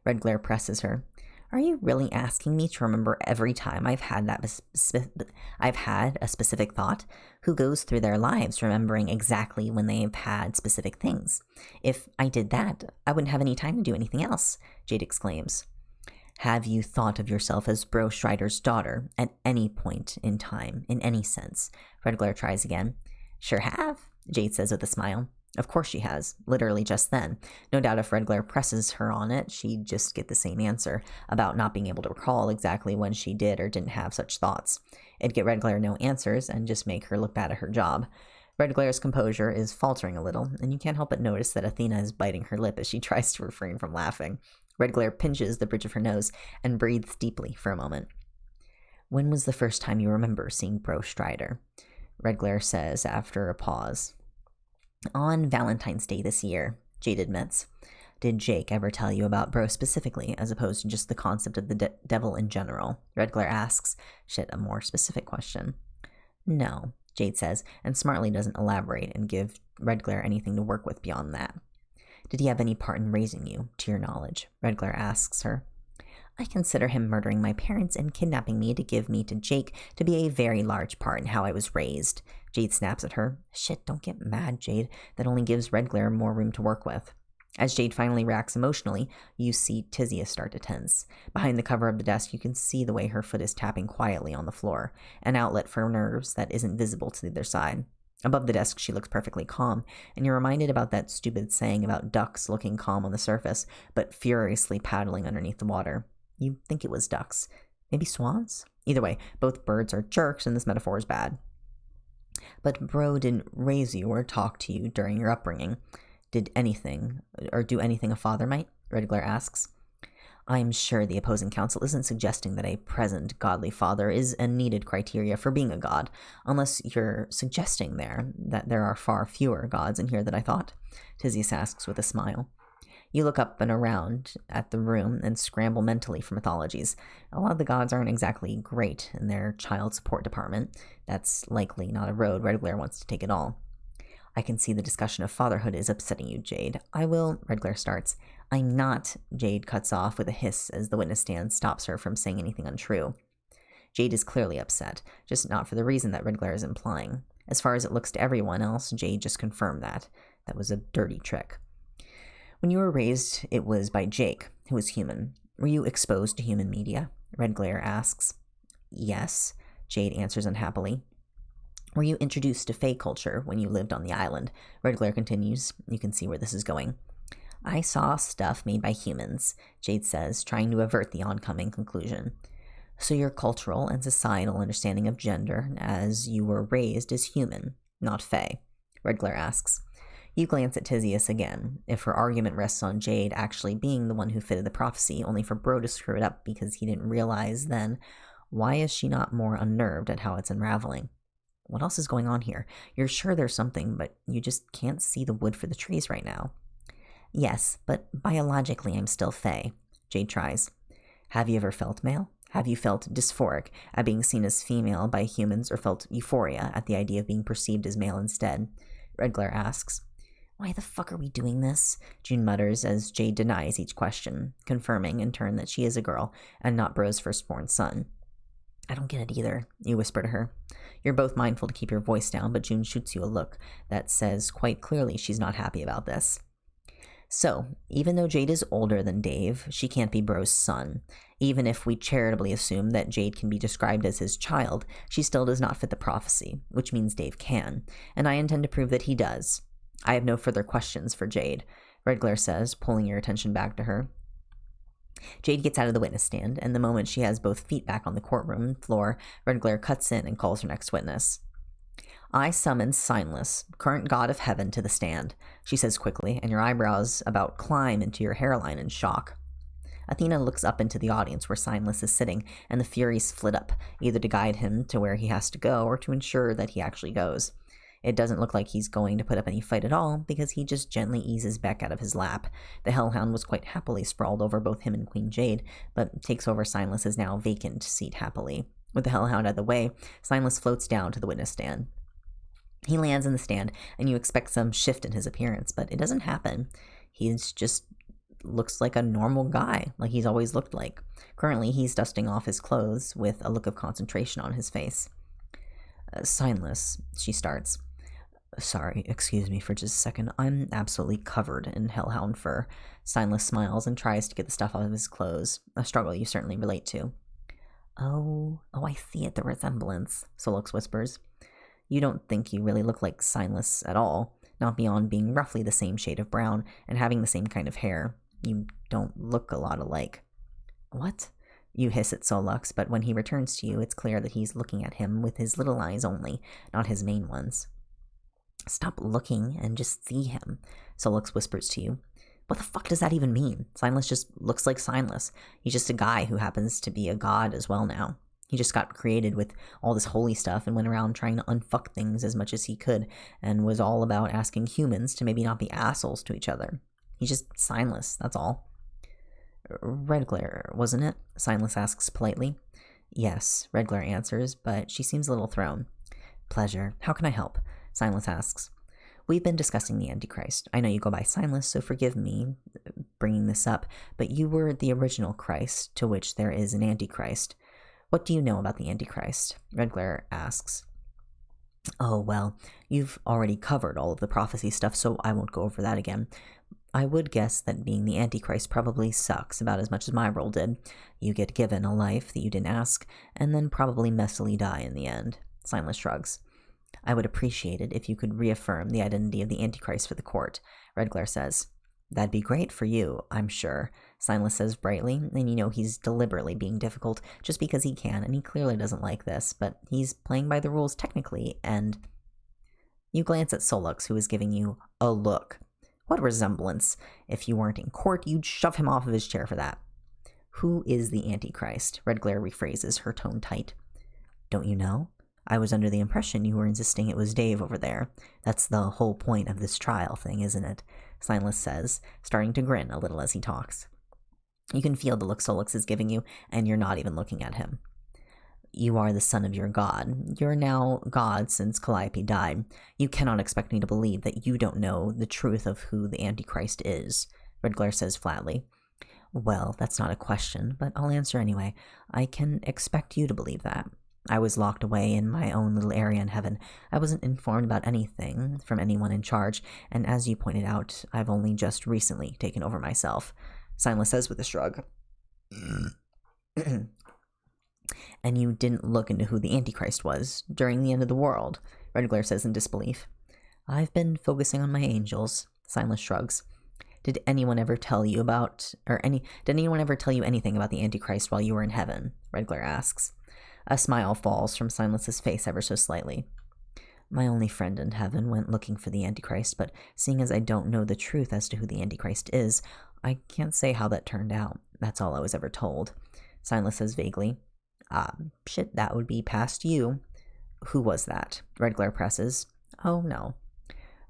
Redglare presses her. Are you really asking me to remember every time I've had a specific thought? Who goes through their lives remembering exactly when they've had specific things? If I did that, I wouldn't have any time to do anything else, Jade exclaims. Have you thought of yourself as Bro Strider's daughter at any point in time, in any sense? Redglare tries again. Sure have, Jade says with a smile. Of course she has, literally just then. No doubt if Redglare presses her on it, she'd just get the same answer, about not being able to recall exactly when she did or didn't have such thoughts. It'd get Redglare no answers and just make her look bad at her job. Redglare's composure is faltering a little, and you can't help but notice that Athena is biting her lip as she tries to refrain from laughing. Redglare pinches the bridge of her nose and breathes deeply for a moment. When was the first time you remember seeing Bro Strider? Redglare says after a pause. On Valentine's Day this year, Jade admits. Did Jake ever tell you about Bro specifically, as opposed to just the concept of the devil in general? Redglare asks. Shit, a more specific question. No, Jade says, and smartly doesn't elaborate and give Redglare anything to work with beyond that. Did he have any part in raising you, to your knowledge? Redglare asks her. I consider him murdering my parents and kidnapping me to give me to Jake to be a very large part in how I was raised. Jade snaps at her. Shit, don't get mad, Jade. That only gives Redglare more room to work with. As Jade finally reacts emotionally, you see Tizia start to tense. Behind the cover of the desk, you can see the way her foot is tapping quietly on the floor, an outlet for nerves that isn't visible to the other side. Above the desk, she looks perfectly calm, and you're reminded about that stupid saying about ducks looking calm on the surface, but furiously paddling underneath the water. You think it was ducks. Maybe swans? Either way, both birds are jerks, and this metaphor is bad. But Bro didn't raise you or talk to you during your upbringing. Did anything, or do anything a father might? Redglare asks. I'm sure the opposing counsel isn't suggesting that a present godly father is a needed criteria for being a god, unless you're suggesting there that there are far fewer gods in here than I thought, Tisius asks with a smile. You look up and around at the room and scramble mentally for mythologies. A lot of the gods aren't exactly great in their child support department. That's likely not a road Redglare wants to take at all. I can see the discussion of fatherhood is upsetting you, Jade. I will, Redglare starts. I'm not, Jade cuts off with a hiss as the witness stand stops her from saying anything untrue. Jade is clearly upset, just not for the reason that Redglare is implying. As far as it looks to everyone else, Jade just confirmed that. That was a dirty trick. When you were raised, it was by Jake, who was human. Were you exposed to human media? Redglare asks. Yes, Jade answers unhappily. Were you introduced to Fae culture when you lived on the island? Redglare continues. You can see where this is going. I saw stuff made by humans, Jade says, trying to avert the oncoming conclusion. So your cultural and societal understanding of gender as you were raised is human, not Fae? Redglare asks. You glance at Tisius again. If her argument rests on Jade actually being the one who fitted the prophecy, only for Bro to screw it up because he didn't realize then, why is she not more unnerved at how it's unraveling? What else is going on here? You're sure there's something, but you just can't see the wood for the trees right now. Yes, but biologically I'm still Fae. Jade tries. Have you ever felt male? Have you felt dysphoric at being seen as female by humans or felt euphoria at the idea of being perceived as male instead? Redglare asks. Why the fuck are we doing this? June mutters as Jade denies each question, confirming in turn that she is a girl and not Bro's firstborn son. I don't get it either, you whisper to her. You're both mindful to keep your voice down, but June shoots you a look that says quite clearly she's not happy about this. So, even though Jade is older than Dave, she can't be Bro's son. Even if we charitably assume that Jade can be described as his child, she still does not fit the prophecy, which means Dave can, and I intend to prove that he does. I have no further questions for Jade, Redglare says, pulling your attention back to her. Jade gets out of the witness stand, and the moment she has both feet back on the courtroom floor, Redglare cuts in and calls her next witness. I summon Signless, current god of heaven, to the stand, she says quickly, and your eyebrows about climb into your hairline in shock. Athena looks up into the audience where Signless is sitting, and the Furies flit up, either to guide him to where he has to go or to ensure that he actually goes. It doesn't look like he's going to put up any fight at all, because he just gently eases Beck out of his lap. The Hellhound was quite happily sprawled over both him and Queen Jade, but takes over Signless's now vacant seat happily. With the Hellhound out of the way, Signless floats down to the witness stand. He lands in the stand, and you expect some shift in his appearance, but it doesn't happen. He's just looks like a normal guy, like he's always looked like. Currently, he's dusting off his clothes with a look of concentration on his face. Signless, she starts. Sorry, excuse me for just a second. I'm absolutely covered in hellhound fur. Signless smiles and tries to get the stuff off of his clothes, a struggle you certainly relate to. Oh, I see it, the resemblance, Solix whispers. You don't think you really look like Signless at all, not beyond being roughly the same shade of brown and having the same kind of hair. You don't look a lot alike. What? You hiss at Solux, but when he returns to you, it's clear that he's looking at him with his little eyes only, not his main ones. Stop looking and just see him, Solix whispers to you. What the fuck does that even mean? Signless just looks like Signless. He's just a guy who happens to be a god as well now. He just got created with all this holy stuff and went around trying to unfuck things as much as he could, and was all about asking humans to maybe not be assholes to each other. He's just Signless, that's all. Redglare, wasn't it? Signless asks politely. Yes, Redglare answers, but she seems a little thrown. Pleasure. How can I help? Signless asks. We've been discussing the Antichrist. I know you go by Signless, so forgive me bringing this up, but you were the original Christ, to which there is an Antichrist. What do you know about the Antichrist? Redglare asks. Oh, well, you've already covered all of the prophecy stuff, so I won't go over that again. I would guess that being the Antichrist probably sucks about as much as my role did. You get given a life that you didn't ask, and then probably messily die in the end. Signless shrugs. I would appreciate it if you could reaffirm the identity of the Antichrist for the court, Redglare says. That'd be great for you, I'm sure, Signless says brightly, and you know he's deliberately being difficult just because he can, and he clearly doesn't like this, but he's playing by the rules technically, and... You glance at Solux, who is giving you a look. What resemblance? If you weren't in court, you'd shove him off of his chair for that. Who is the Antichrist? Red Glare rephrases, her tone tight. Don't you know? I was under the impression you were insisting it was Dave over there. That's the whole point of this trial thing, isn't it? Silas says, starting to grin a little as he talks. You can feel the look Solix is giving you, and you're not even looking at him. You are the son of your god. You're now god since Calliope died. You cannot expect me to believe that you don't know the truth of who the Antichrist is, Red Glare says flatly. Well, that's not a question, but I'll answer anyway. I can expect you to believe that. I was locked away in my own little area in heaven. I wasn't informed about anything from anyone in charge, and as you pointed out, I've only just recently taken over myself, Silas says with a shrug. And you didn't look into who the Antichrist was during the end of the world, Red Glare says in disbelief. I've been focusing on my angels, Silas shrugs. Did anyone ever tell you anything about the Antichrist while you were in heaven? Red Glare asks. A smile falls from Silas's face ever so slightly. My only friend in heaven went looking for the Antichrist, but seeing as I don't know the truth as to who the Antichrist is, I can't say how that turned out. That's all I was ever told. Silas says vaguely. Shit, that would be past you. Who was that? Red Glare presses. Oh, no.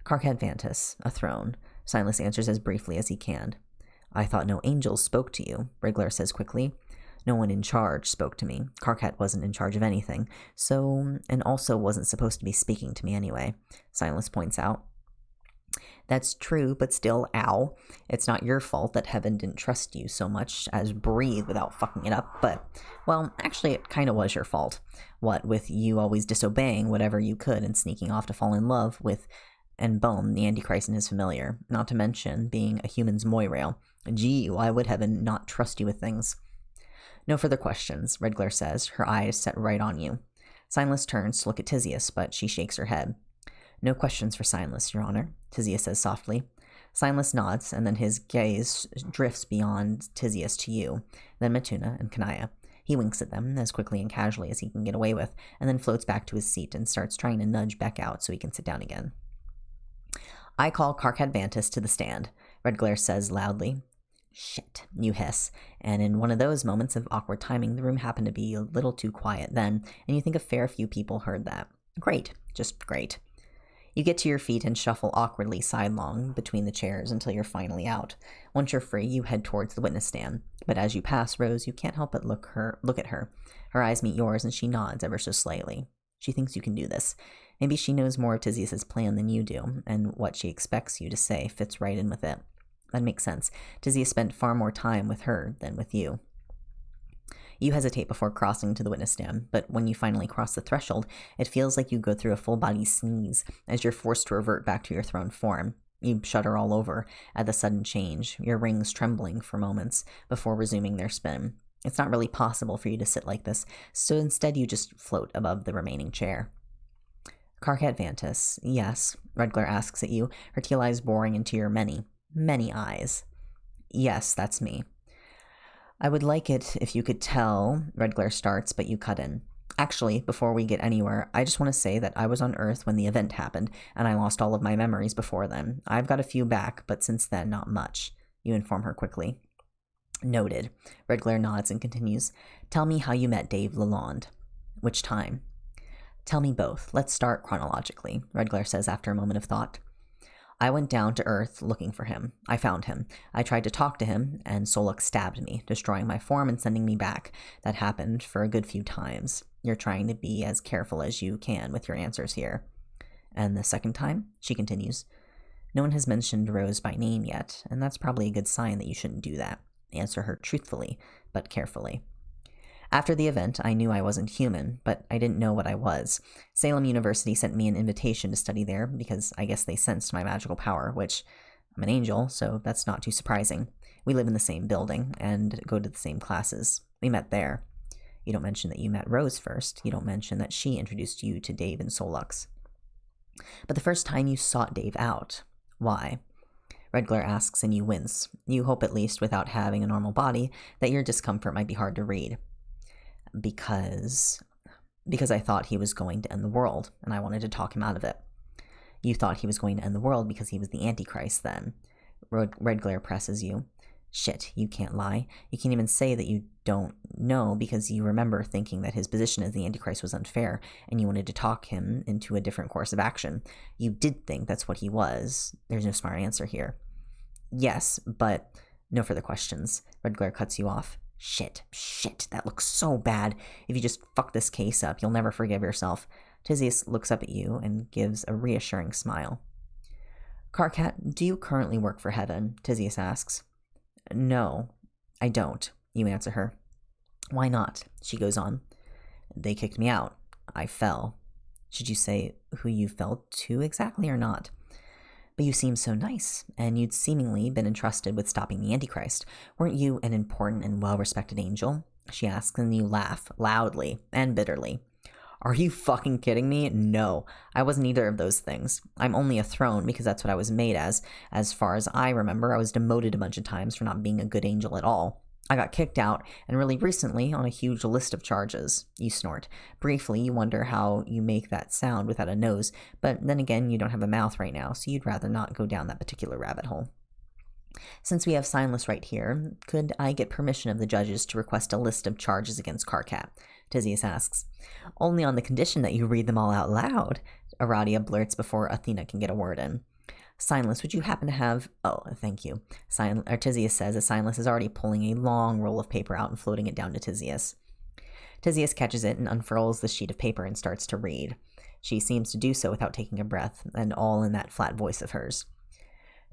Carcad Vantis, a throne. Silas answers as briefly as he can. I thought no angels spoke to you, Red Glare says quickly. No one in charge spoke to me. Carcat wasn't in charge of anything, and also wasn't supposed to be speaking to me anyway, Silas points out. That's true, but still, ow. It's not your fault that heaven didn't trust you so much as breathe without fucking it up, but, well, actually it kinda was your fault. What with you always disobeying whatever you could and sneaking off to fall in love with and Bohm, the Antichrist and his familiar, not to mention being a human's moirail. Gee, why would heaven not trust you with things? No further questions, Red Glare says, her eyes set right on you. Silas turns to look at Tisius, but she shakes her head. No questions for Silas, Your Honor, Tisius says softly. Silas nods, and then his gaze drifts beyond Tisius to you, then Matuna and Kanaya. He winks at them as quickly and casually as he can get away with, and then floats back to his seat and starts trying to nudge Beck out so he can sit down again. I call Carcad Vantis to the stand, Red Glare says loudly. Shit, you hiss, and in one of those moments of awkward timing, the room happened to be a little too quiet then, and you think a fair few people heard that. Great, just great. You get to your feet and shuffle awkwardly sidelong between the chairs until you're finally out. Once you're free, you head towards the witness stand, but as you pass Rose, you can't help but look at her. Her eyes meet yours, and she nods ever so slightly. She thinks you can do this. Maybe she knows more of Tisius' plan than you do, and what she expects you to say fits right in with it. That makes sense. Tisius spent far more time with her than with you. You hesitate before crossing to the witness stand, but when you finally cross the threshold, it feels like you go through a full-body sneeze as you're forced to revert back to your thrown form. You shudder all over at the sudden change, your rings trembling for moments before resuming their spin. It's not really possible for you to sit like this, so instead you just float above the remaining chair. Carcat Vantis, yes, Red Glare asks at you, her teal eyes boring into your many eyes. Yes, that's me. I would like it if you could tell, Red Glare starts, but you cut in. Actually, before we get anywhere, I just want to say that I was on Earth when the event happened, and I lost all of my memories before then. I've got a few back, but since then, not much, you inform her quickly. Noted. Red Glare nods and continues. Tell me how you met Dave Lalonde. Which time? Tell me both. Let's start chronologically, Red Glare says after a moment of thought. I went down to Earth looking for him. I found him. I tried to talk to him, and Soluk stabbed me, destroying my form and sending me back. That happened for a good few times. You're trying to be as careful as you can with your answers here. And the second time? She continues. No one has mentioned Rose by name yet, and that's probably a good sign that you shouldn't do that. Answer her truthfully, but carefully. After the event, I knew I wasn't human, but I didn't know what I was. Salem University sent me an invitation to study there because I guess they sensed my magical power, which I'm an angel, so that's not too surprising. We live in the same building and go to the same classes. We met there. You don't mention that you met Rose first. You don't mention that she introduced you to Dave and Solux. But the first time you sought Dave out. Why? Red Glare asks and you wince. You hope at least, without having a normal body, that your discomfort might be hard to read. Because I thought he was going to end the world, and I wanted to talk him out of it. You thought he was going to end the world because he was the Antichrist then. Red Glare presses you. Shit, you can't lie. You can't even say that you don't know because you remember thinking that his position as the Antichrist was unfair and you wanted to talk him into a different course of action. You did think that's what he was. There's no smart answer here. Yes, but no further questions. Red Glare cuts you off. Shit, that looks so bad. If you just fuck this case up, you'll never forgive yourself. Tisius looks up at you and gives a reassuring smile. Karkat, do you currently work for Heaven? Tisius asks. No, I don't, you answer her. Why not? She goes on. They kicked me out. I fell. Should you say who you fell to exactly or not? But you seem so nice, and you'd seemingly been entrusted with stopping the Antichrist. Weren't you an important and well-respected angel? She asks, and you laugh, loudly and bitterly. Are you fucking kidding me? No, I wasn't either of those things. I'm only a throne because that's what I was made as. As far as I remember, I was demoted a bunch of times for not being a good angel at all. I got kicked out, and really recently on a huge list of charges. You snort. Briefly, you wonder how you make that sound without a nose, but then again, you don't have a mouth right now, so you'd rather not go down that particular rabbit hole. Since we have Signless right here, could I get permission of the judges to request a list of charges against Karkat? Tisius asks. Only on the condition that you read them all out loud, Aradia blurts before Athena can get a word in. Signless, would you happen to have... Oh, thank you. Tisius says as Signless is already pulling a long roll of paper out and floating it down to Tisius. Tisius catches it and unfurls the sheet of paper and starts to read. She seems to do so without taking a breath, and all in that flat voice of hers.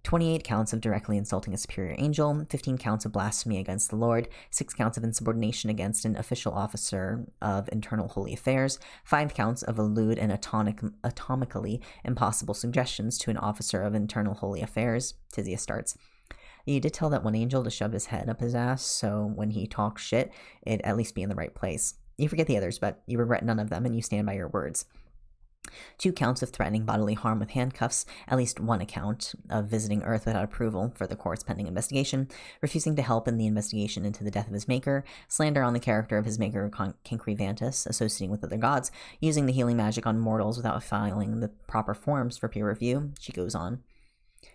28 counts of directly insulting a superior angel, 15 counts of blasphemy against the Lord, 6 counts of insubordination against an official officer of internal holy affairs, 5 counts of lewd and atomically impossible suggestions to an officer of internal holy affairs. Tisius starts. You did tell that one angel to shove his head up his ass, so when he talks shit, it'd at least be in the right place. You forget the others, but you regret none of them and you stand by your words. 2 counts of threatening bodily harm with handcuffs, at least 1 account of visiting Earth without approval for the court's pending investigation, refusing to help in the investigation into the death of his maker, slander on the character of his maker Cancrevantus, associating with other gods, using the healing magic on mortals without filing the proper forms for peer review. She goes on.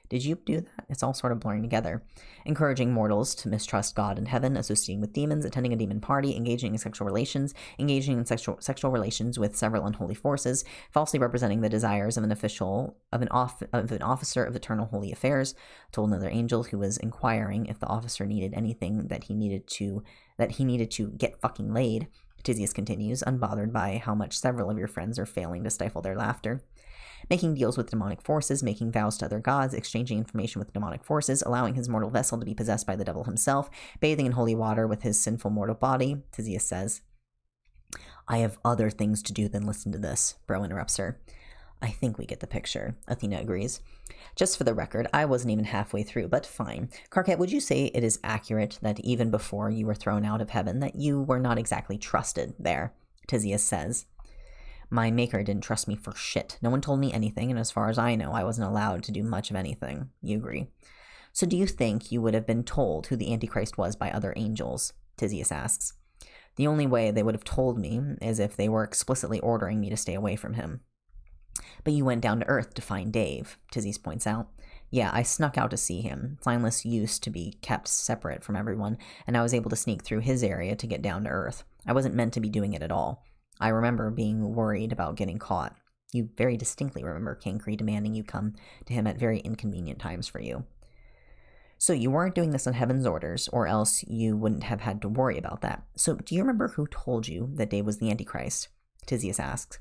Did you do that? It's all sort of blurring together. Encouraging mortals to mistrust God and heaven, associating with demons, attending a demon party, engaging in sexual relations sexual relations with several unholy forces, falsely representing the desires of an official of an officer of eternal holy affairs, told another angel who was inquiring if the officer needed anything that he needed to get fucking laid. Tisius continues, unbothered by how much several of your friends are failing to stifle their laughter. Making deals with demonic forces, making vows to other gods, exchanging information with demonic forces, allowing his mortal vessel to be possessed by the devil himself, bathing in holy water with his sinful mortal body, Tisius says. I have other things to do than listen to this, Bro interrupts her. I think we get the picture, Athena agrees. Just for the record, I wasn't even halfway through, but fine. Karkat, would you say it is accurate that even before you were thrown out of heaven, that you were not exactly trusted there? Tisius says. My maker didn't trust me for shit. No one told me anything, and as far as I know, I wasn't allowed to do much of anything. You agree. So do you think you would have been told who the Antichrist was by other angels? Tisius asks. The only way they would have told me is if they were explicitly ordering me to stay away from him. But you went down to Earth to find Dave, Tisius points out. Yeah, I snuck out to see him. Signless used to be kept separate from everyone, and I was able to sneak through his area to get down to Earth. I wasn't meant to be doing it at all. I remember being worried about getting caught. You very distinctly remember Cancre demanding you come to him at very inconvenient times for you. So you weren't doing this on Heaven's orders, or else you wouldn't have had to worry about that. So do you remember who told you that Dave was the Antichrist? Tisius asks.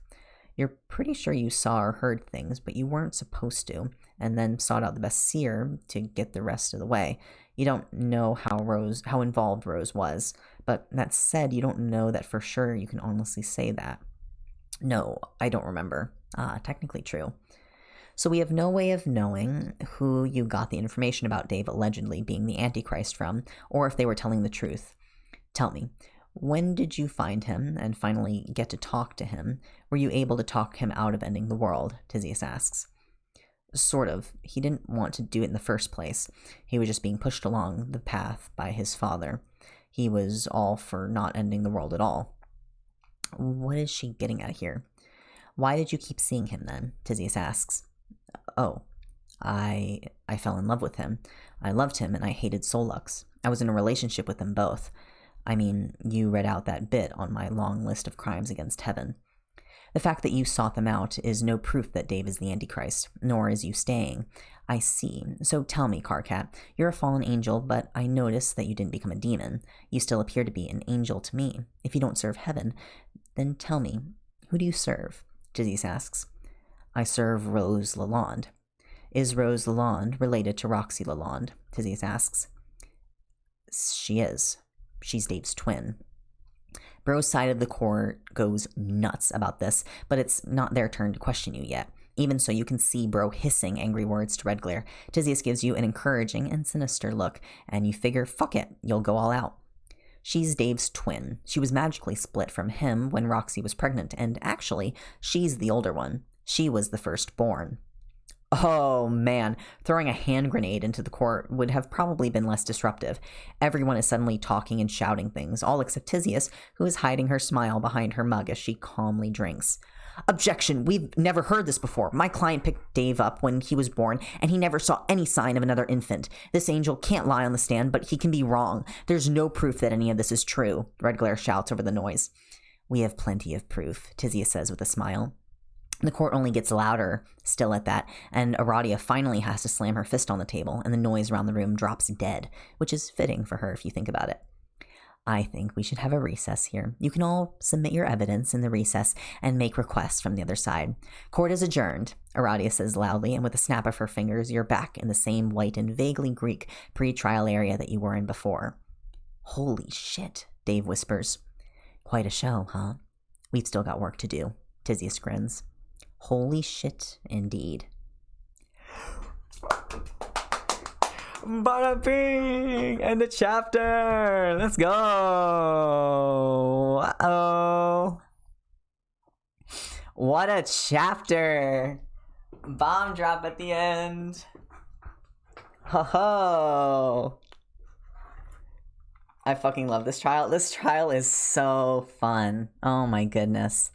You're pretty sure you saw or heard things, but you weren't supposed to, and then sought out the best seer to get the rest of the way. You don't know how involved Rose was, but that said, you don't know that for sure you can honestly say that. No, I don't remember. Technically true. So we have no way of knowing who you got the information about Dave allegedly being the Antichrist from, or if they were telling the truth. Tell me, when did you find him and finally get to talk to him? Were you able to talk him out of ending the world? Tisius asks. Sort of. He didn't want to do it in the first place. He was just being pushed along the path by his father. He was all for not ending the world at all. What is she getting at here? Why did you keep seeing him then? Tisius asks. Oh, I I fell in love with him. I loved him and I hated Solux. I was in a relationship with them both. I mean, you read out that bit on my long list of crimes against heaven. The fact that you sought them out is no proof that Dave is the Antichrist, nor is you staying. I see. So tell me, Carcat, you're a fallen angel, but I notice that you didn't become a demon. You still appear to be an angel to me. If you don't serve heaven, then tell me, who do you serve? Tizzius asks. I serve Rose Lalonde. Is Rose Lalonde related to Roxy Lalonde? Tizzius asks. She is. She's Dave's twin. Bro's side of the court goes nuts about this, but it's not their turn to question you yet. Even so, you can see Bro hissing angry words to Redglare. Tizzius gives you an encouraging and sinister look, and you figure, fuck it, you'll go all out. She's Dave's twin. She was magically split from him when Roxy was pregnant, and actually, she's the older one. She was the firstborn. Oh man, throwing a hand grenade into the court would have probably been less disruptive. Everyone is suddenly talking and shouting things, all except Tizzius, who is hiding her smile behind her mug as she calmly drinks. Objection, we've never heard this before. My client picked Dave up when he was born, and he never saw any sign of another infant. This angel can't lie on the stand, but he can be wrong. There's no proof that any of this is true, Redglare shouts over the noise. We have plenty of proof, Tizzius says with a smile. The court only gets louder still at that, and Aradia finally has to slam her fist on the table, and the noise around the room drops dead, which is fitting for her if you think about it. I think we should have a recess here. You can all submit your evidence in the recess and make requests from the other side. Court is adjourned, Aradia says loudly, and with a snap of her fingers, you're back in the same white and vaguely Greek pre-trial area that you were in before. Holy shit, Dave whispers. Quite a show, huh? We've still got work to do, Tizzius grins. Holy shit, indeed. Bada bing! End the chapter! Let's go! Uh-oh. What a chapter! Bomb drop at the end. Ho ho! I fucking love this trial. This trial is so fun. Oh my goodness.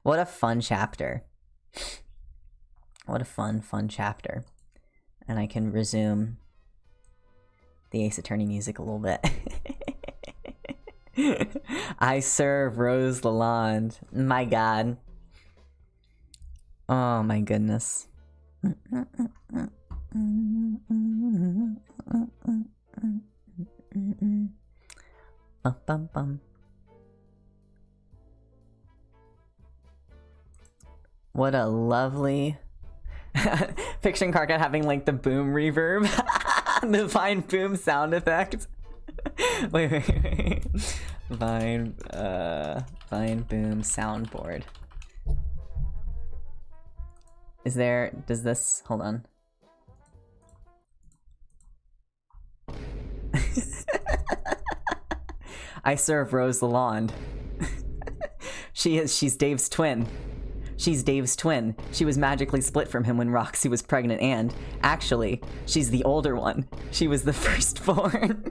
What a fun chapter. What a fun chapter. And I can resume the Ace Attorney music a little bit. I serve Rose Lalonde. My god. Oh my goodness. Bum bum bum. What a lovely fiction Carcat having like the boom reverb, the Vine boom sound effect. wait. Vine boom soundboard. Does this, hold on. I serve Rose Lalonde. She's Dave's twin. She's Dave's twin. She was magically split from him when Roxy was pregnant, and, actually, she's the older one. She was the firstborn.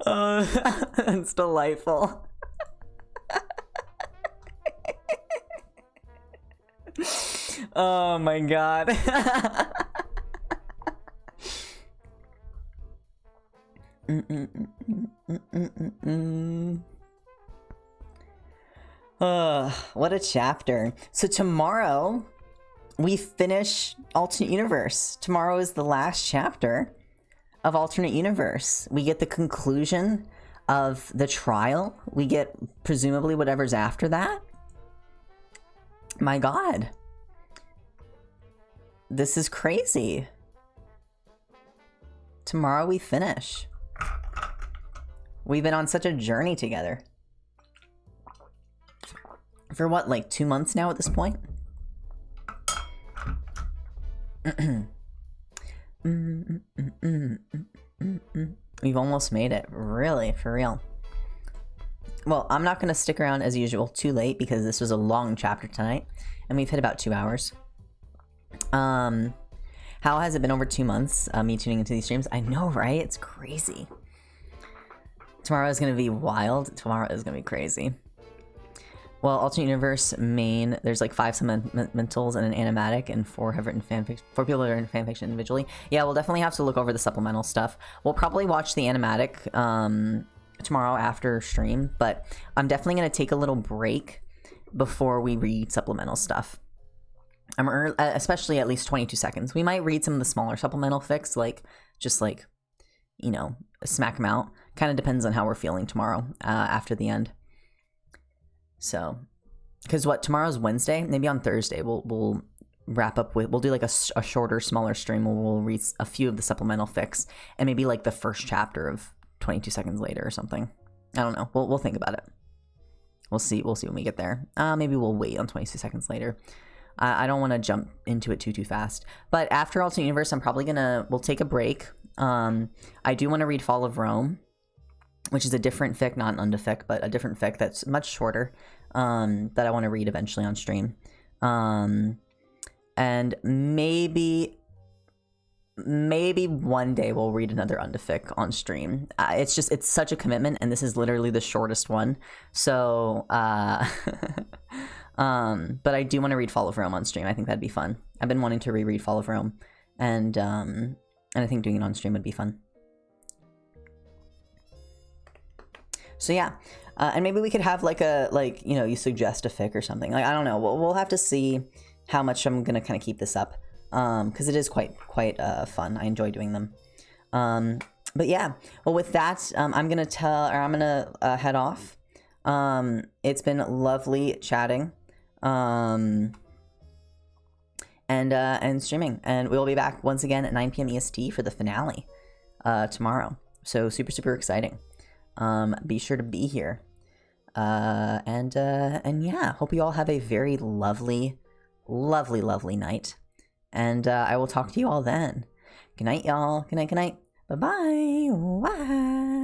Oh, that's delightful. Oh my god. What a chapter. So tomorrow we finish Alternate Universe. Tomorrow is the last chapter of Alternate Universe. We get the conclusion of the trial. We get presumably whatever's after that. My god. This is crazy. Tomorrow we finish. We've been on such a journey together. For what, like 2 months now at this point? We've almost made it. Really, for real. Well, I'm not going to stick around as usual too late because this was a long chapter tonight. And we've hit about 2 hours. How has it been over 2 months, me tuning into these streams? I know, right? It's crazy. Tomorrow is gonna be wild. Tomorrow is gonna be crazy. Well, alternate universe main, there's like 5 supplementals and an animatic, and 4 have written fanfiction. 4 people that are in fanfiction individually. Yeah, we'll definitely have to look over the supplemental stuff. We'll probably watch the animatic tomorrow after stream, but I'm definitely gonna take a little break before we read supplemental stuff. Especially at least 22 seconds. We might read some of the smaller supplemental fics, like just like, you know, smack them out. Kind of depends on how we're feeling tomorrow after the end. So, because tomorrow's Wednesday, maybe on Thursday we'll wrap up with, we'll do like a shorter, smaller stream where we'll read a few of the supplemental fics and maybe like the first chapter of 22 seconds later or something. I don't know. We'll think about it. We'll see when we get there. Maybe we'll wait on 22 seconds later. I don't want to jump into it too fast. But after Alternate Universe, I'm probably we'll take a break. I do want to read Fall of Rome, which is a different fic, not an unda fic, but a different fic that's much shorter, that I want to read eventually on stream. And maybe one day we'll read another unda fic on stream. It's such a commitment, and this is literally the shortest one. So, but I do want to read Fall of Rome on stream. I think that'd be fun. I've been wanting to reread Fall of Rome, and I think doing it on stream would be fun. So yeah, and maybe we could have you suggest a fic or something. Like, I don't know. We'll have to see how much I'm gonna kind of keep this up, because it is quite fun. I enjoy doing them. But yeah, well, with that, I'm gonna head off. It's been lovely chatting, and streaming, and we'll be back once again at 9 p.m. EST for the finale tomorrow. So super exciting. Be sure to be here. And yeah, hope you all have a very lovely night. And I will talk to you all then. Good night, y'all. Good night. Bye-bye. Bye.